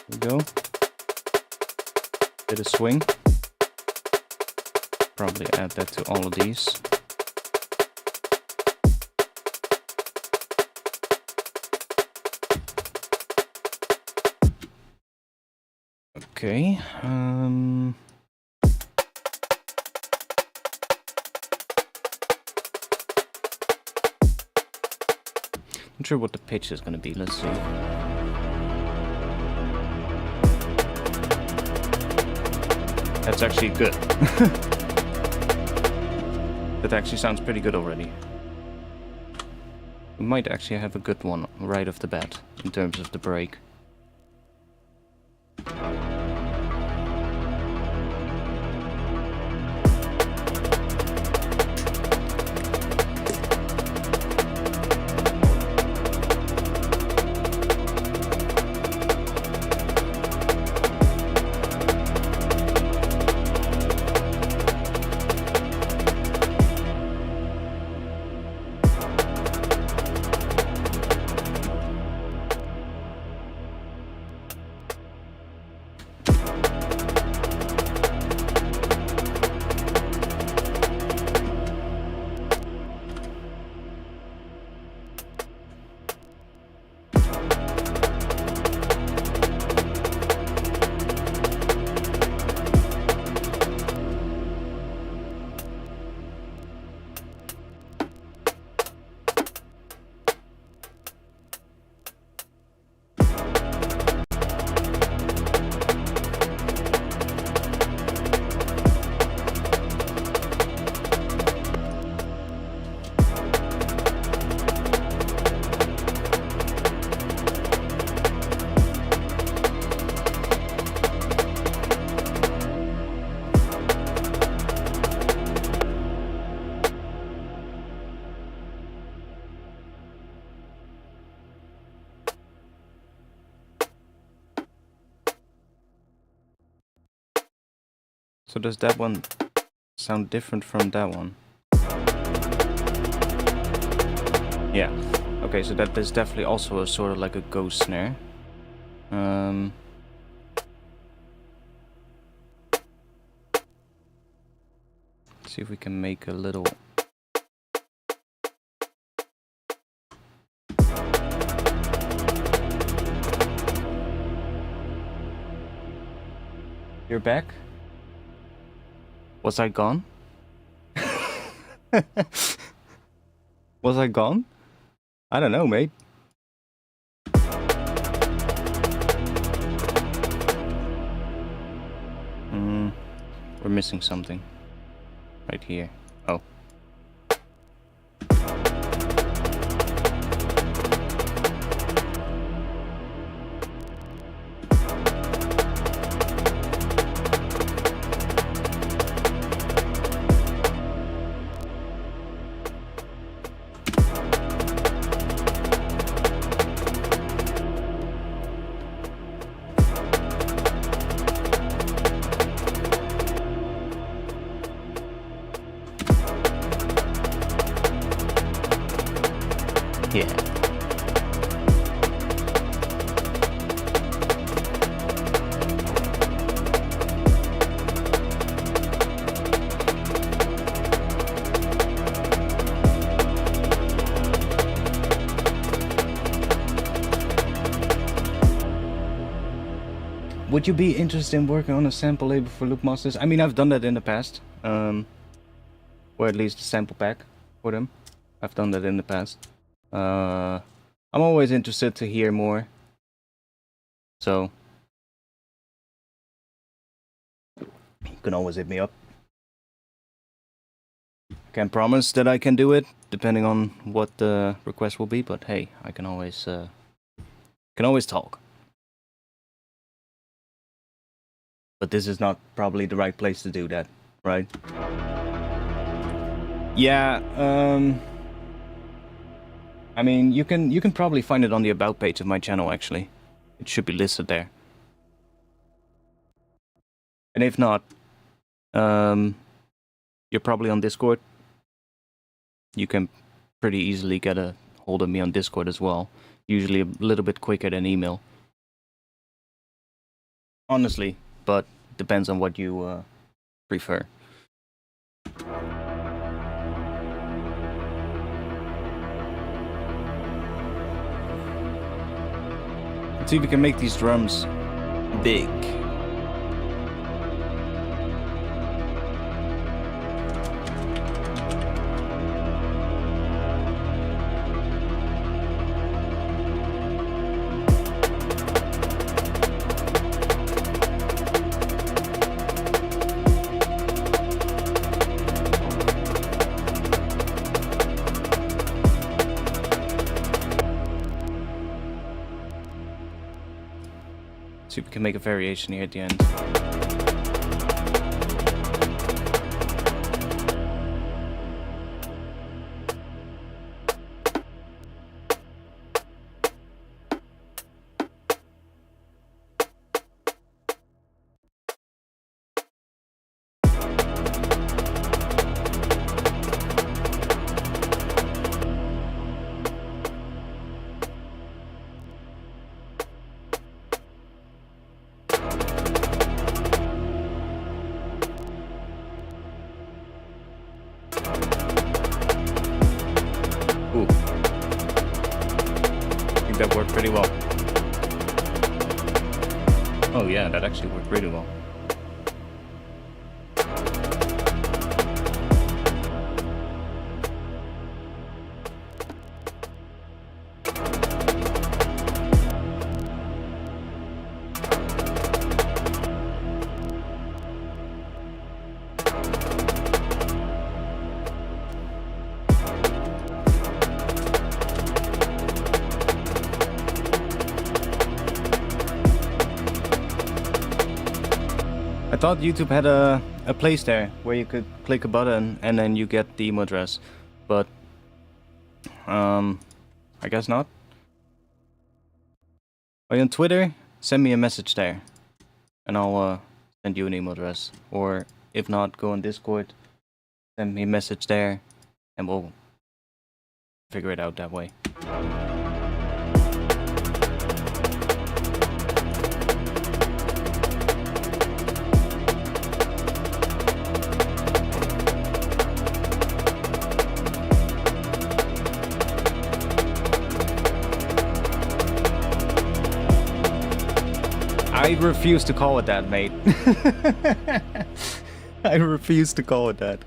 There we go. Bit of swing. Probably add that to all of these. Okay. Not sure what the pitch is gonna be, let's see. That's actually good. That actually sounds pretty good already. We might actually have a good one right off the bat, in terms of the break. So does that one sound different from that one? Yeah. Okay, so that is definitely also a sort of like a ghost snare. See if we can make a little... You're back? Was I gone? Was I gone? I don't know, mate. We're missing something. Right here. Oh. Yeah. Would you be interested in working on a sample label for Loopmasters? I mean, I've done that in the past. Or at least a sample pack for them. I've done that in the past. I'm always interested to hear more. So you can always hit me up. Can't promise that I can do it, depending on what the request will be, but hey, I can always talk. But this is not probably the right place to do that, right? Yeah, I mean, you can probably find it on the about page of my channel, actually. It should be listed there. And if not, you're probably on Discord. You can pretty easily get a hold of me on Discord as well. Usually a little bit quicker than email. Honestly, but depends on what you prefer. Let's see if we can make these drums big. See if we can make a variation here at the end. Ooh. I think that worked pretty well. Oh yeah, that actually worked really well. I thought YouTube had a place there where you could click a button and then you get the email address, but I guess not. Are you on Twitter? Send me a message there and I'll send you an email address, or if not, go on Discord, send me a message there and we'll figure it out that way. I refuse to call it that, mate. I refuse to call it that.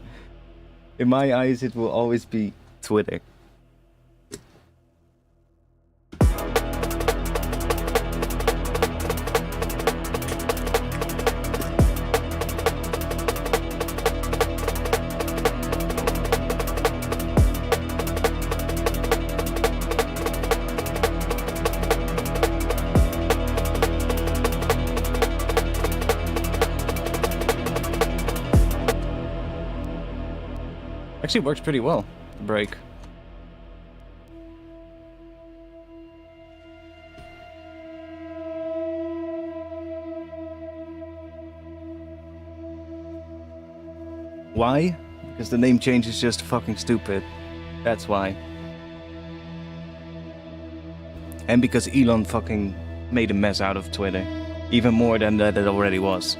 In my eyes, it will always be Twitter. Actually works pretty well, the break. Why? Because the name change is just fucking stupid. That's why. And because Elon fucking made a mess out of Twitter. Even more than that it already was.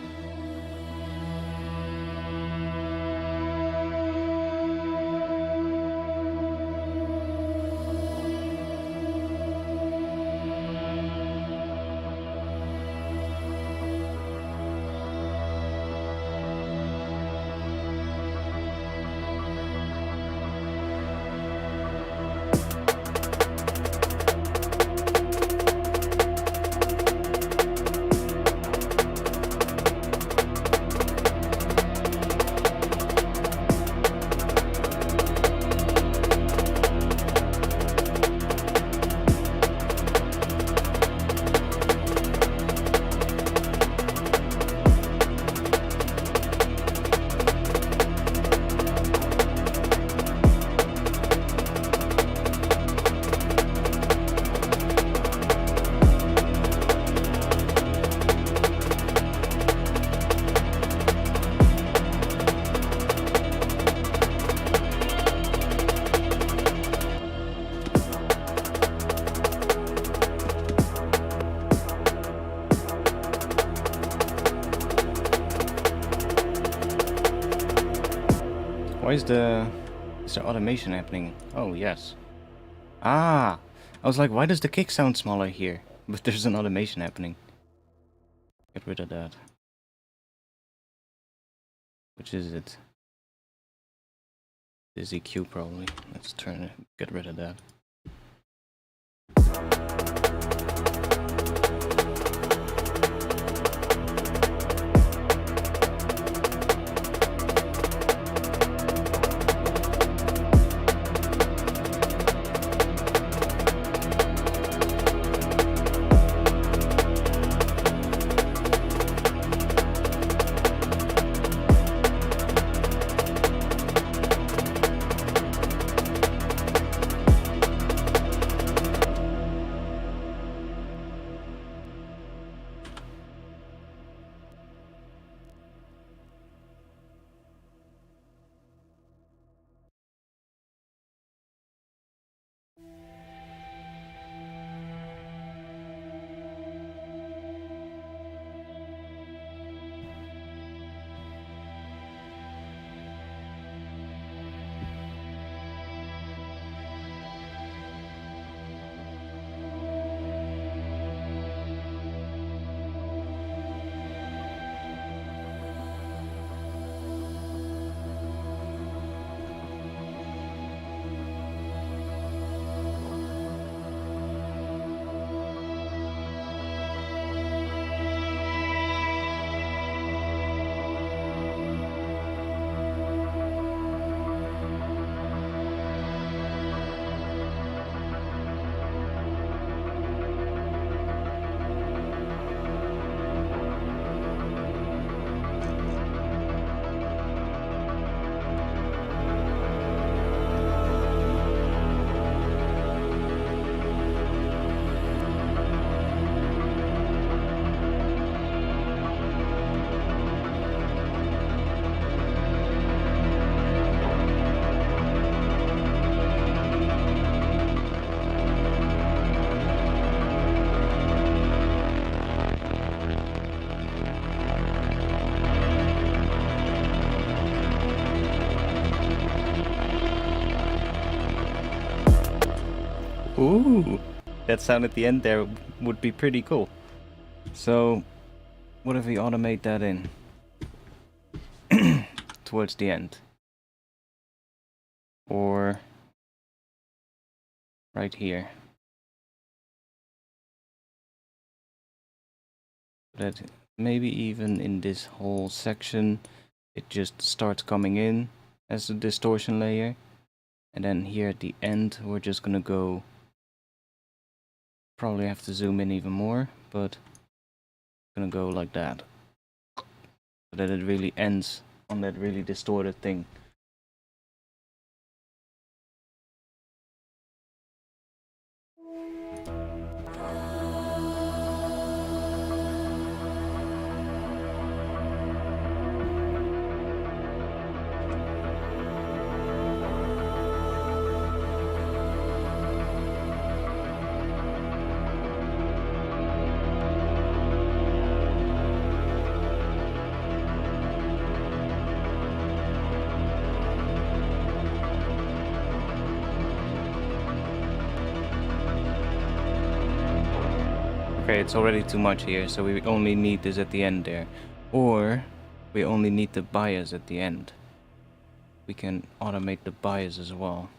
Why is there automation happening? Oh, yes. Ah! I was like, why does the kick sound smaller here? But there's an automation happening. Get rid of that. Which is it? This EQ probably. Let's turn it, get rid of that. Ooh, that sound at the end there would be pretty cool. So, what if we automate that in towards the end? Or right here. That maybe even in this whole section, it just starts coming in as a distortion layer. And then here at the end, we're just gonna go, probably have to zoom in even more, but gonna go like that. So that it really ends on that really distorted thing. Okay, it's already too much here, so we only need this at the end there. Or we only need the bias at the end. We can automate the bias as well.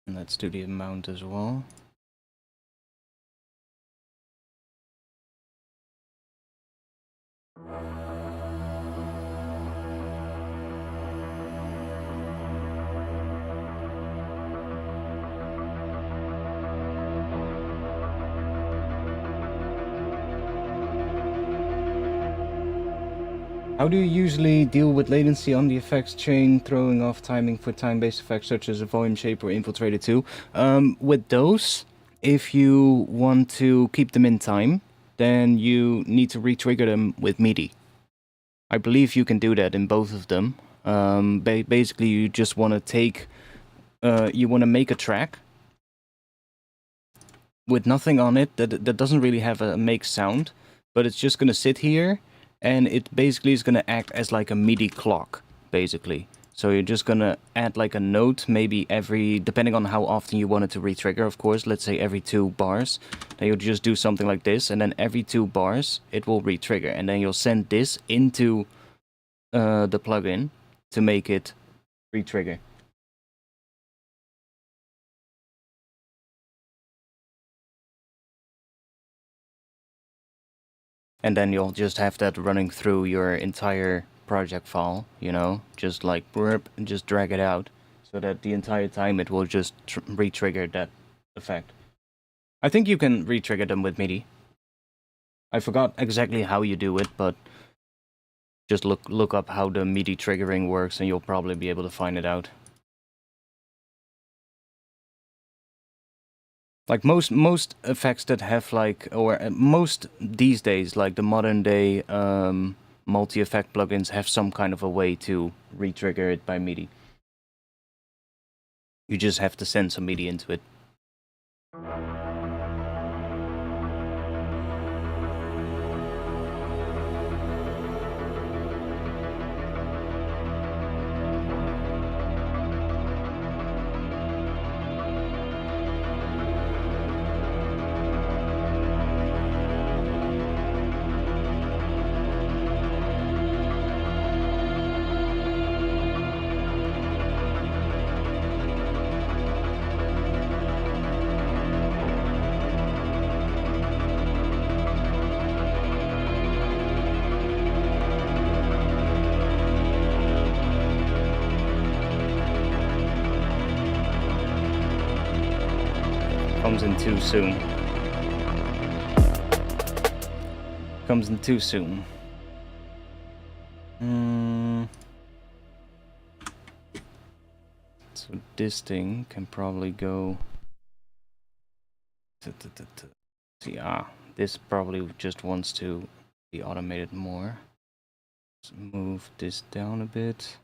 And let's do the amount as well. How do you usually deal with latency on the effects chain, throwing off timing for time-based effects such as a volume shape or infiltrated 2? With those, if you want to keep them in time, then you need to re-trigger them with MIDI. I believe you can do that in both of them. Basically, you just want to take, you want to make a track with nothing on it that doesn't really have a make sound, but it's just going to sit here. And it basically is going to act as like a MIDI clock, basically. So you're just going to add like a note, maybe every, depending on how often you want it to re-trigger, of course, let's say every 2 bars. Then you'll just do something like this, and then every 2 bars, it will re-trigger. And then you'll send this into the plugin to make it re-trigger. And then you'll just have that running through your entire project file, you know, just like burp, and just drag it out so that the entire time it will just re-trigger that effect. I think you can re-trigger them with MIDI. I forgot exactly how you do it, but just look up how the MIDI triggering works and you'll probably be able to find it out. Like most effects that have like, or most these days, like the modern day multi-effect plugins have some kind of a way to re-trigger it by MIDI. You just have to send some MIDI into it. Comes in too soon. Comes in too soon. Let's So this thing can probably go... See, this probably just wants to be automated more. Let's move this down a bit.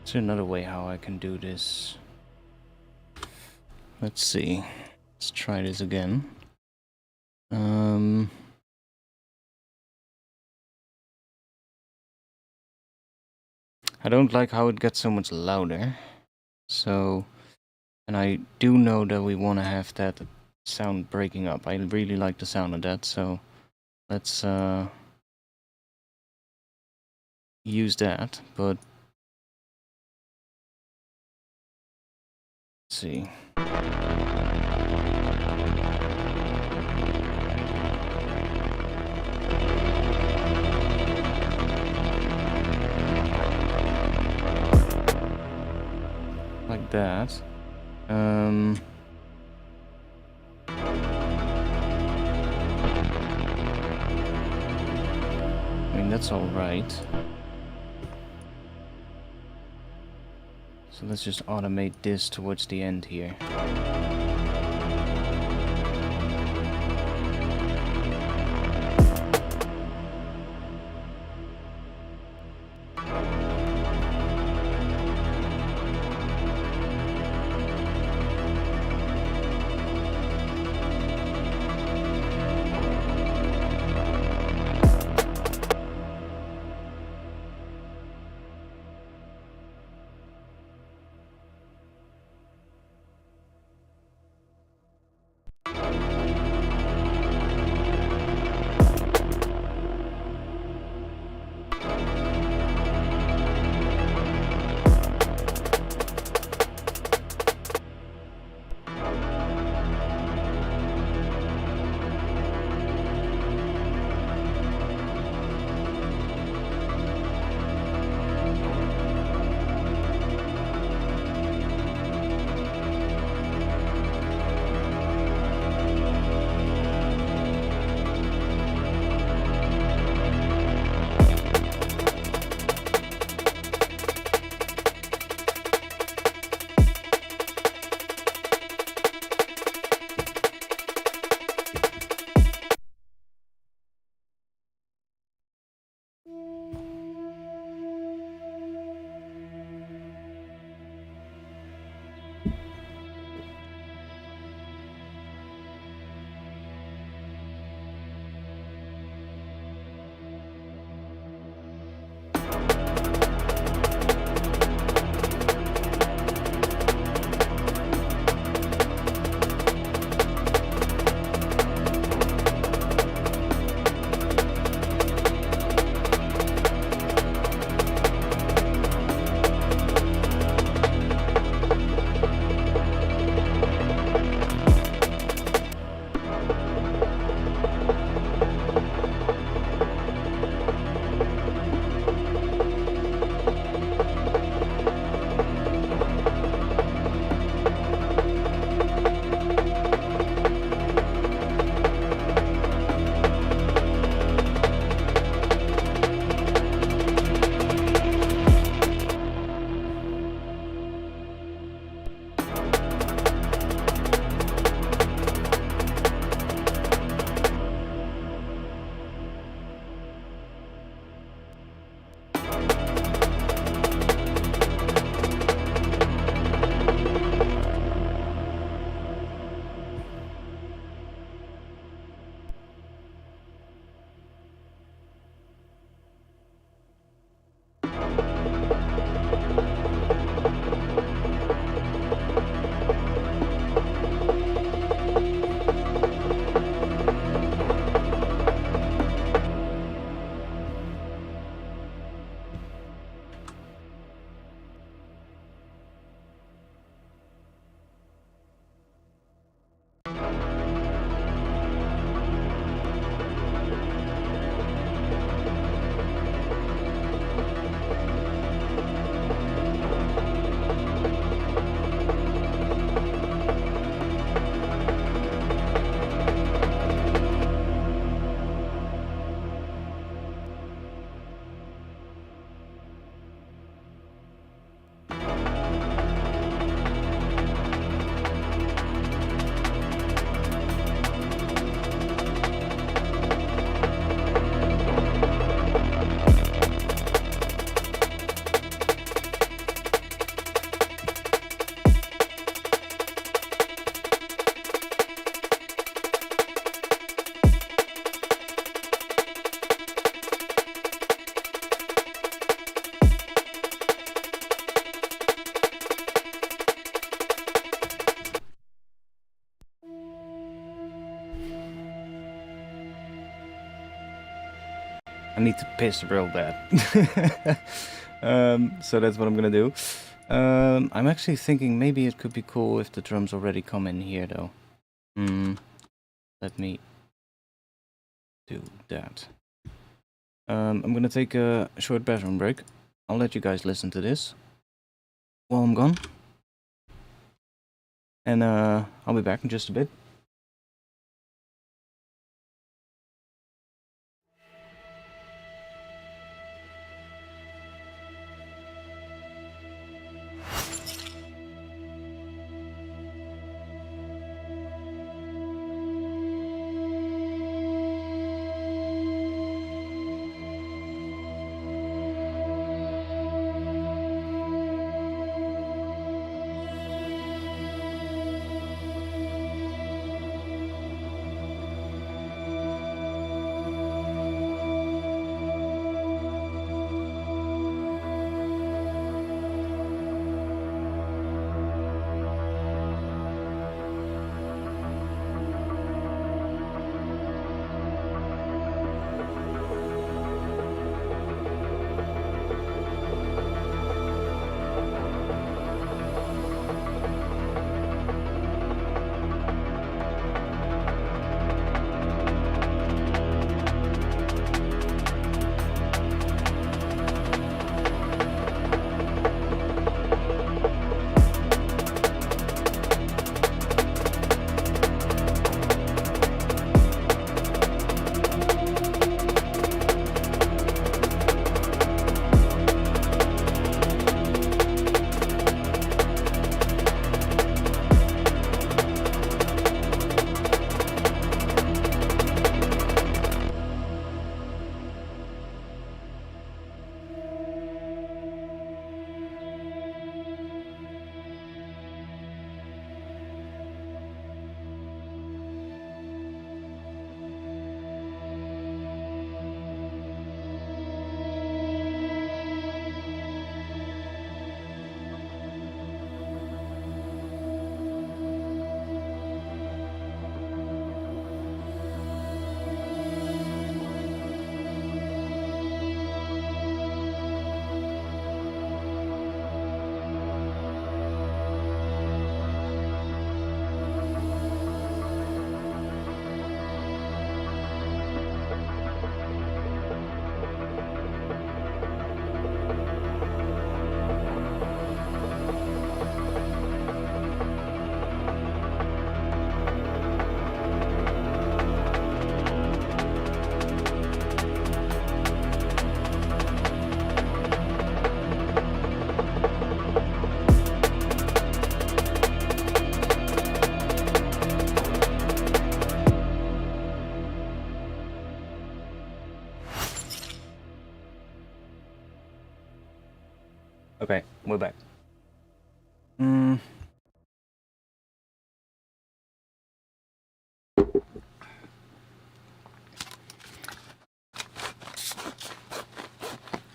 Is there another way how I can do this? Let's see. Let's try this again. I don't like how it gets so much louder. So, and I do know that we want to have that sound breaking up. I really like the sound of that, so let's use that, but let's see. Like that. I mean, that's all right. So let's just automate this towards the end here. I need to piss real bad. So that's what I'm gonna do. I'm actually thinking maybe it could be cool if the drums already come in here though. Let me do that. I'm gonna take a short bathroom break. I'll let you guys listen to this while I'm gone. And I'll be back in just a bit. Okay, we're back. I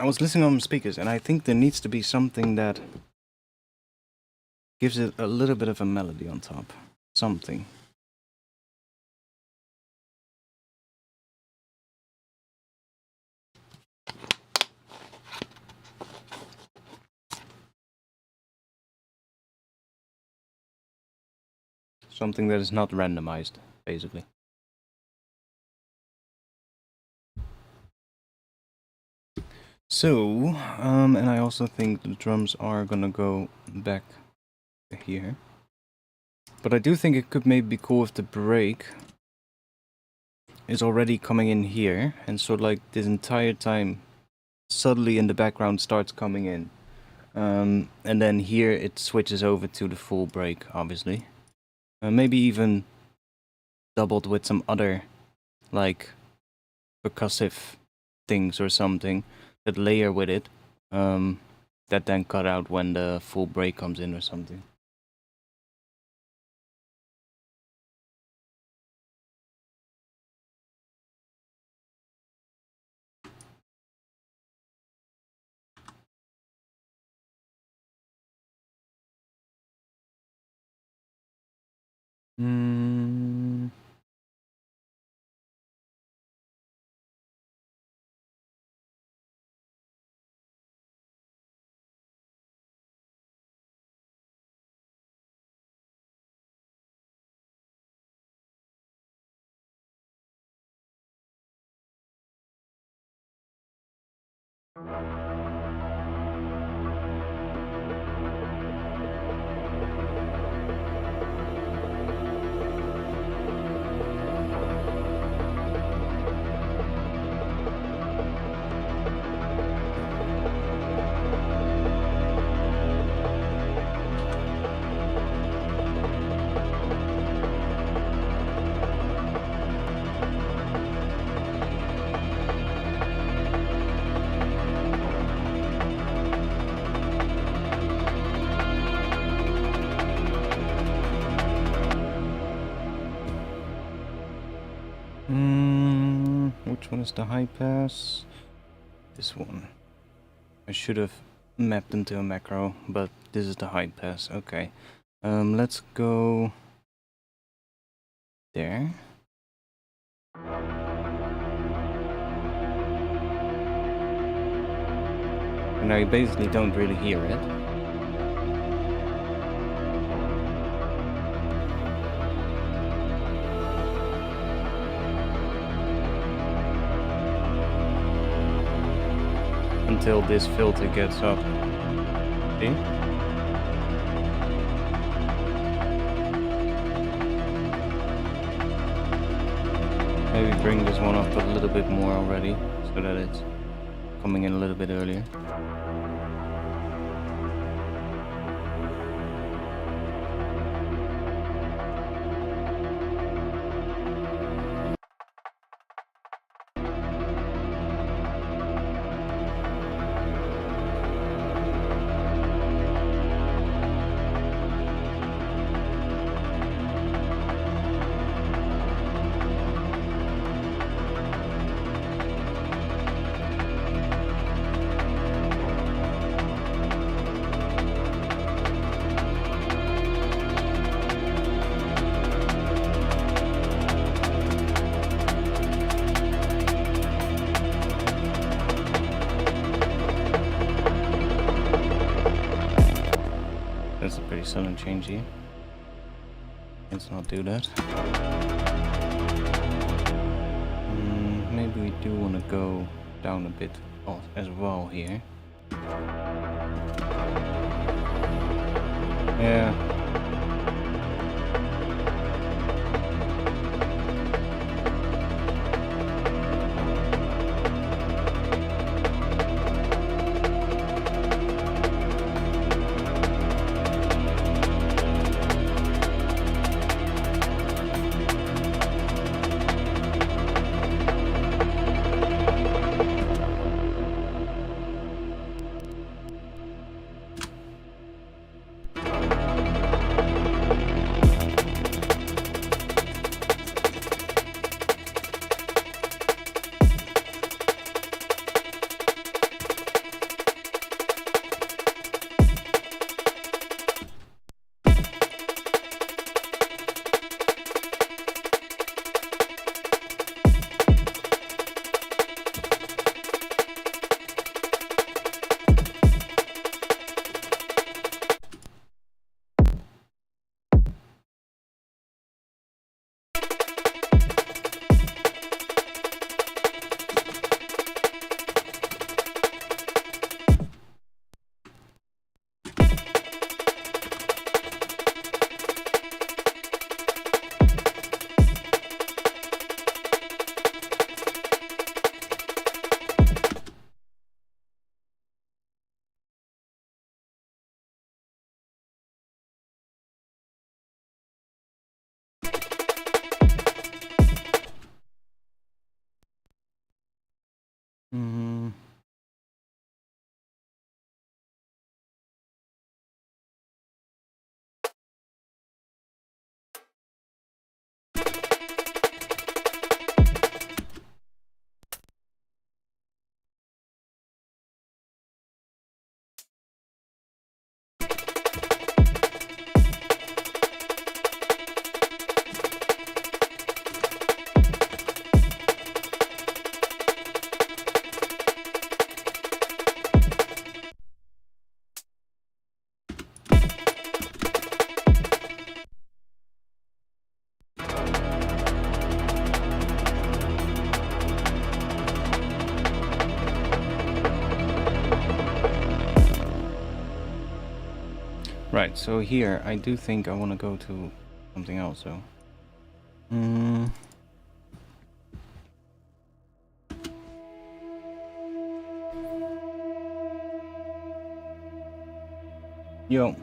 was listening on speakers, and I think there needs to be something that gives it a little bit of a melody on top. Something. Something that is not randomized, basically. So, and I also think the drums are gonna go back here. But I do think it could maybe be cool if the break is already coming in here, and so like this entire time, subtly in the background starts coming in. And then here it switches over to the full break, obviously. Maybe even doubled with some other, like, percussive things or something that layer with it, that then cut out when the full break comes in or something. Which one is the high pass? This one. I should have mapped them to a macro, but this is the high pass. Okay. Let's go there. And now you basically don't really hear it. Until this filter gets up. See? Maybe bring this one up a little bit more already, so that it's coming in a little bit earlier. That's a pretty sudden change here. Let's not do that. Maybe we do want to go down a bit as well here. Yeah. Right, so here I do think I want to go to something else, so. Yo.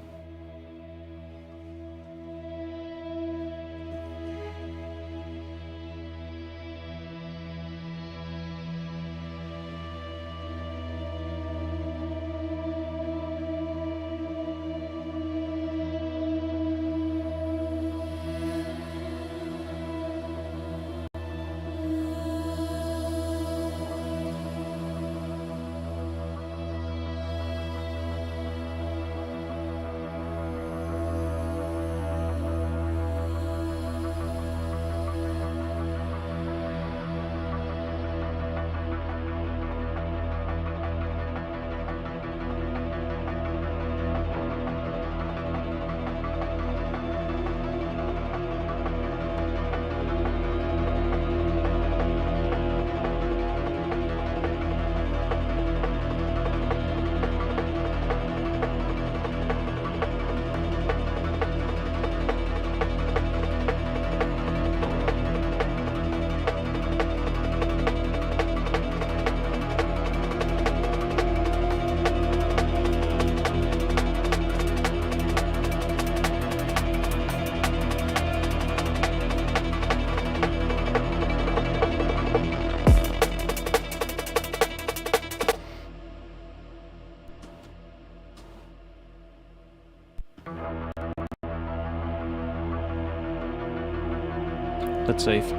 That's safe.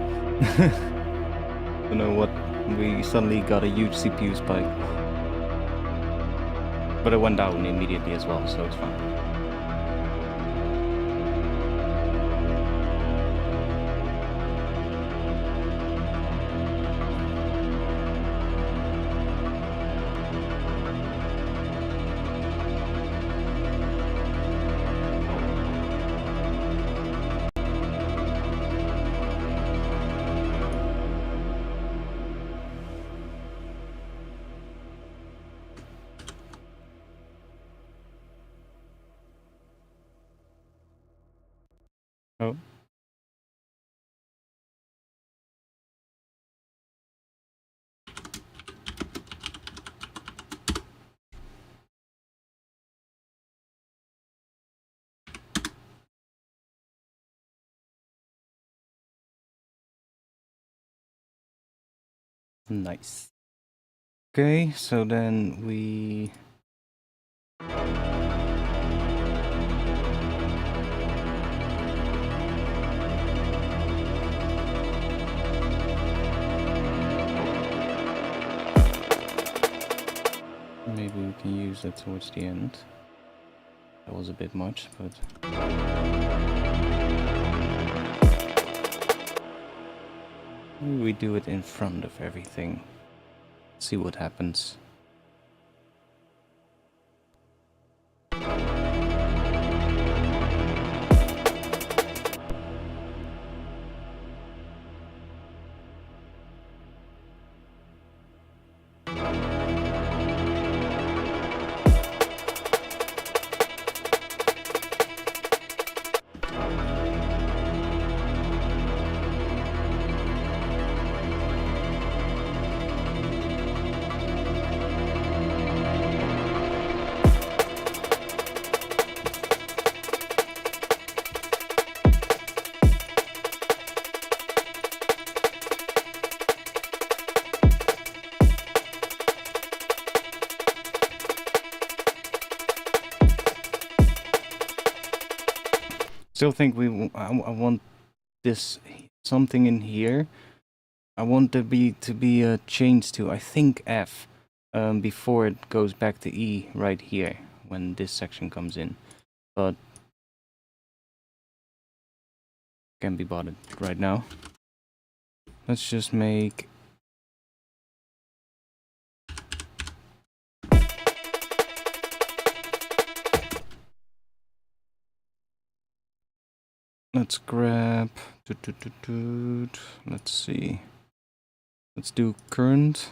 Don't know what, we suddenly got a huge CPU spike. But it went down immediately as well, so it's fine. Oh. Nice. Okay, so then we... Maybe we can use that towards the end. That was a bit much, but... Maybe we do it in front of everything. See what happens. Still think I want this something in here. I want to be changed to, I think, F before it goes back to E right here when this section comes in, but can't be bothered right now. Let's just make let's grab let's see. Let's do current.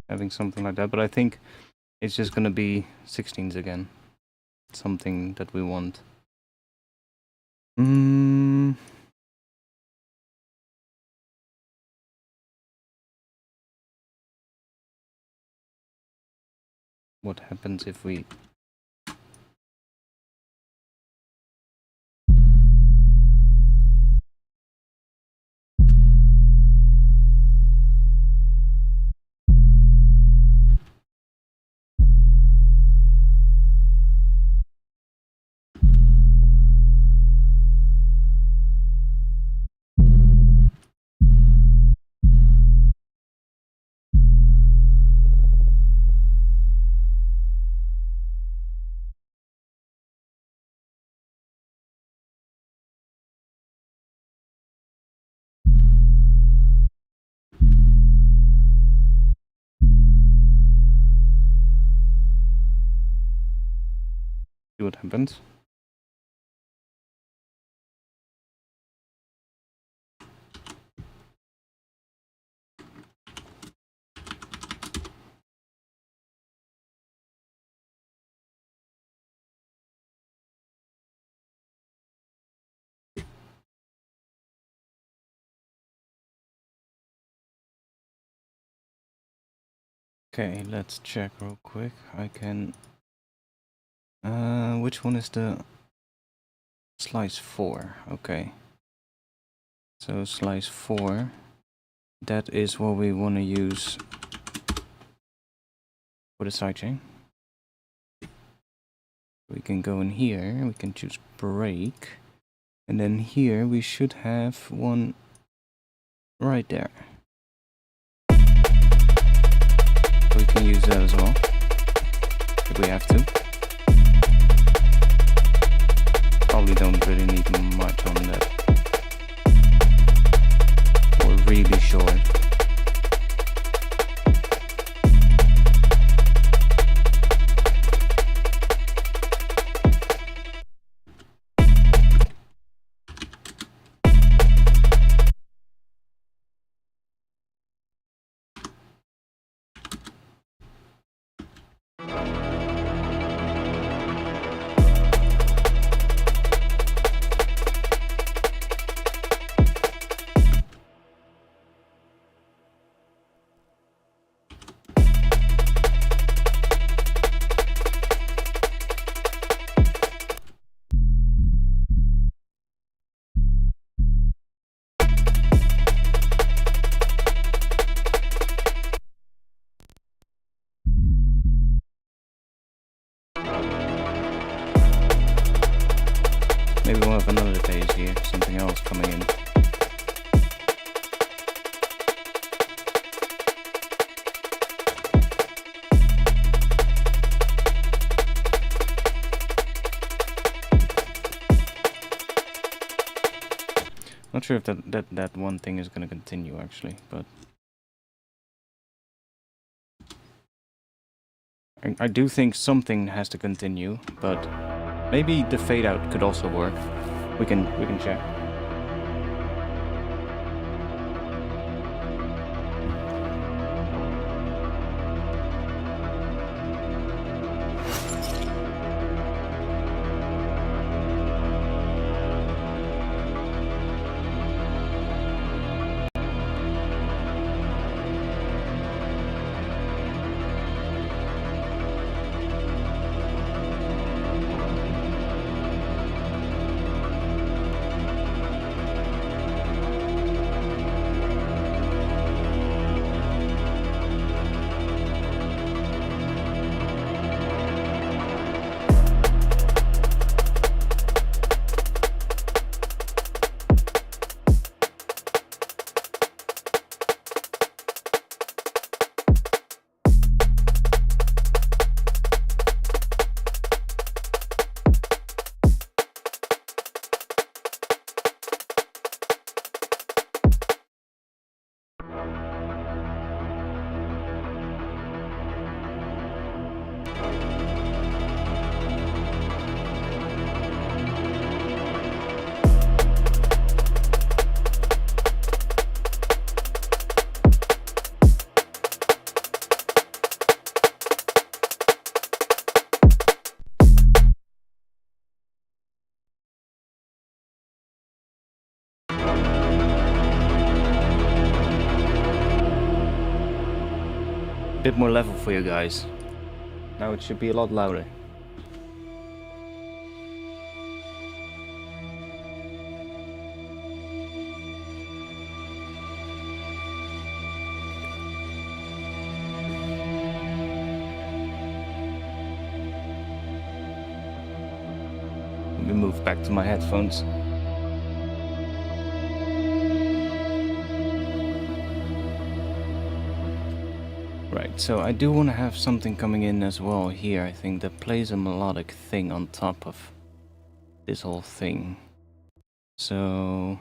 having something like that, but I think it's just gonna be 16s again. Something that we want. What happens if we... See what happens. Okay, let's check real quick. I can... which one is the... Slice 4, okay. So slice 4, that is what we want to use for the sidechain. We can go in here, we can choose break, and then here we should have one right there. We can use that as well, if we have to. Probably don't really need much on that. Or really short. Maybe we'll have another phase here, something else coming in. Not sure if that one thing is going to continue actually, but I do think something has to continue, but maybe the fade out could also work. We can check. bit more level for you guys. Now it should be a lot louder. Let me move back to my headphones. Right, so I do want to have something coming in as well here, I think, that plays a melodic thing on top of this whole thing. So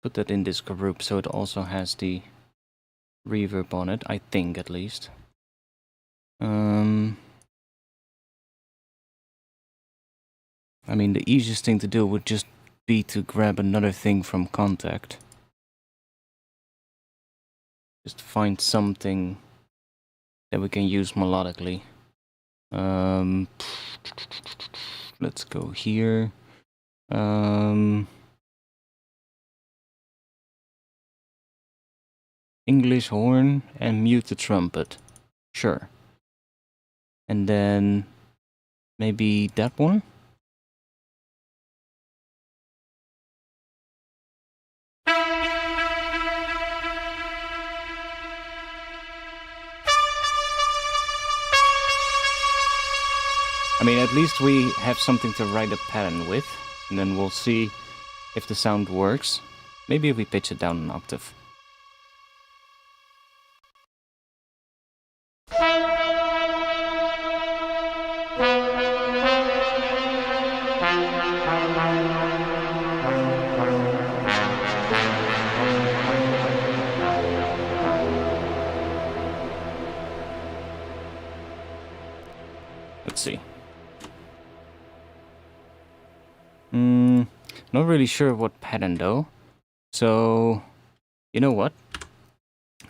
put that in this group so it also has the reverb on it, I think at least. I mean, the easiest thing to do would just be to grab another thing from Contact. Just find something that we can use melodically. Let's go here. English horn and mute the trumpet. Sure. And then maybe that one? I mean, at least we have something to write a pattern with, and then we'll see if the sound works. Maybe if we pitch it down an octave. Let's see. Not really sure what pattern though. So, you know what?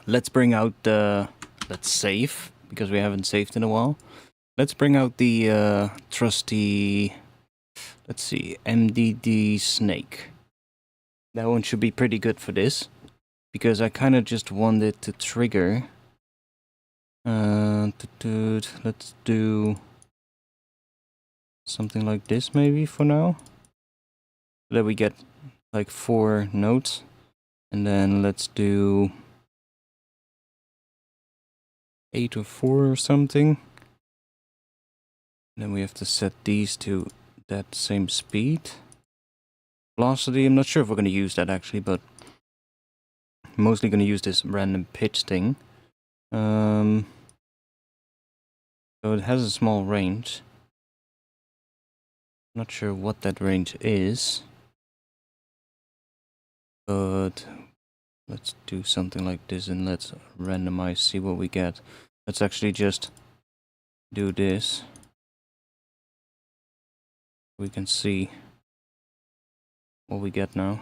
Let's bring out the... Let's save, because we haven't saved in a while. Let's bring out the trusty... Let's see, MDD Snake. That one should be pretty good for this. Because I kind of just wanted to trigger... let's do... something like this maybe for now. So that we get like 4 notes. And then let's do 8 or 4 or something. And then we have to set these to that same speed. Velocity, I'm not sure if we're going to use that actually, but I'm mostly going to use this random pitch thing. So it has a small range. Not sure what that range is, but let's do something like this and let's randomize, see what we get. Let's actually just do this. We can see what we get now.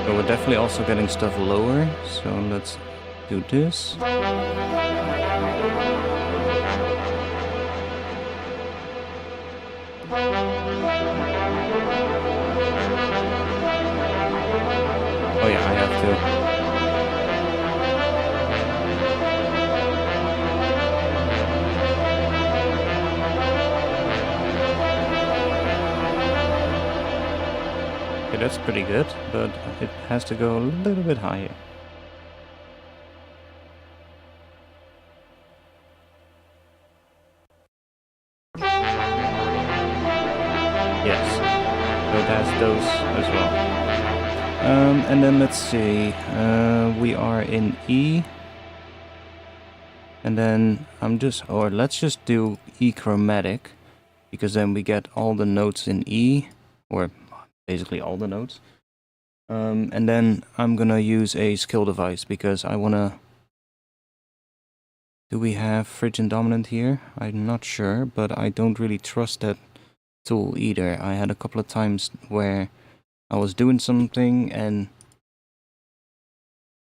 So we're definitely also getting stuff lower, so let's do this. Oh yeah, I have to. Okay, that's pretty good, but it has to go a little bit higher. Yes, so it has those as well. And then let's see, we are in E. And then let's just do E chromatic, because then we get all the notes in E, or basically all the notes. And then I'm gonna use a skill device, because I wanna... Do we have Phrygian dominant here? I'm not sure, but I don't really trust that tool either. I had a couple of times where I was doing something and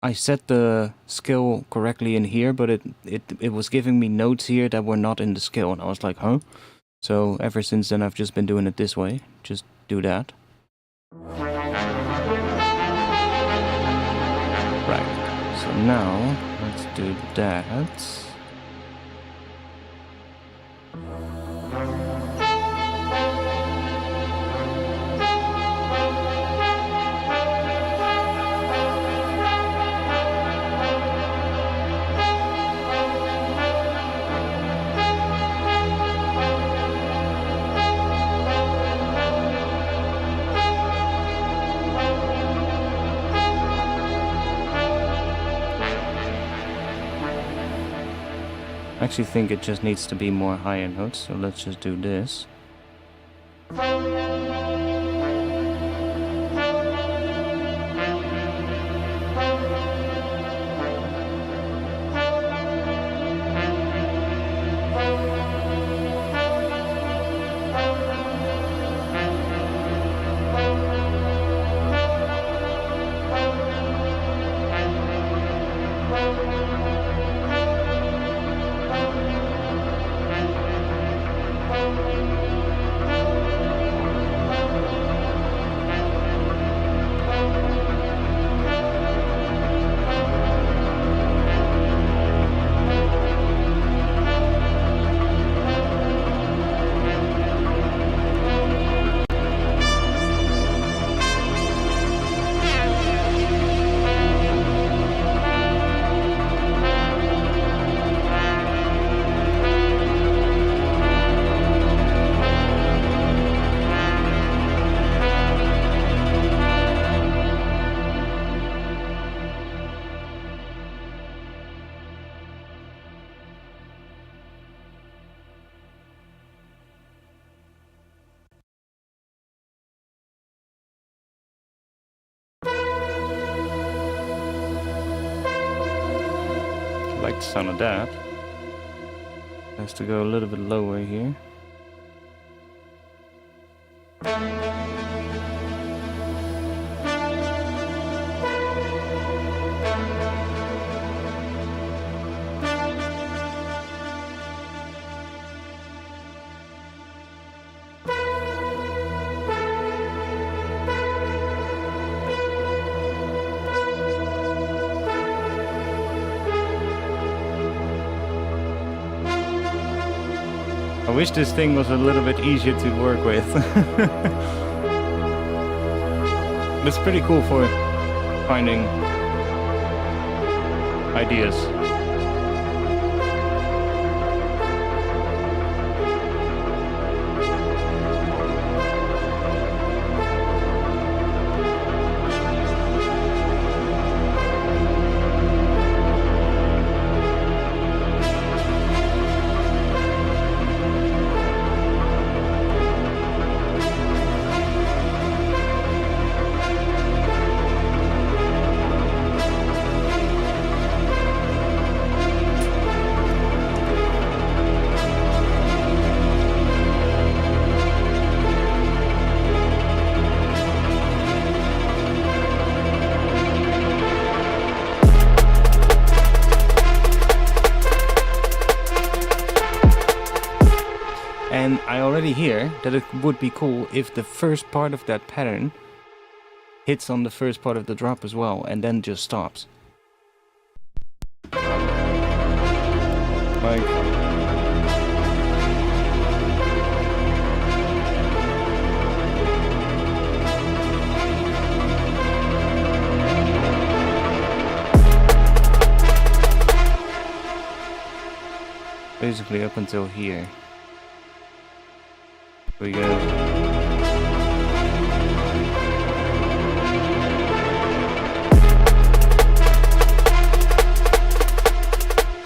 I set the skill correctly in here, but it was giving me notes here that were not in the skill, and I was like, huh? So ever since then I've just been doing it this way. Just do that. Right, so now let's do that. I actually think it just needs to be more higher notes, so let's just do this. I like the sound of that. Has to go a little bit lower here. I wish this thing was a little bit easier to work with. It's pretty cool for finding ideas. And I already hear that it would be cool if the first part of that pattern hits on the first part of the drop as well, and then just stops. Like... basically up until here. We go.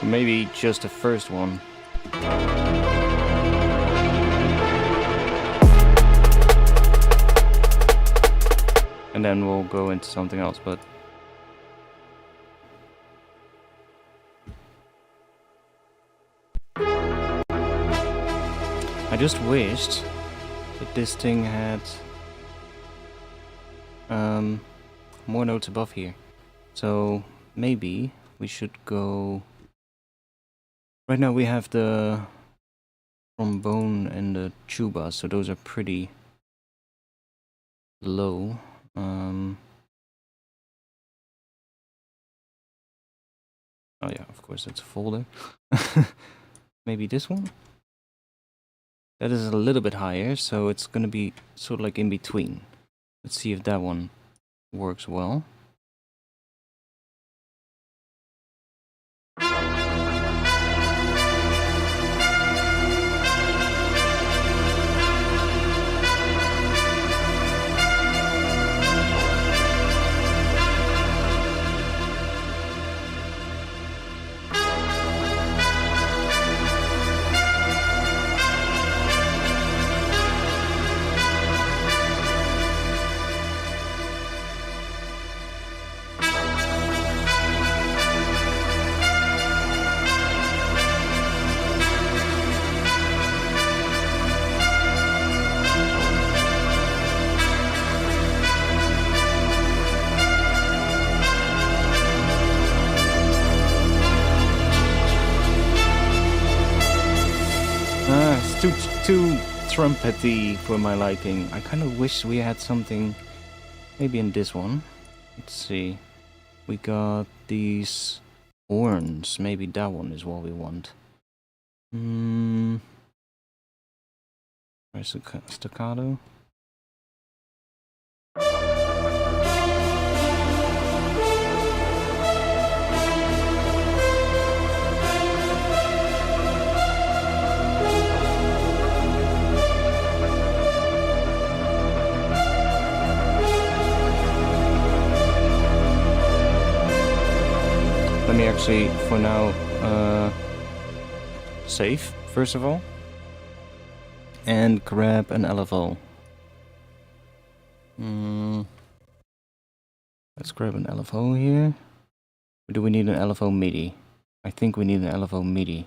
Maybe just the first one. And then we'll go into something else, but I just wished that this thing had more notes above here. So maybe we should go... Right now we have the trombone and the tuba, so those are pretty low. Oh yeah, of course it's a folder. Maybe this one? That is a little bit higher, so it's gonna be sort of like in between. Let's see if that one works well. It's too trumpety for my liking. I kind of wish we had something maybe in this one. Let's see. We got these horns. Maybe that one is what we want. Where's the staccato? Let me actually, for now, save, first of all. And grab an LFO. Let's grab an LFO here. Or do we need an LFO MIDI? I think we need an LFO MIDI.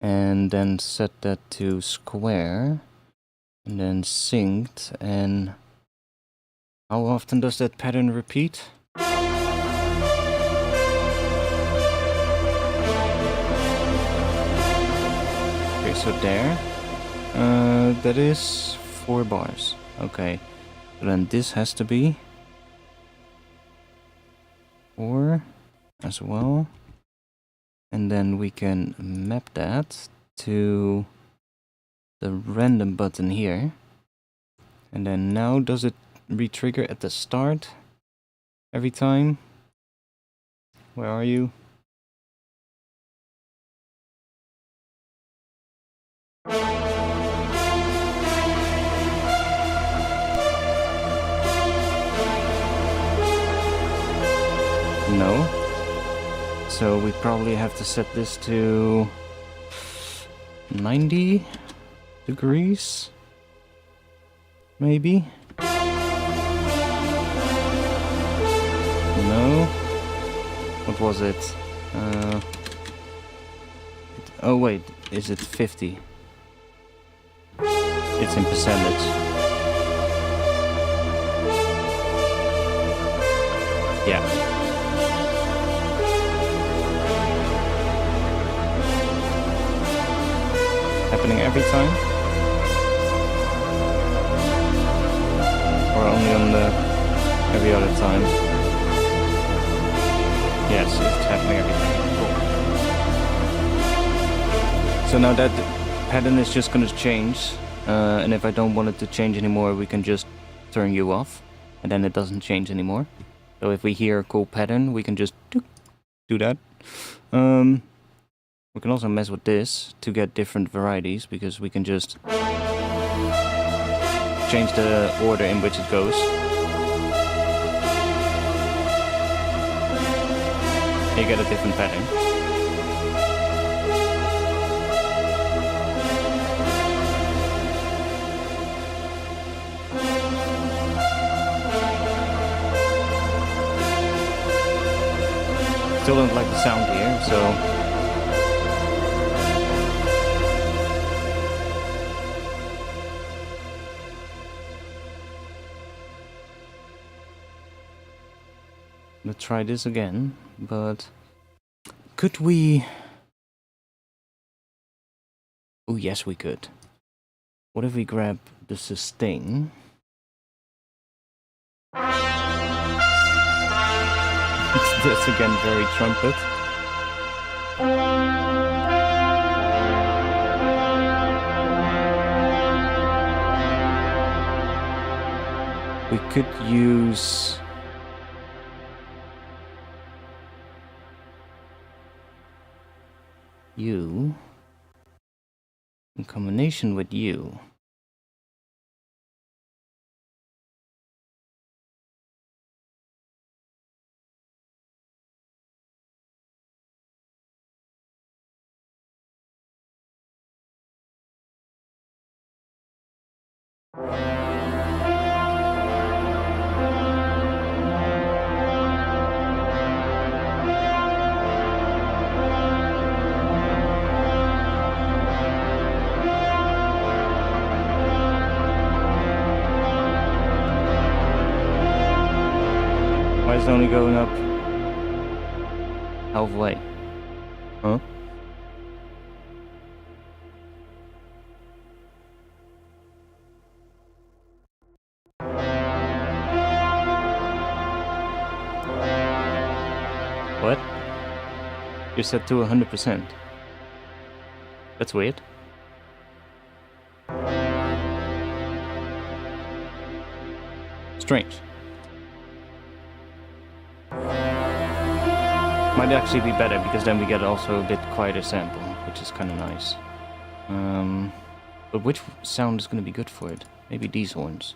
And then set that to square. And then synced. And how often does that pattern repeat? Okay, so there. That is 4 bars. Okay. So then this has to be 4 as well. And then we can map that to the random button here. And then now does it re-trigger at the start every time? Where are you? No. So we probably have to set this to 90 degrees, maybe. No. What was it? Oh wait, is it 50? It's in percentage. Yeah. Happening every time? Or only on the every other time? Yes, it's happening every time. Cool. So now that pattern is just gonna change, and if I don't want it to change anymore, we can just turn you off, and then it doesn't change anymore. So if we hear a cool pattern, we can just do that. We can also mess with this to get different varieties, because we can just change the order in which it goes. You get a different pattern. Still don't like the sound here, so let's try this again, but could we? Oh yes, we could. What if we grab the sustain? That's again very trumpet. We could use you in combination with you. Why is it only going up halfway? Huh? What? You're set to 100%. That's weird. Strange. Might actually be better, because then we get also a bit quieter sample, which is kind of nice. But which sound is going to be good for it? Maybe these horns.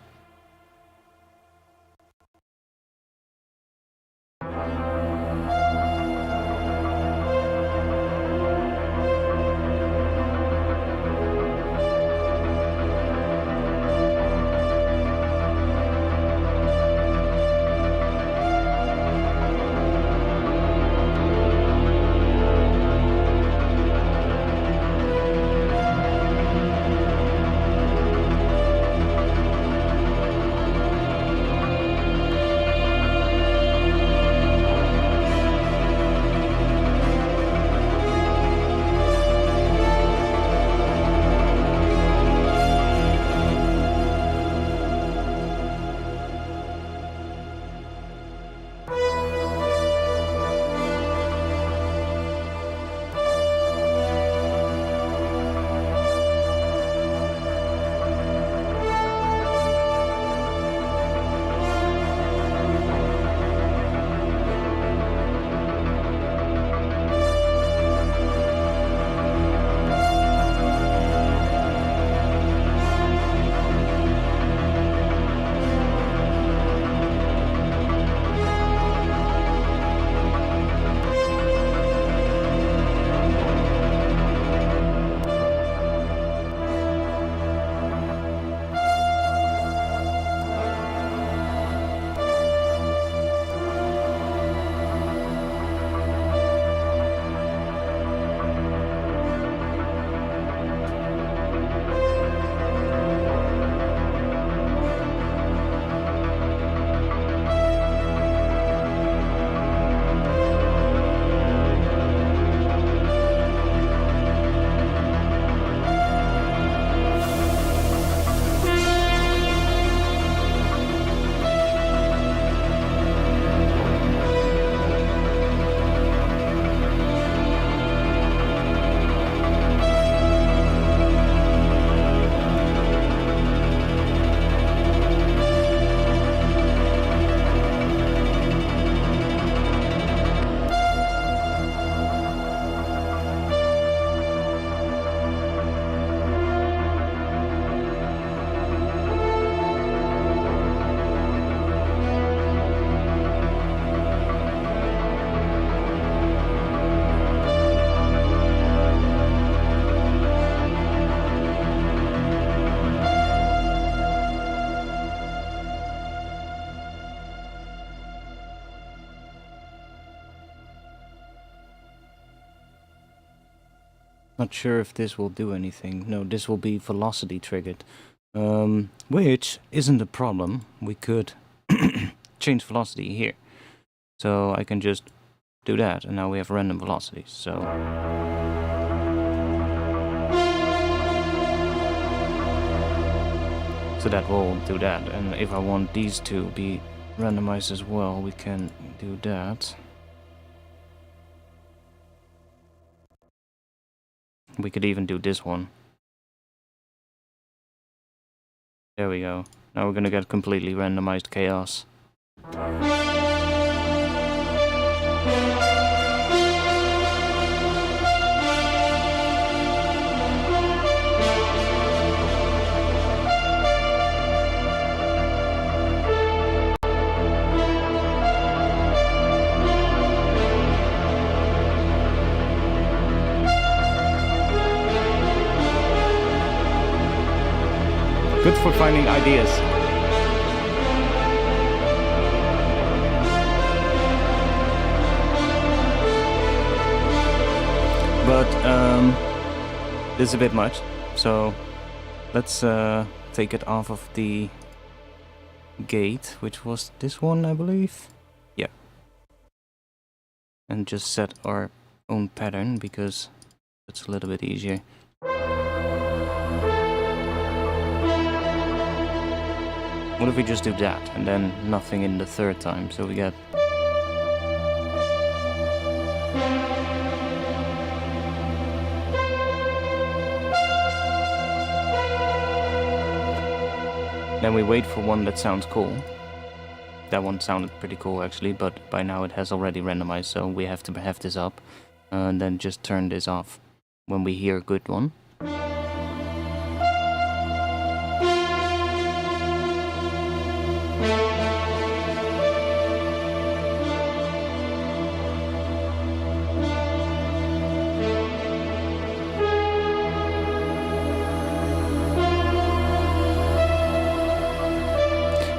Not sure if this will do anything. No, this will be velocity triggered. Which isn't a problem. We could change velocity here. So I can just do that, and now we have random velocities. So So that will do that. And if I want these to be randomized as well, we can do that. We could even do this one. There we go. Now we're gonna get completely randomized chaos. Good for finding ideas. But this is a bit much, so let's take it off of the gate, which was this one, I believe. Yeah. And just set our own pattern, because it's a little bit easier. What if we just do that, and then nothing in the third time, so we get... Then we wait for one that sounds cool. That one sounded pretty cool actually, but by now it has already randomized, so we have to have this up. And then just turn this off when we hear a good one.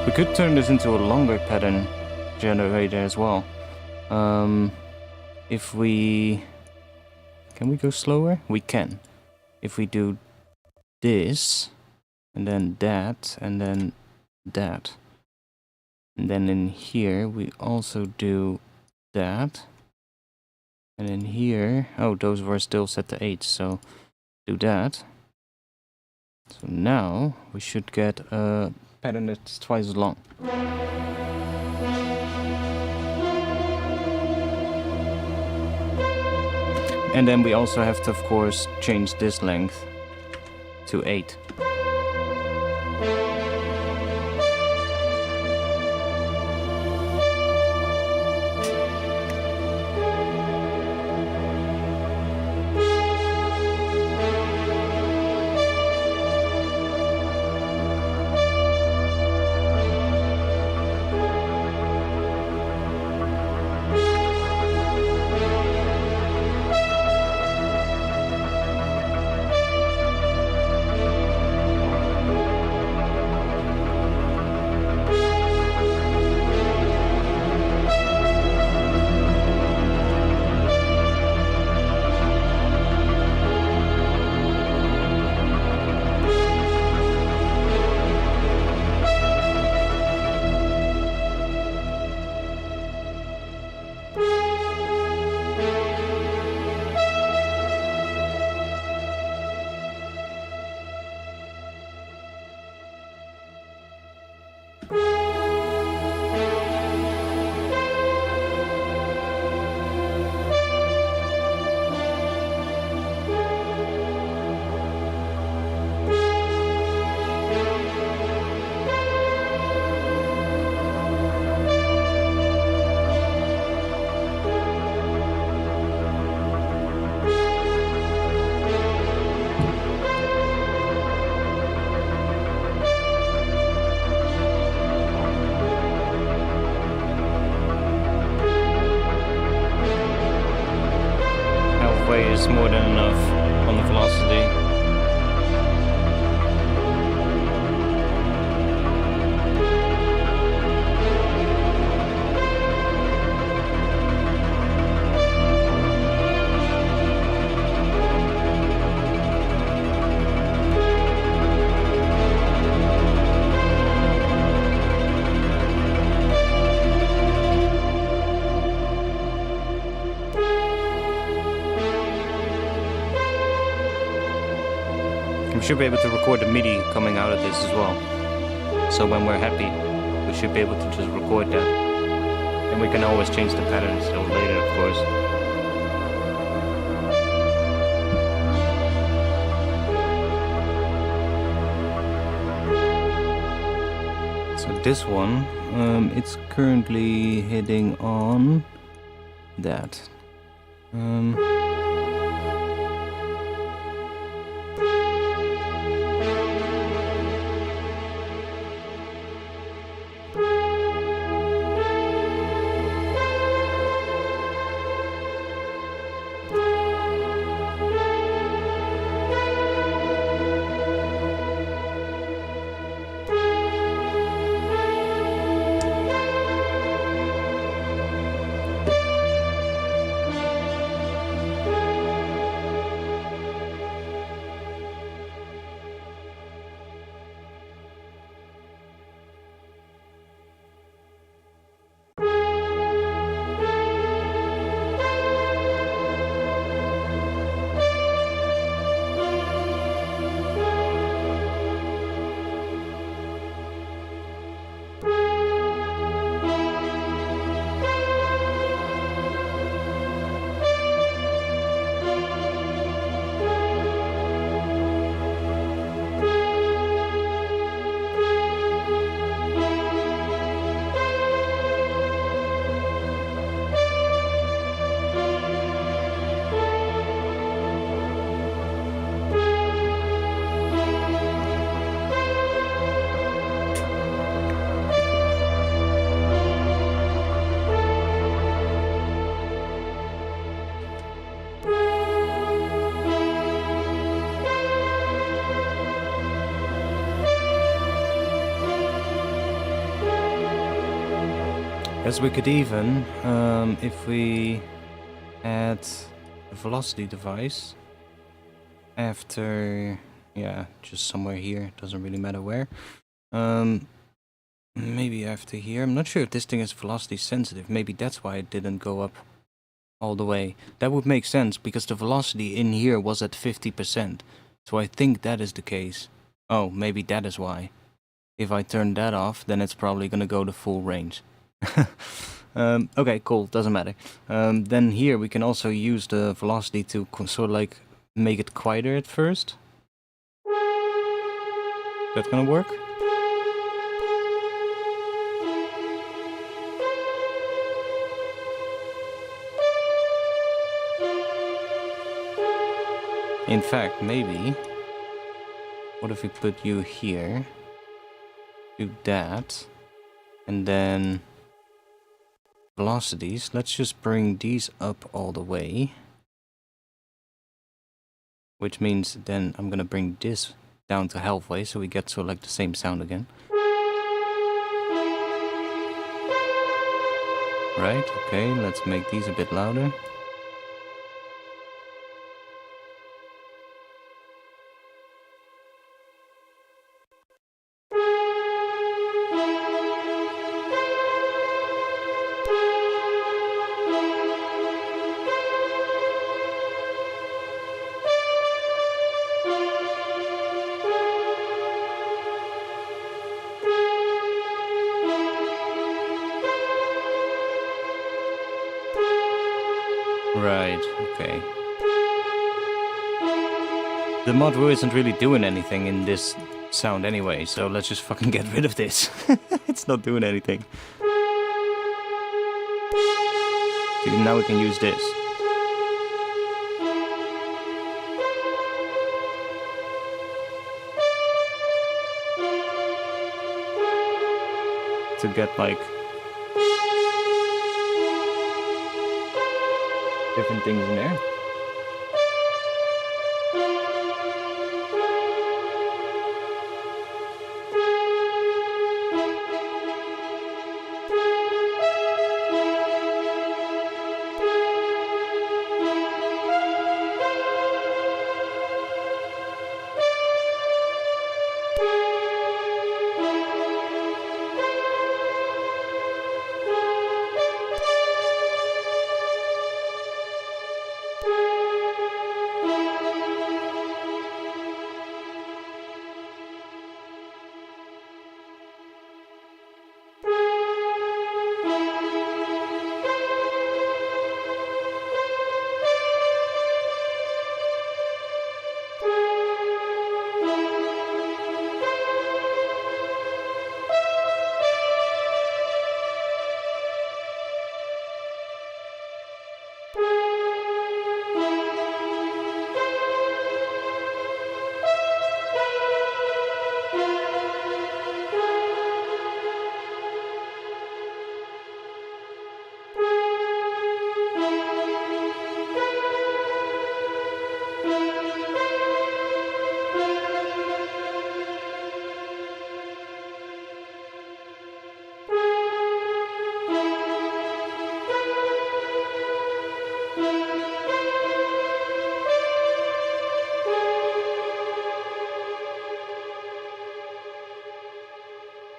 We could turn this into a longer pattern generator as well. If we... Can we go slower? We can. If we do this, and then that, and then that. And then in here we also do that. And in here... Oh, those were still set to 8, so do that. So now we should get a pattern that's twice as long. And then we also have to, of course, change this length to 8. Is more than enough on the velocity. We should be able to record the MIDI coming out of this as well. So when we're happy, we should be able to just record that. And we can always change the patterns still later, of course. So this one, it's currently hitting on that. As we could even, if we add a velocity device after, yeah, just somewhere here, doesn't really matter where. Maybe after here. I'm not sure if this thing is velocity sensitive. Maybe that's why it didn't go up all the way. That would make sense because the velocity in here was at 50%. So I think that is the case. Oh, maybe that is why. If I turn that off, then it's probably gonna go to full range. Okay, cool, doesn't matter. Then here we can also use the velocity to sort of like make it quieter at first. That's gonna work? In fact, maybe, what if we put you here, do that, and then velocities, let's just bring these up all the way. Which means then I'm gonna bring this down to halfway so we get to like the same sound again. Right, okay, let's make these a bit louder. Right, okay. The module isn't really doing anything in this sound anyway, so let's just fucking get rid of this. It's not doing anything. So now we can use this. To get like different things in there.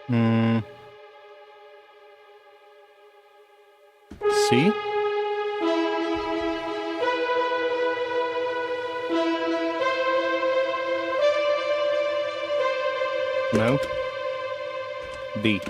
C? No. B.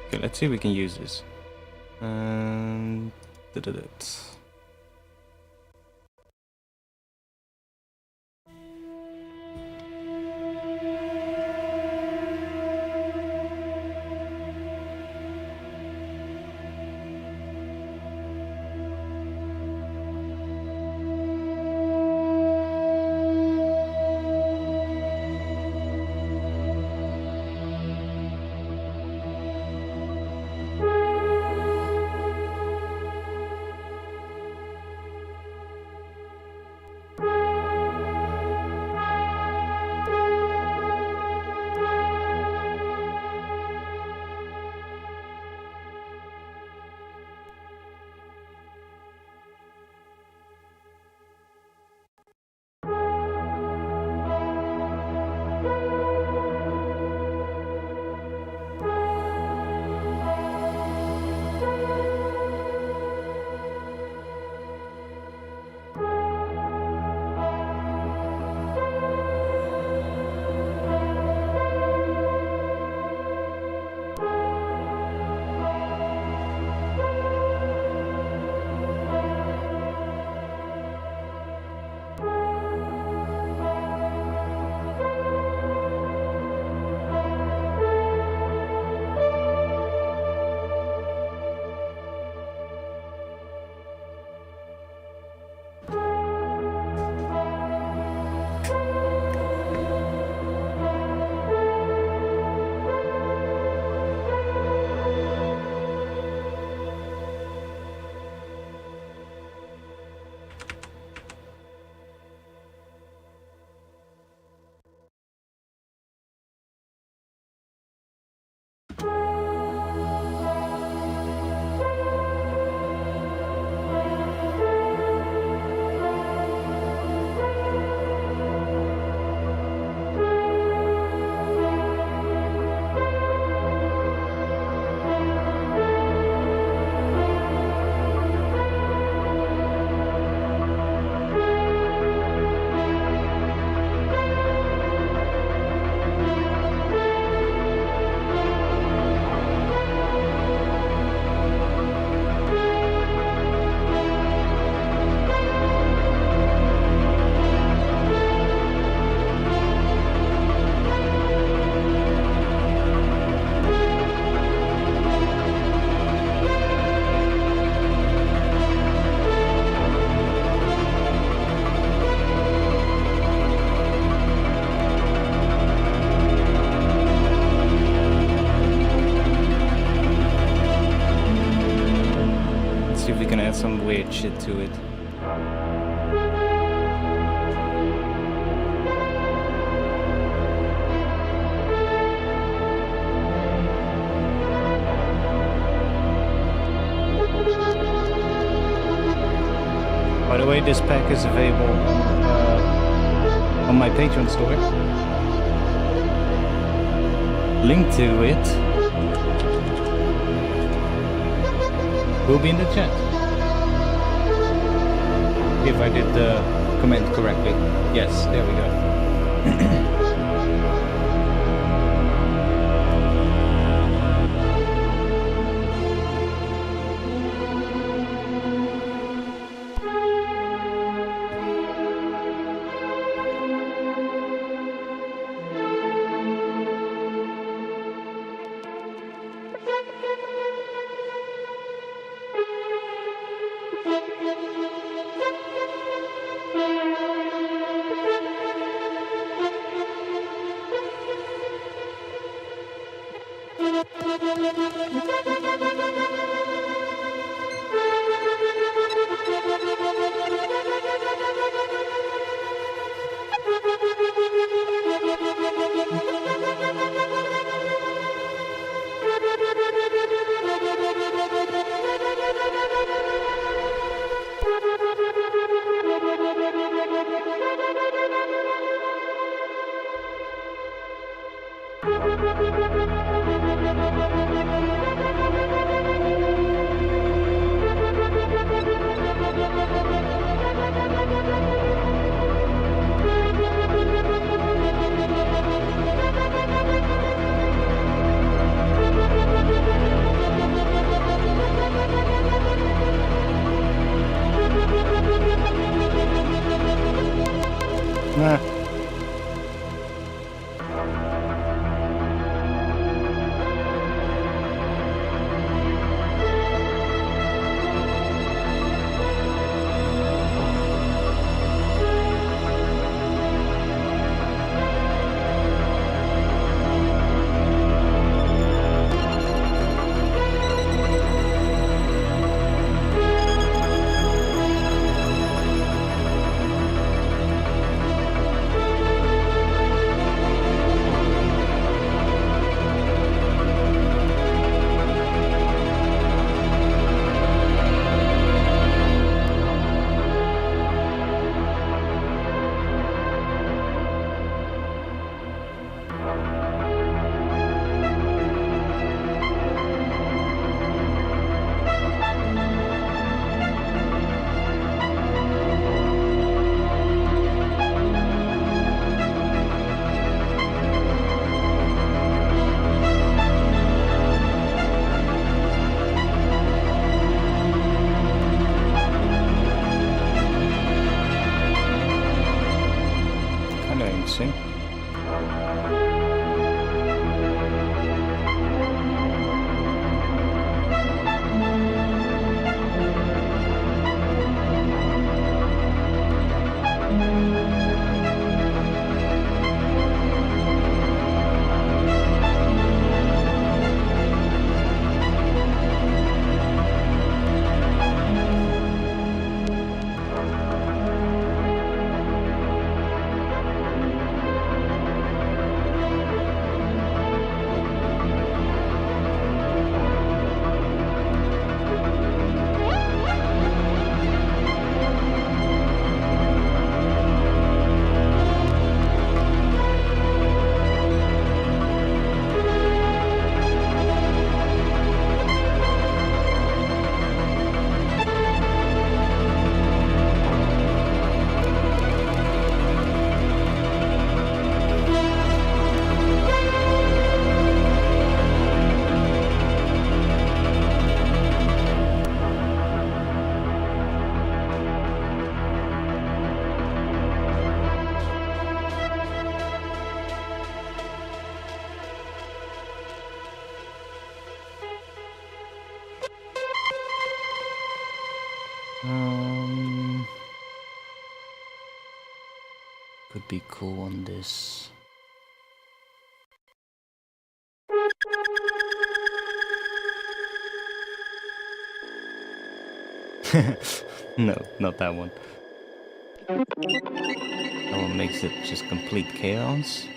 Okay, let's see if we can use this. Da-da-da. Some weird shit to it. By the way, this pack is available on my Patreon store. Link to it will be in the chat. If I did the comment correctly. Yes, there we go. Nah. Could be cool on this. No, not that one. That one makes it just complete chaos.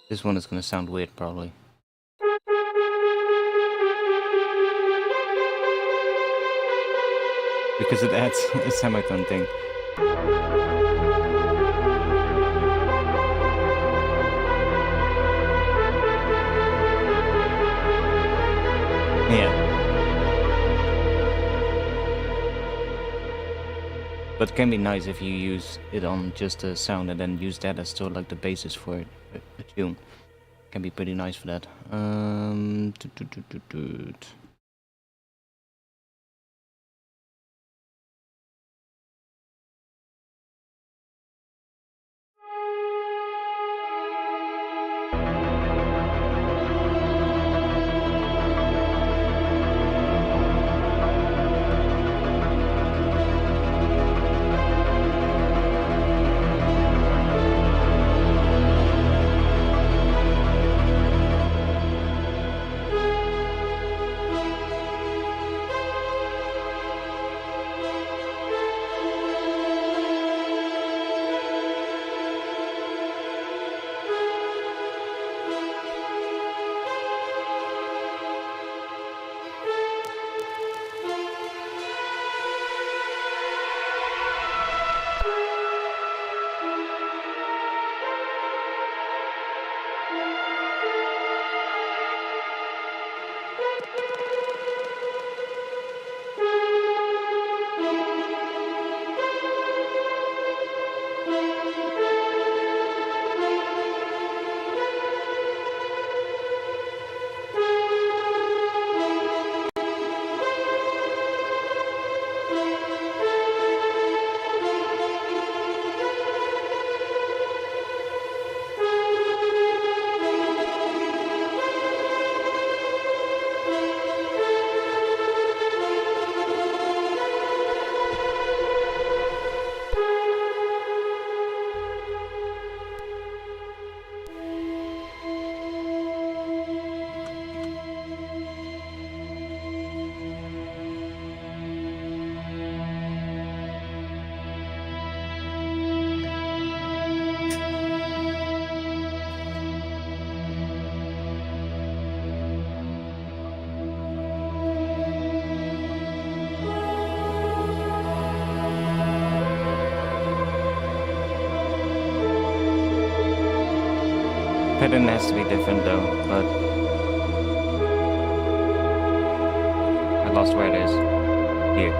This one is gonna sound weird, probably. Because it adds a semitone thing. Yeah. But it can be nice if you use it on just a sound and then use that as sort of like the basis for a tune. Can be pretty nice for that. pattern has to be different though, but I lost where it is. Here.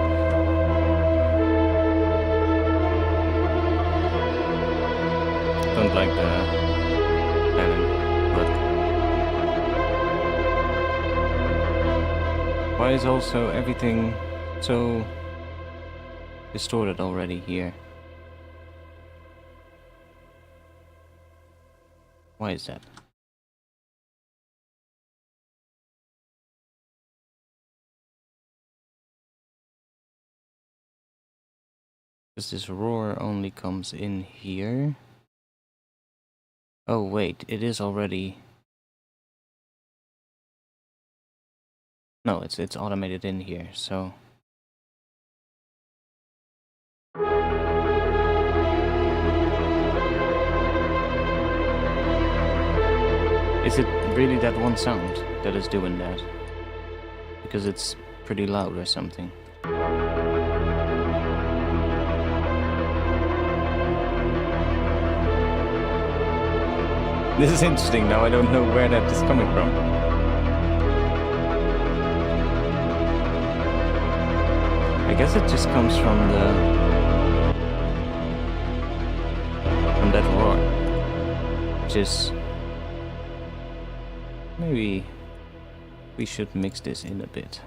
Don't like the pattern, but why is also everything so distorted already here? Why is that? Because this roar only comes in here. Oh wait, it is already... No, it's automated in here, so... Is it really that one sound that is doing that? Because it's pretty loud or something. This is interesting, now I don't know where that is coming from. I guess it just comes from that roar. Which is... Maybe we should mix this in a bit.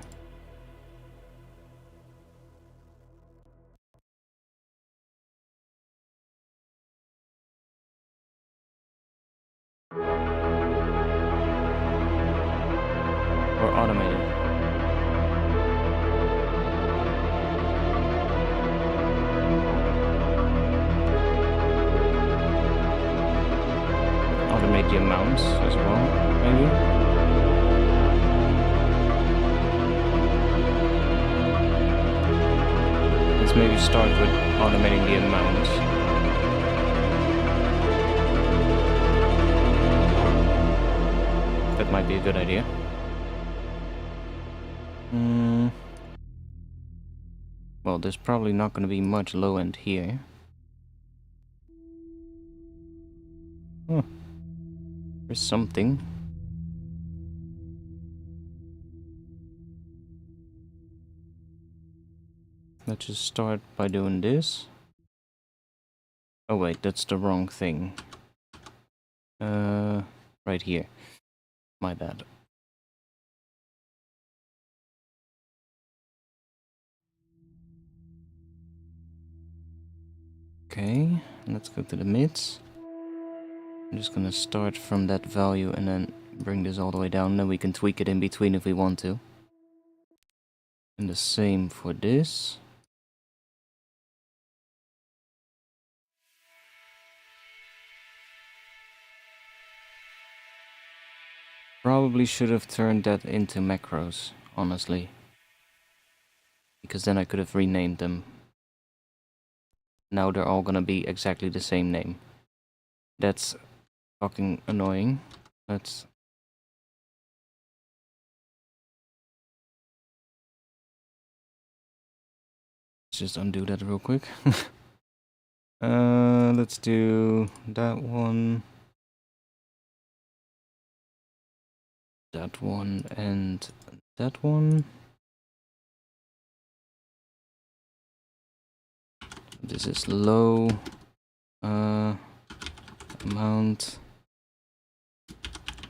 Or automate it. Automate the amounts as well, maybe. Let's maybe start with automating the amounts. That might be a good idea. Well, there's probably not going to be much low end here. There's something. Let's just start by doing this. Oh wait, that's the wrong thing. Right here. My bad. Okay, let's go to the mids. I'm just gonna start from that value and then bring this all the way down. Then we can tweak it in between if we want to. And the same for this. Probably should have turned that into macros, honestly. Because then I could have renamed them. Now they're all gonna be exactly the same name. That's fucking annoying. Let's... just undo that real quick. Let's do that one. That one and that one. This is low amount,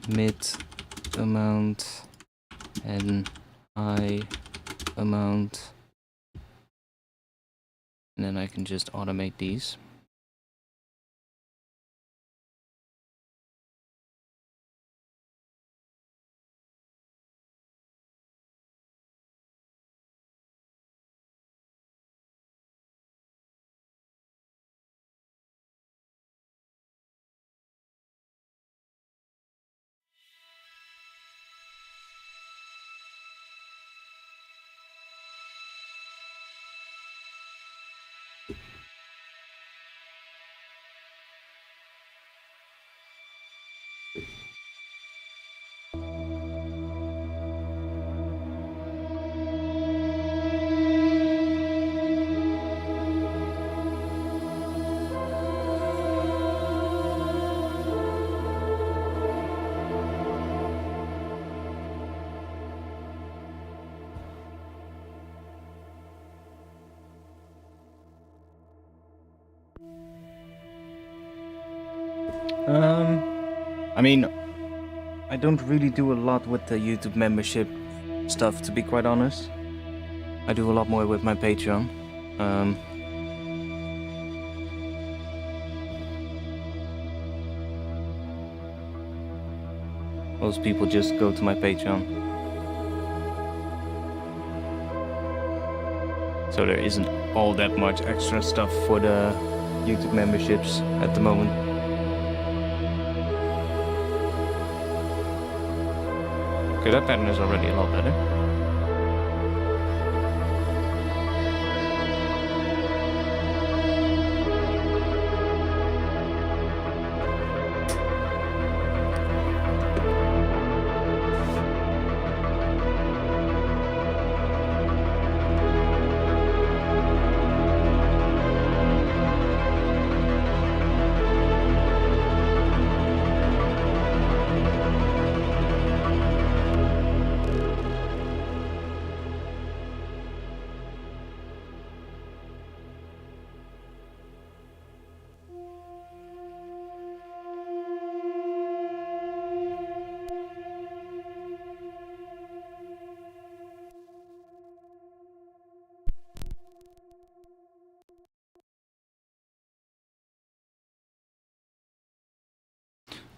mid amount, and high amount. And then I can just automate these. I mean, I don't really do a lot with the YouTube membership stuff, to be quite honest. I do a lot more with my Patreon. Most people just go to my Patreon. So there isn't all that much extra stuff for the YouTube memberships at the moment. Okay, that pattern is already a lot better.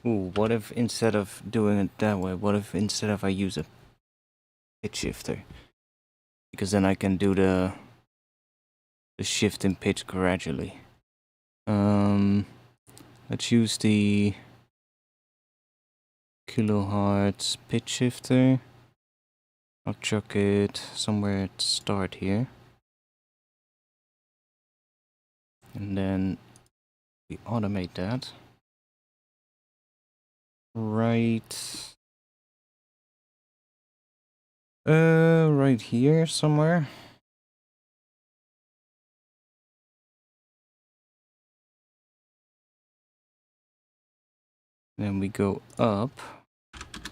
Ooh, what if instead of doing it that way, what if instead of I use a pitch shifter? Because then I can do the shift in pitch gradually. Let's use the kilohertz pitch shifter. I'll chuck it somewhere at start here. And then we automate that. Right here somewhere. Then we go up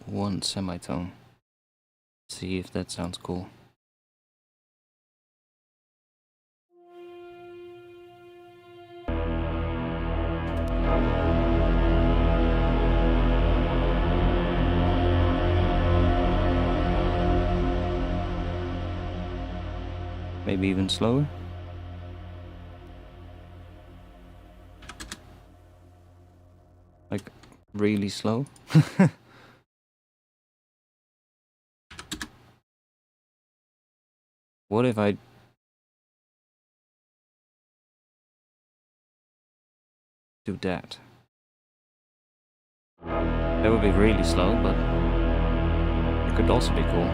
one semitone. See if that sounds cool. Maybe even slower. Like really slow. What if I do that? That would be really slow, but it could also be cool.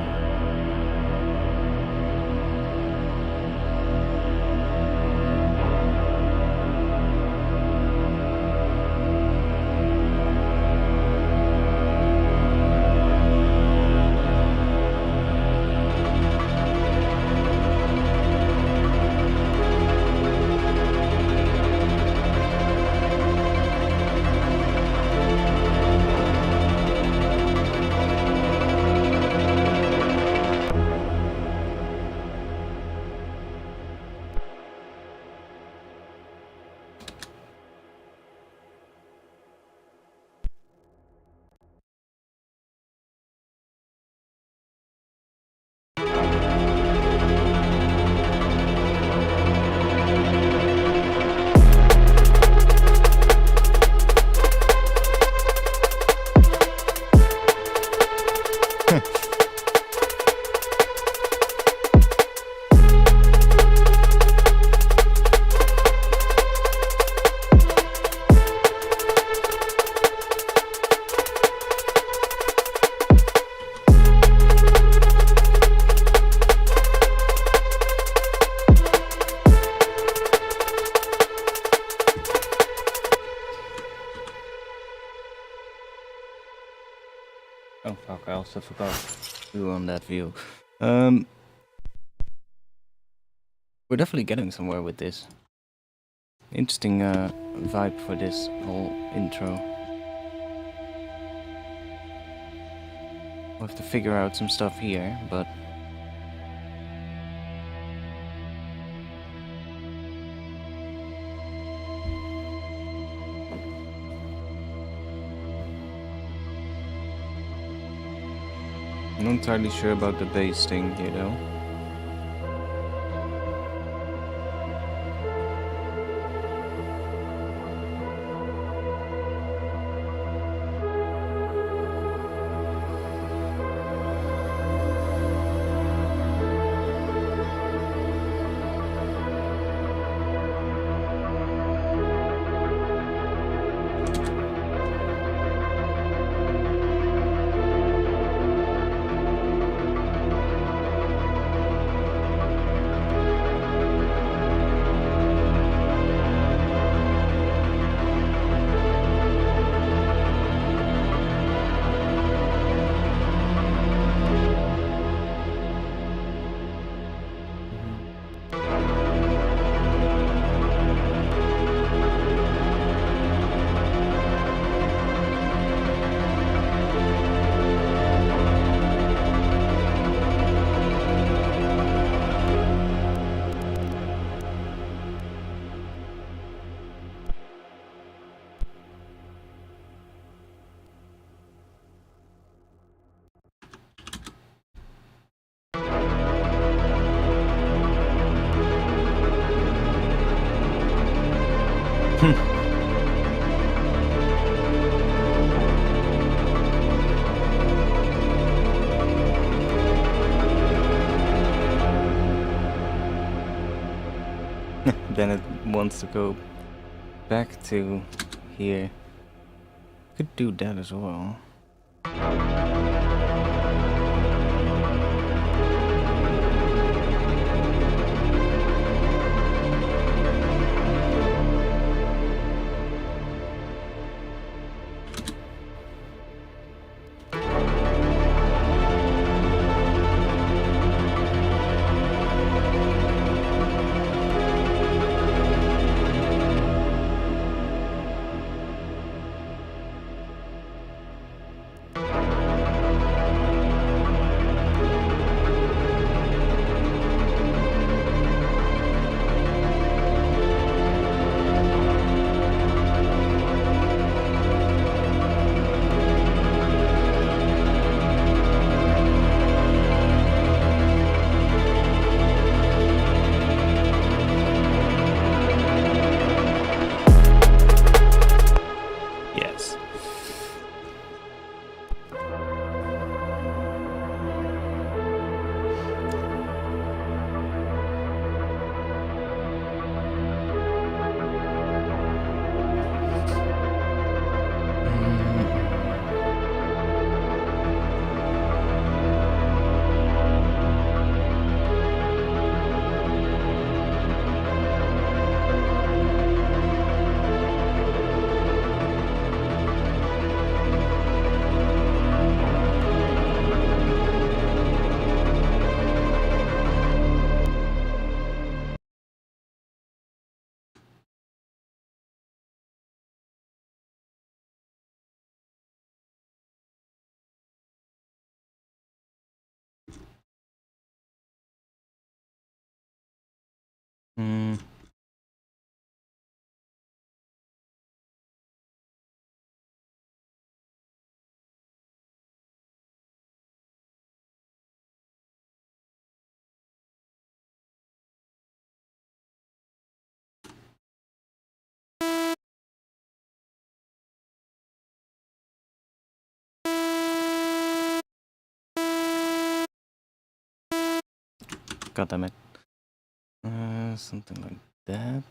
Oh fuck, I also forgot to on that view. We're definitely getting somewhere with this. Interesting vibe for this whole intro. We'll have to figure out some stuff here, but I'm not entirely sure about the bass thing here though. Then it wants to go back to here. Could do that as well. Hmm. God damn it. Something like that.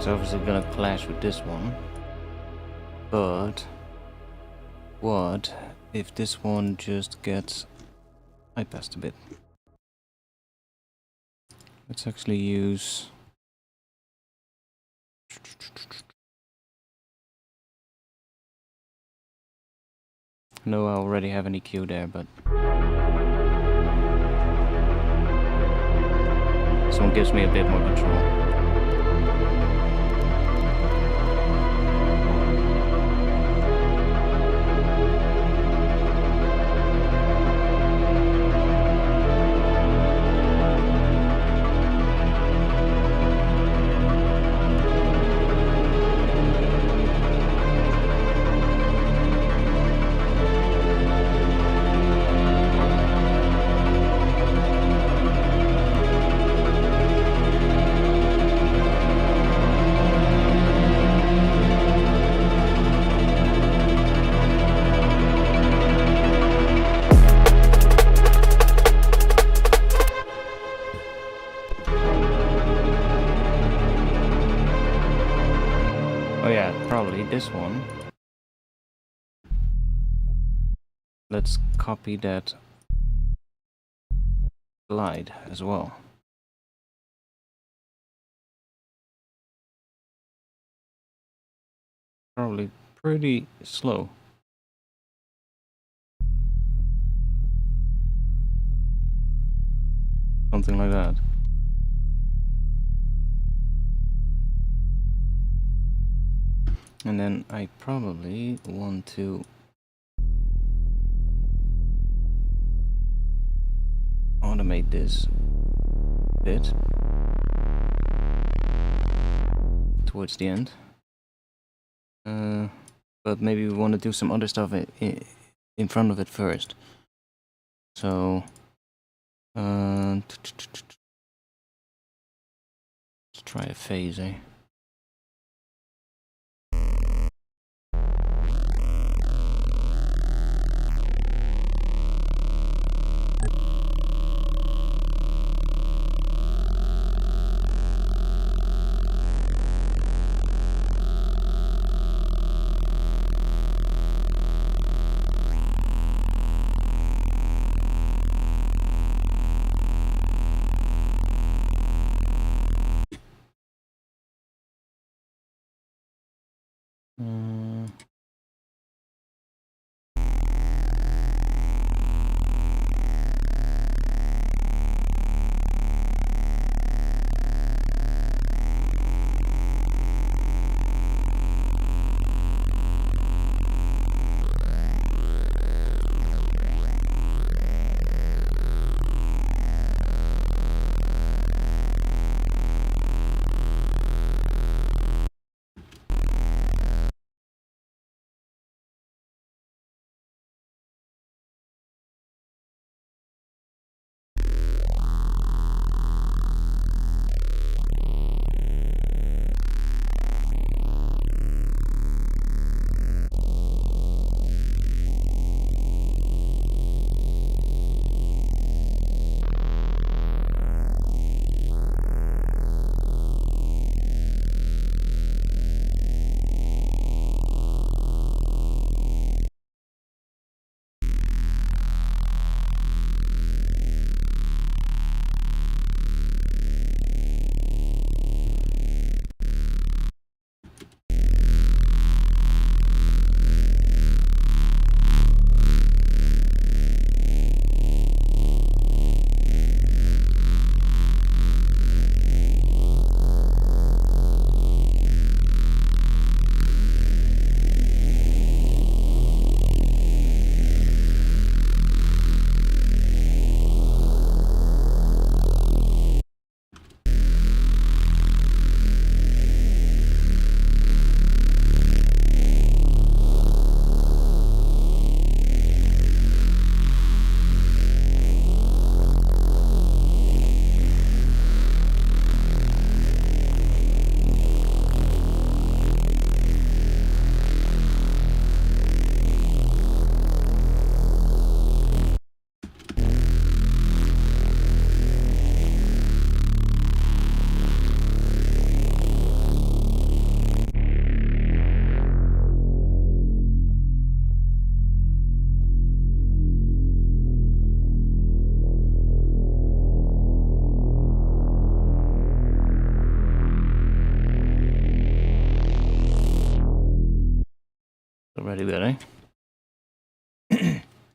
It's obviously gonna clash with this one. But what if this one just gets bypassed a bit? Let's actually use... No, I already have an EQ there, but... this one gives me a bit more control. Oh yeah, probably this one. Let's copy that glide as well. Probably pretty slow. Something like that. And then I probably want to automate this bit towards the end. But maybe we want to do some other stuff in front of it first. So let's try a phase, eh?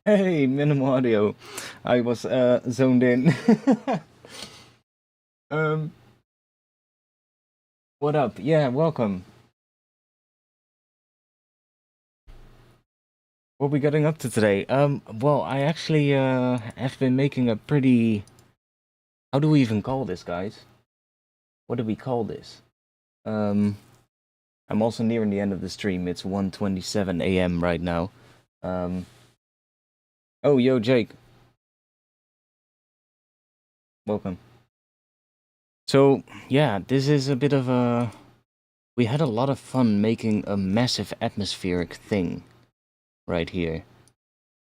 Hey, minimal audio. I was zoned in. um, what up? Yeah, welcome. What are we getting up to today? Well, I actually have been making a pretty... How do we even call this, guys? What do we call this? I'm also nearing the end of the stream. It's 1:27 a.m. right now. Oh, yo, Jake. Welcome. So, yeah, this is a bit of a... We had a lot of fun making a massive atmospheric thing right here.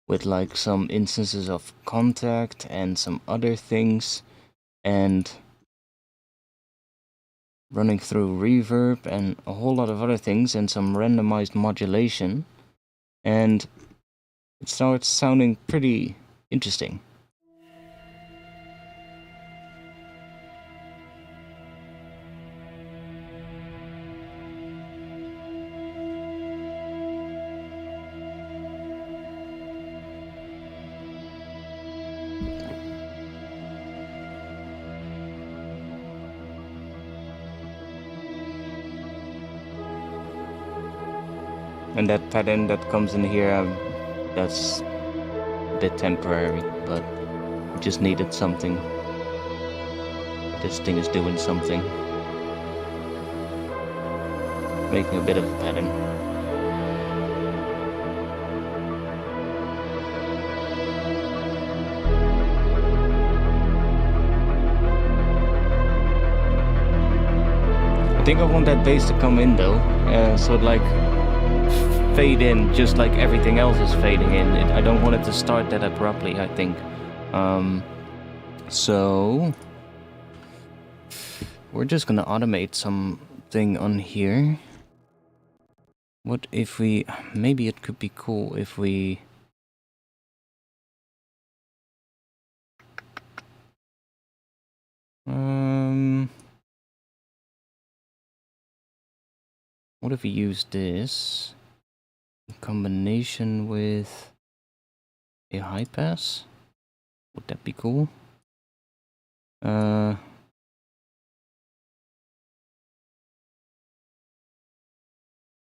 With like some instances of contact and some other things. And running through reverb and a whole lot of other things and some randomized modulation. And it starts sounding pretty interesting. And that pattern that comes in here, that's a bit temporary, but we just needed something. This thing is doing something. Making a bit of a pattern. I think I want that bass to come in though, so it like fade in just like everything else is fading in. I don't want it to start that abruptly, I think. So we're just gonna automate something on here. What if we... Maybe it could be cool if we... What if we use this in combination with a high pass? Would that be cool?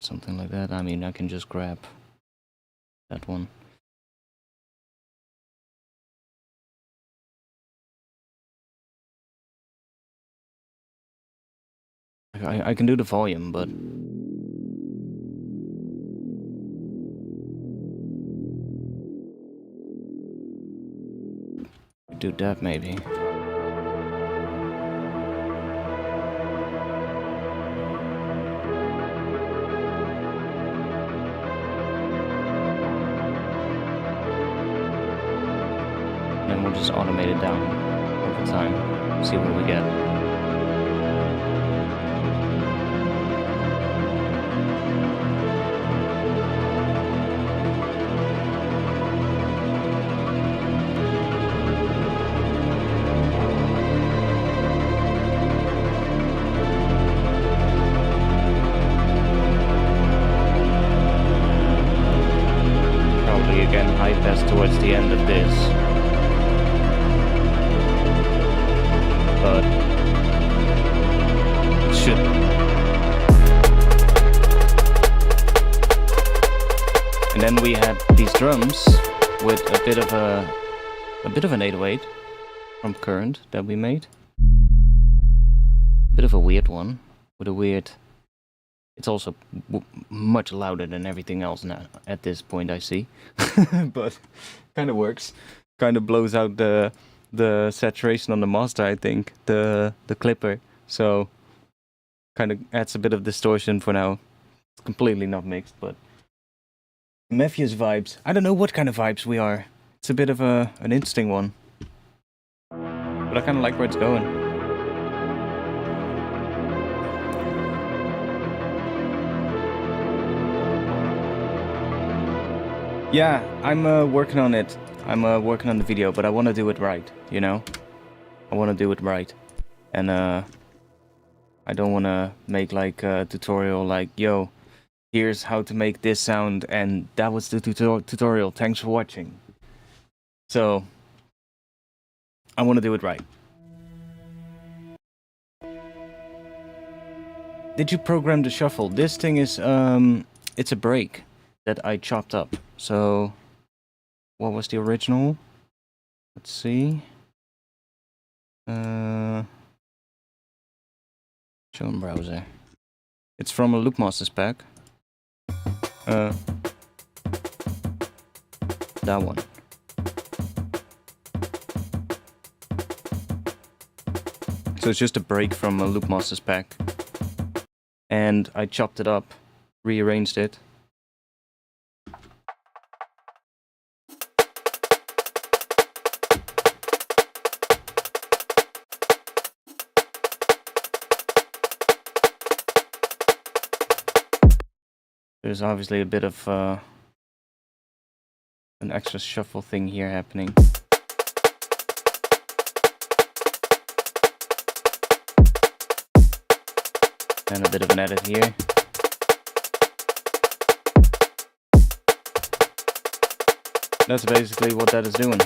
Something like that. I mean, I can just grab that one. I can do the volume, but... do that maybe. Then we'll just automate it down over time. See what we get. Towards the end of this, but it should. And then we had these drums with a bit of an 808 from Current that we made. Bit of a weird one with a weird. It's also much louder than everything else now at this point, I see. But kind of works. Kind of blows out the saturation on the master, I think, the clipper. So kind of adds a bit of distortion for now. It's completely not mixed, but Matthew's vibes. I don't know what kind of vibes we are. It's a bit of an interesting one. But I kind of like where it's going. Yeah, I'm working on it. I'm working on the video, but I want to do it right, you know? I want to do it right. And I don't want to make like a tutorial like, yo, here's how to make this sound, and that was the tutorial. Thanks for watching. So, I want to do it right. Did you program the shuffle? This thing is, it's a break that I chopped up. So, what was the original? Let's see. Show in browser. It's from a Loopmasters pack. That one. So it's just a break from a Loopmasters pack. And I chopped it up, rearranged it. There's obviously a bit of an extra shuffle thing here happening. And a bit of an edit here. That's basically what that is doing.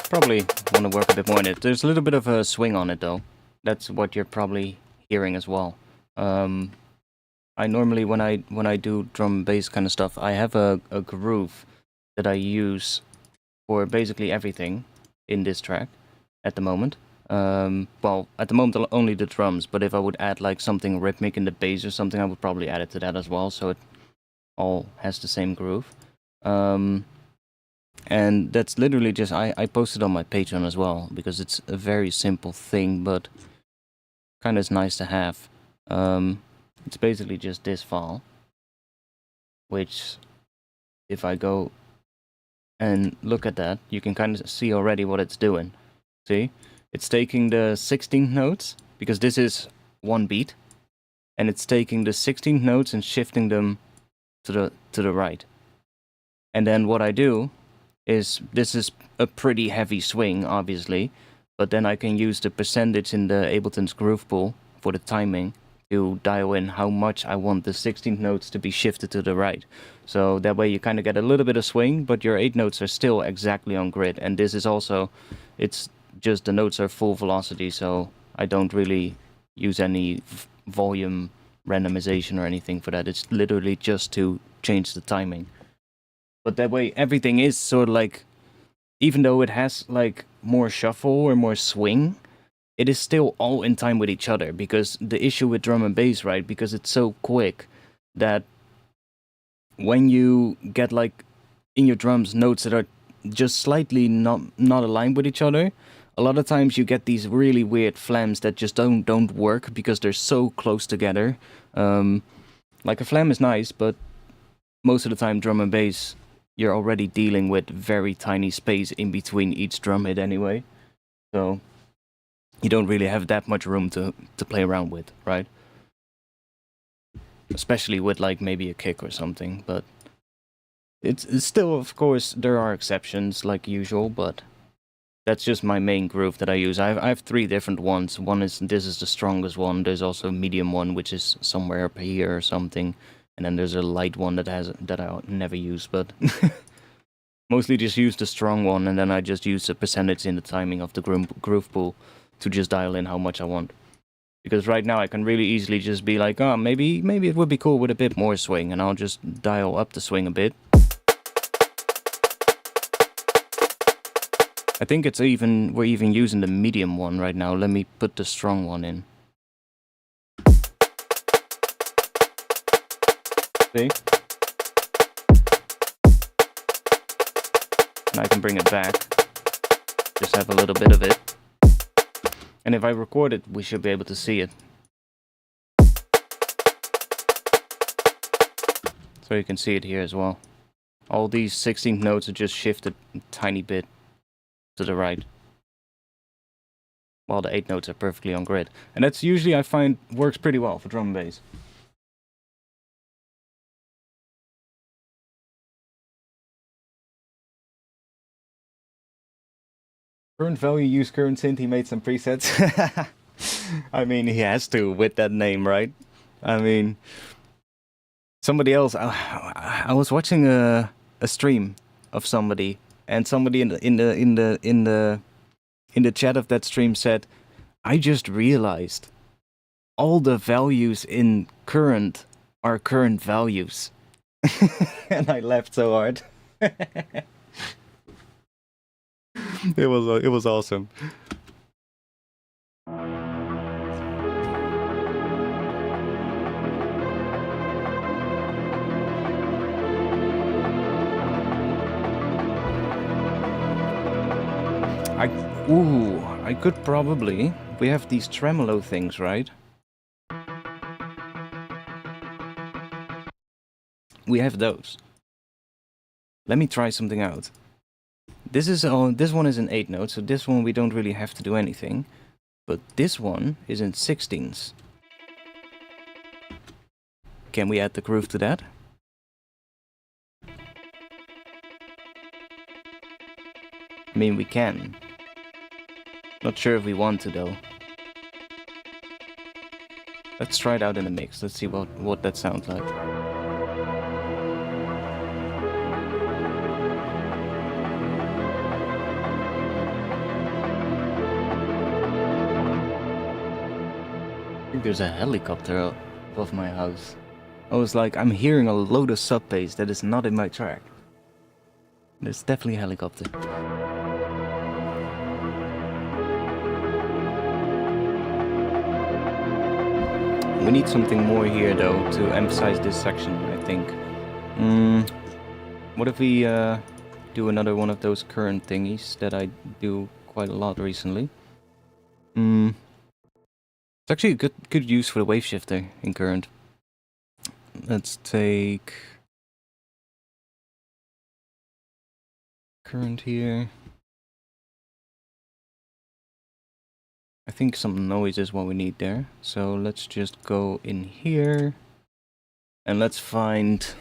Probably want to work a bit more on it. There's a little bit of a swing on it though. That's what you're probably hearing as well. I normally, when I do drum and bass kind of stuff, I have a groove that I use for basically everything in this track at the moment. Well, at the moment only the drums, but if I would add like something rhythmic in the bass or something, I would probably add it to that as well, so it all has the same groove. And that's literally just, I posted on my Patreon as well, because it's a very simple thing, but kind of is nice to have. It's basically just this file, which if I go and look at that, you can kind of see already what it's doing. See? It's taking the 16th notes, because this is one beat, and it's taking the 16th notes and shifting them to the right. And then what I do is, this is a pretty heavy swing, obviously, but then I can use the percentage in the Ableton's groove pool for the timing to dial in how much I want the 16th notes to be shifted to the right. So that way you kind of get a little bit of swing, but your 8 notes are still exactly on grid. And this is also, it's just the notes are full velocity, so I don't really use any volume randomization or anything for that. It's literally just to change the timing. But that way everything is sort of like, even though it has like more shuffle or more swing, it is still all in time with each other, because the issue with drum and bass, right, because it's so quick that when you get like in your drums notes that are just slightly not aligned with each other, a lot of times you get these really weird flams that just don't work because they're so close together. Like a flam is nice, but most of the time drum and bass, you're already dealing with very tiny space in between each drum hit anyway. So you don't really have that much room to play around with, right? Especially with like maybe a kick or something, but it's still, of course, there are exceptions like usual, but that's just my main groove that I use. I have 3 different ones. One is, this is the strongest one. There's also a medium one, which is somewhere up here or something. And then there's a light one that I never use, but mostly just use the strong one, and then I just use the percentage in the timing of the groove pool to just dial in how much I want. Because right now I can really easily just be like, oh, maybe it would be cool with a bit more swing, and I'll just dial up the swing a bit. I think it's we're even using the medium one right now. Let me put the strong one in. See? And I can bring it back. Just have a little bit of it. And if I record it, we should be able to see it. So you can see it here as well. All these 16th notes are just shifted a tiny bit to the right, while the 8 notes are perfectly on grid. And that's usually, I find, works pretty well for drum and bass. Current value, use current synth, he made some presets. I mean, he has to with that name, right? I mean, somebody else. I was watching a stream of somebody, and somebody in the chat of that stream said, "I just realized all the values in current are current values," and I laughed so hard. It was awesome. I could probably. We have these tremolo things, right? We have those. Let me try something out. This one is in 8 notes, so this one we don't really have to do anything. But this one is in 16s. Can we add the groove to that? I mean, we can. Not sure if we want to, though. Let's try it out in the mix. Let's see what that sounds like. I think there's a helicopter above my house. I was like, I'm hearing a load of sub bass that is not in my track. There's definitely a helicopter. We need something more here, though, to emphasize this section, I think. What if we do another one of those current thingies that I do quite a lot recently? It's actually a good use for the wave shifter in current. Let's take current here. I think some noise is what we need there. So let's just go in here and let's find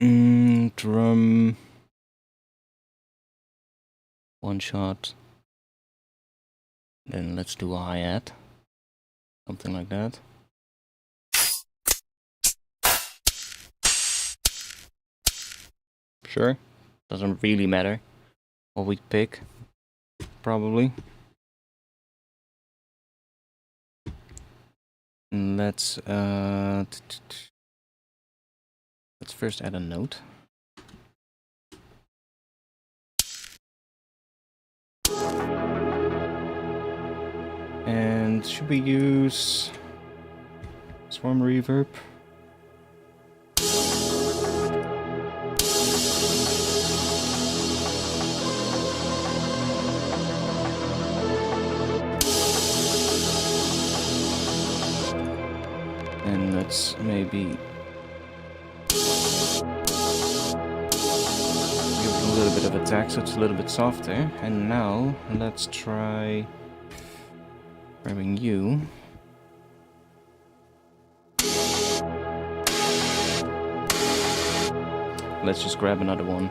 drum one shot. Then let's do a hi-hat. Something like that. Sure. Doesn't really matter what we pick. Probably. And let's first add a note. And should we use swarm reverb? And let's maybe give it a little bit of attack so it's a little bit softer. And now let's try grabbing you. Let's just grab another one.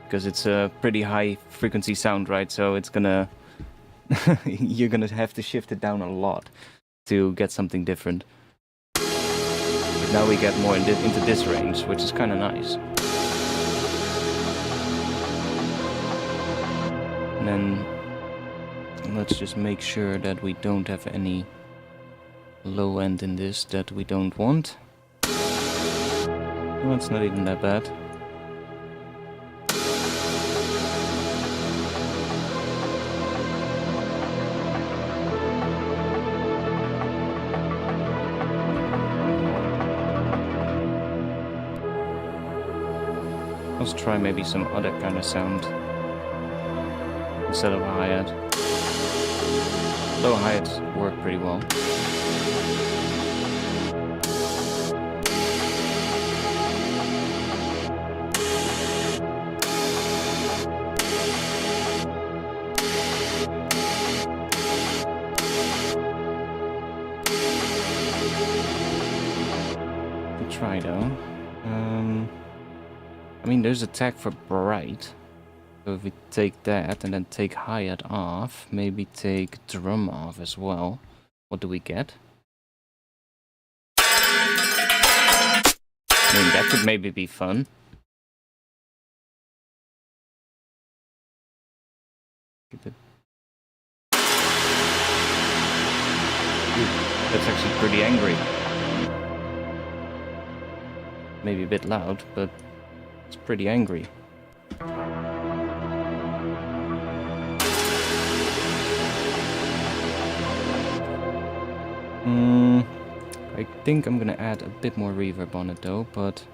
Because it's a pretty high frequency sound, right? So it's gonna... you're gonna have to shift it down a lot to get something different. But now we get more into this range, which is kind of nice. And then let's just make sure that we don't have any low end in this that we don't want. Well, it's not even that bad. Let's try maybe some other kind of sound instead of a hi-hat. Though hi-hats work pretty well. Try though. I mean, there's attack for bright, So if we take that and then take hi-hat off, maybe take drum off as well, what do we get? I mean, that could maybe be fun. Keep it. Ooh, that's actually pretty angry. Maybe a bit loud, but it's pretty angry. I think I'm gonna add a bit more reverb on it though, but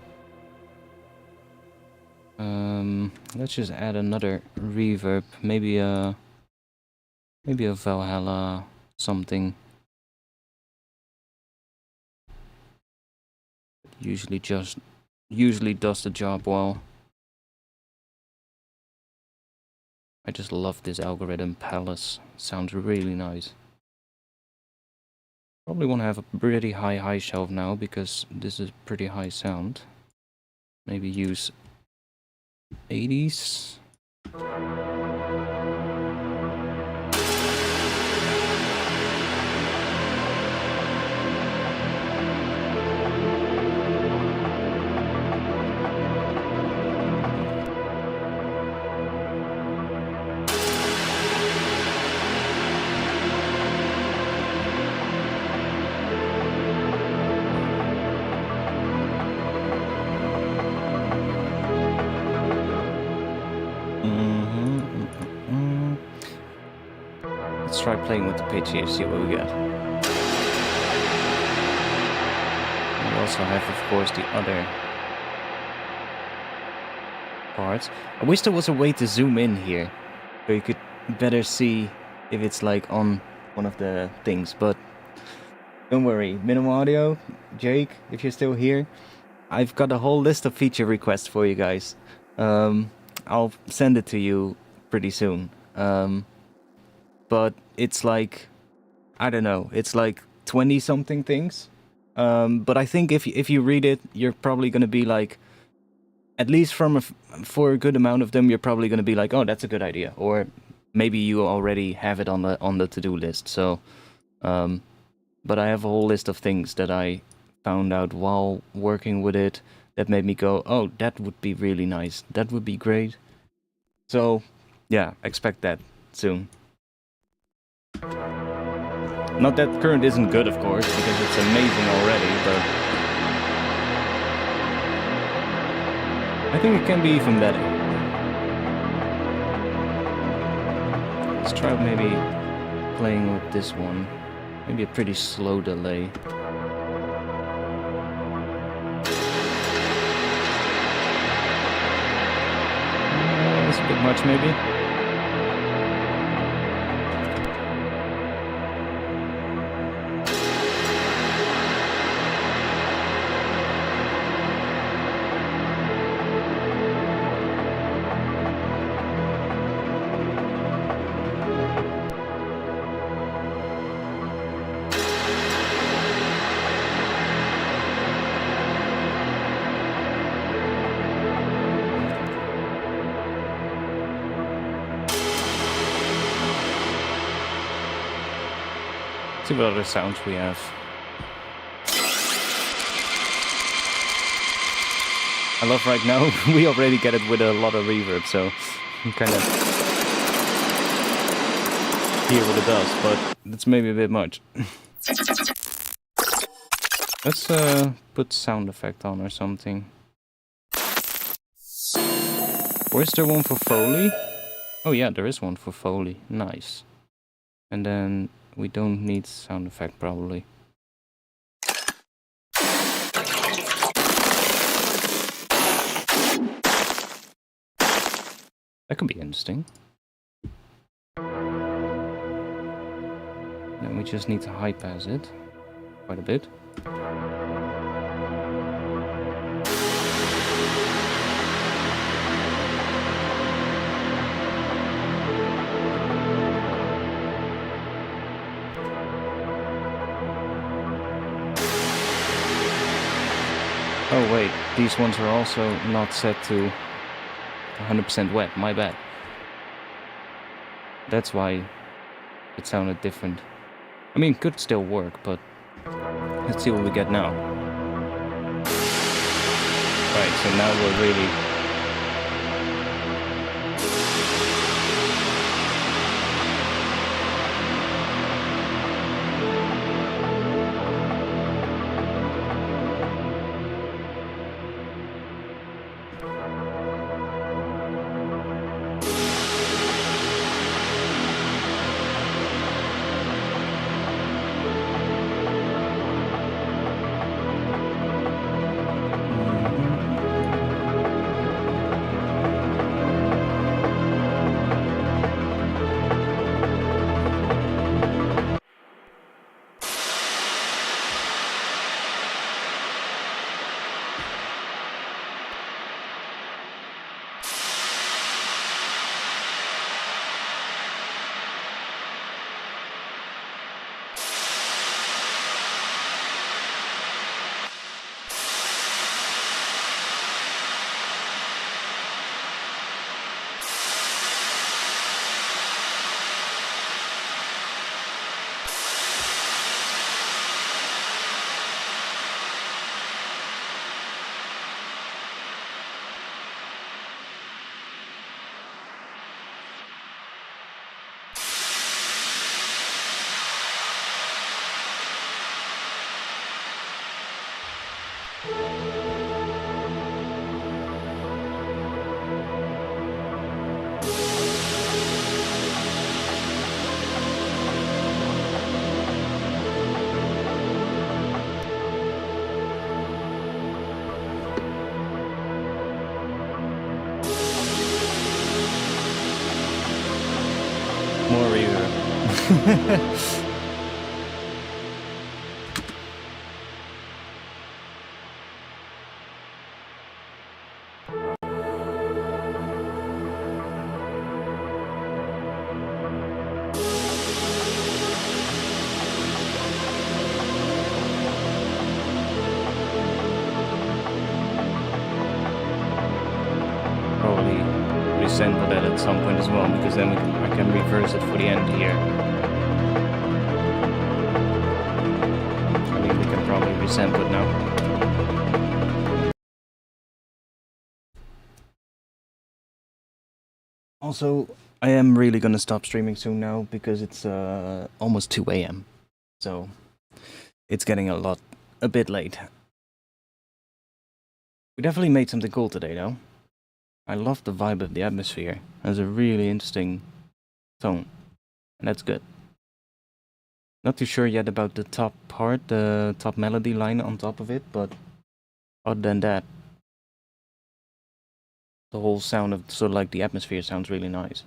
let's just add another reverb, maybe a Valhalla something. Usually does the job well. I just love this algorithm Palace. Sounds really nice. Probably want to have a pretty high shelf now because this is pretty high sound. Maybe use 80s. Let's try playing with the pitch here, see what we get. We also have, of course, the other parts. I wish there was a way to zoom in here, so you could better see if it's like on one of the things, but don't worry. Minimal Audio, Jake, if you're still here, I've got a whole list of feature requests for you guys. I'll send it to you pretty soon. But it's like, I don't know, it's like 20 something things. But I think if you read it, you're probably going to be like, at least for a good amount of them, you're probably going to be like, oh, that's a good idea. Or maybe you already have it on the to-do list. So, but I have a whole list of things that I found out while working with it that made me go, oh, that would be really nice. That would be great. So, yeah, expect that soon. Not that current isn't good, of course, because it's amazing already, but I think it can be even better. Let's try maybe playing with this one. Maybe a pretty slow delay. That's a bit much, maybe. See what other sounds we have. I love right now, we already get it with a lot of reverb, so you kind of hear what it does, but that's maybe a bit much. Let's put sound effect on or something. Or is there one for Foley? Oh yeah, there is one for Foley. Nice. And then we don't need sound effect, probably. That could be interesting. Then we just need to high pass it quite a bit. Oh wait, these ones are also not set to 100% wet, my bad. That's why it sounded different. I mean, it could still work, but let's see what we get now. Right, so now we're really... More reverb. Probably resample that at some point as well, because then I can reverse it for the end here. I mean, we can probably resample it now. Also, I am really gonna stop streaming soon now, because it's almost 2 AM. So, it's getting a bit late. We definitely made something cool today, though. I love the vibe of the atmosphere. It has a really interesting tone, and that's good. Not too sure yet about the top part, the top melody line on top of it, but other than that, the whole sound of sort of like the atmosphere sounds really nice.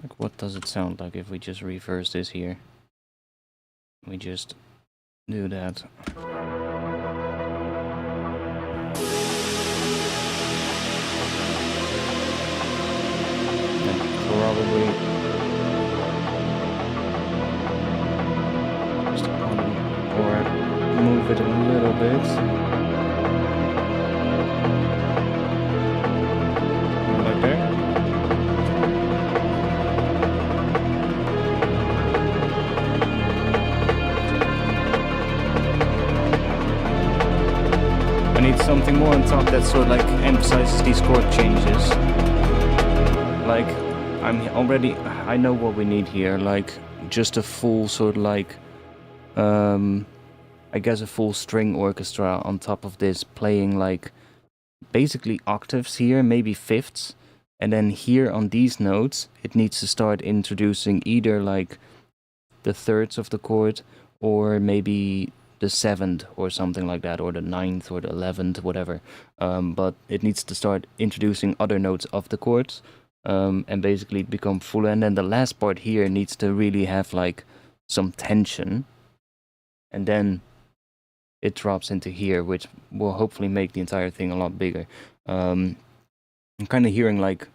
Like, what does it sound like if we just reverse this here? We just do that. And probably just on or move it a little bit. Like there. I need something more on top that sort of like emphasizes these chord changes. Like, I know what we need here, like just a full sort of like, I guess a full string orchestra on top of this, playing like basically octaves here, maybe fifths, and then here on these notes, it needs to start introducing either like the thirds of the chord, or maybe the 7th or something like that, or the 9th or the 11th, whatever. But it needs to start introducing other notes of the chords, and basically become fuller. And then the last part here needs to really have like some tension, and then it drops into here, which will hopefully make the entire thing a lot bigger. I'm kind of hearing like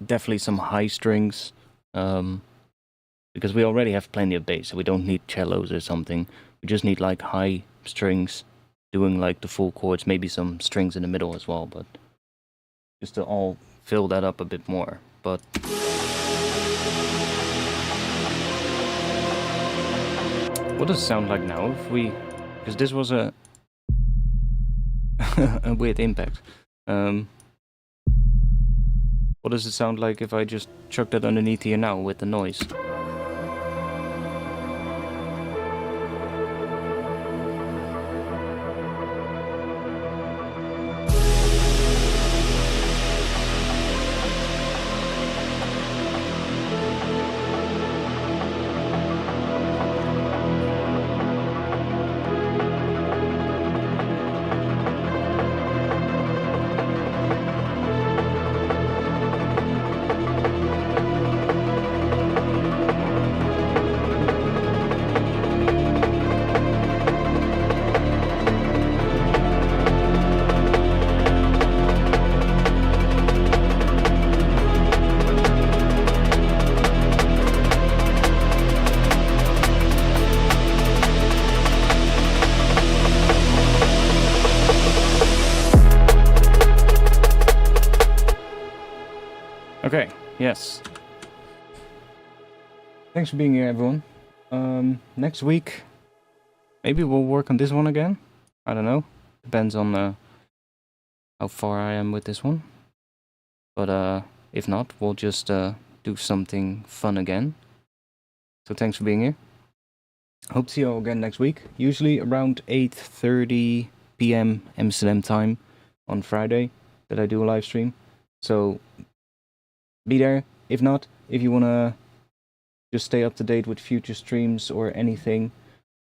definitely some high strings, because we already have plenty of bass, so we don't need cellos or something. We just need like high strings doing like the full chords, maybe some strings in the middle as well, but just to all fill that up a bit more. But what does it sound like now if we, because this was a a weird impact. What does it sound like if I just chuck that underneath here now with the noise? Okay, yes. Thanks for being here, everyone. Next week, maybe we'll work on this one again. I don't know. Depends on how far I am with this one. But if not, we'll just do something fun again. So thanks for being here. Hope to see you all again next week. Usually around 8:30 p.m. Amsterdam time on Friday that I do a live stream. So be there. If not, if you wanna just stay up to date with future streams or anything,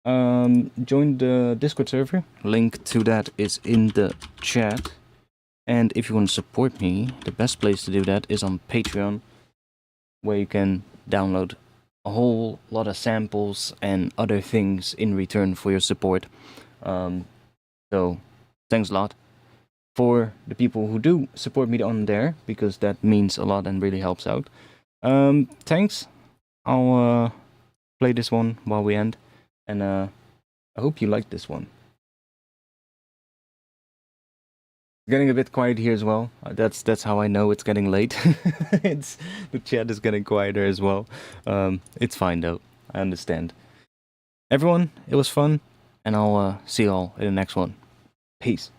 join the Discord server. Link to that is in the chat. And if you want to support me, the best place to do that is on Patreon, where you can download a whole lot of samples and other things in return for your support. So thanks a lot for the people who do support me on there, because that means a lot and really helps out. Thanks. I'll play this one while we end, and I hope you like this one. Getting a bit quiet here as well. That's how I know it's getting late. The chat is getting quieter as well. It's fine though. I understand. Everyone, it was fun, and I'll see you all in the next one. Peace.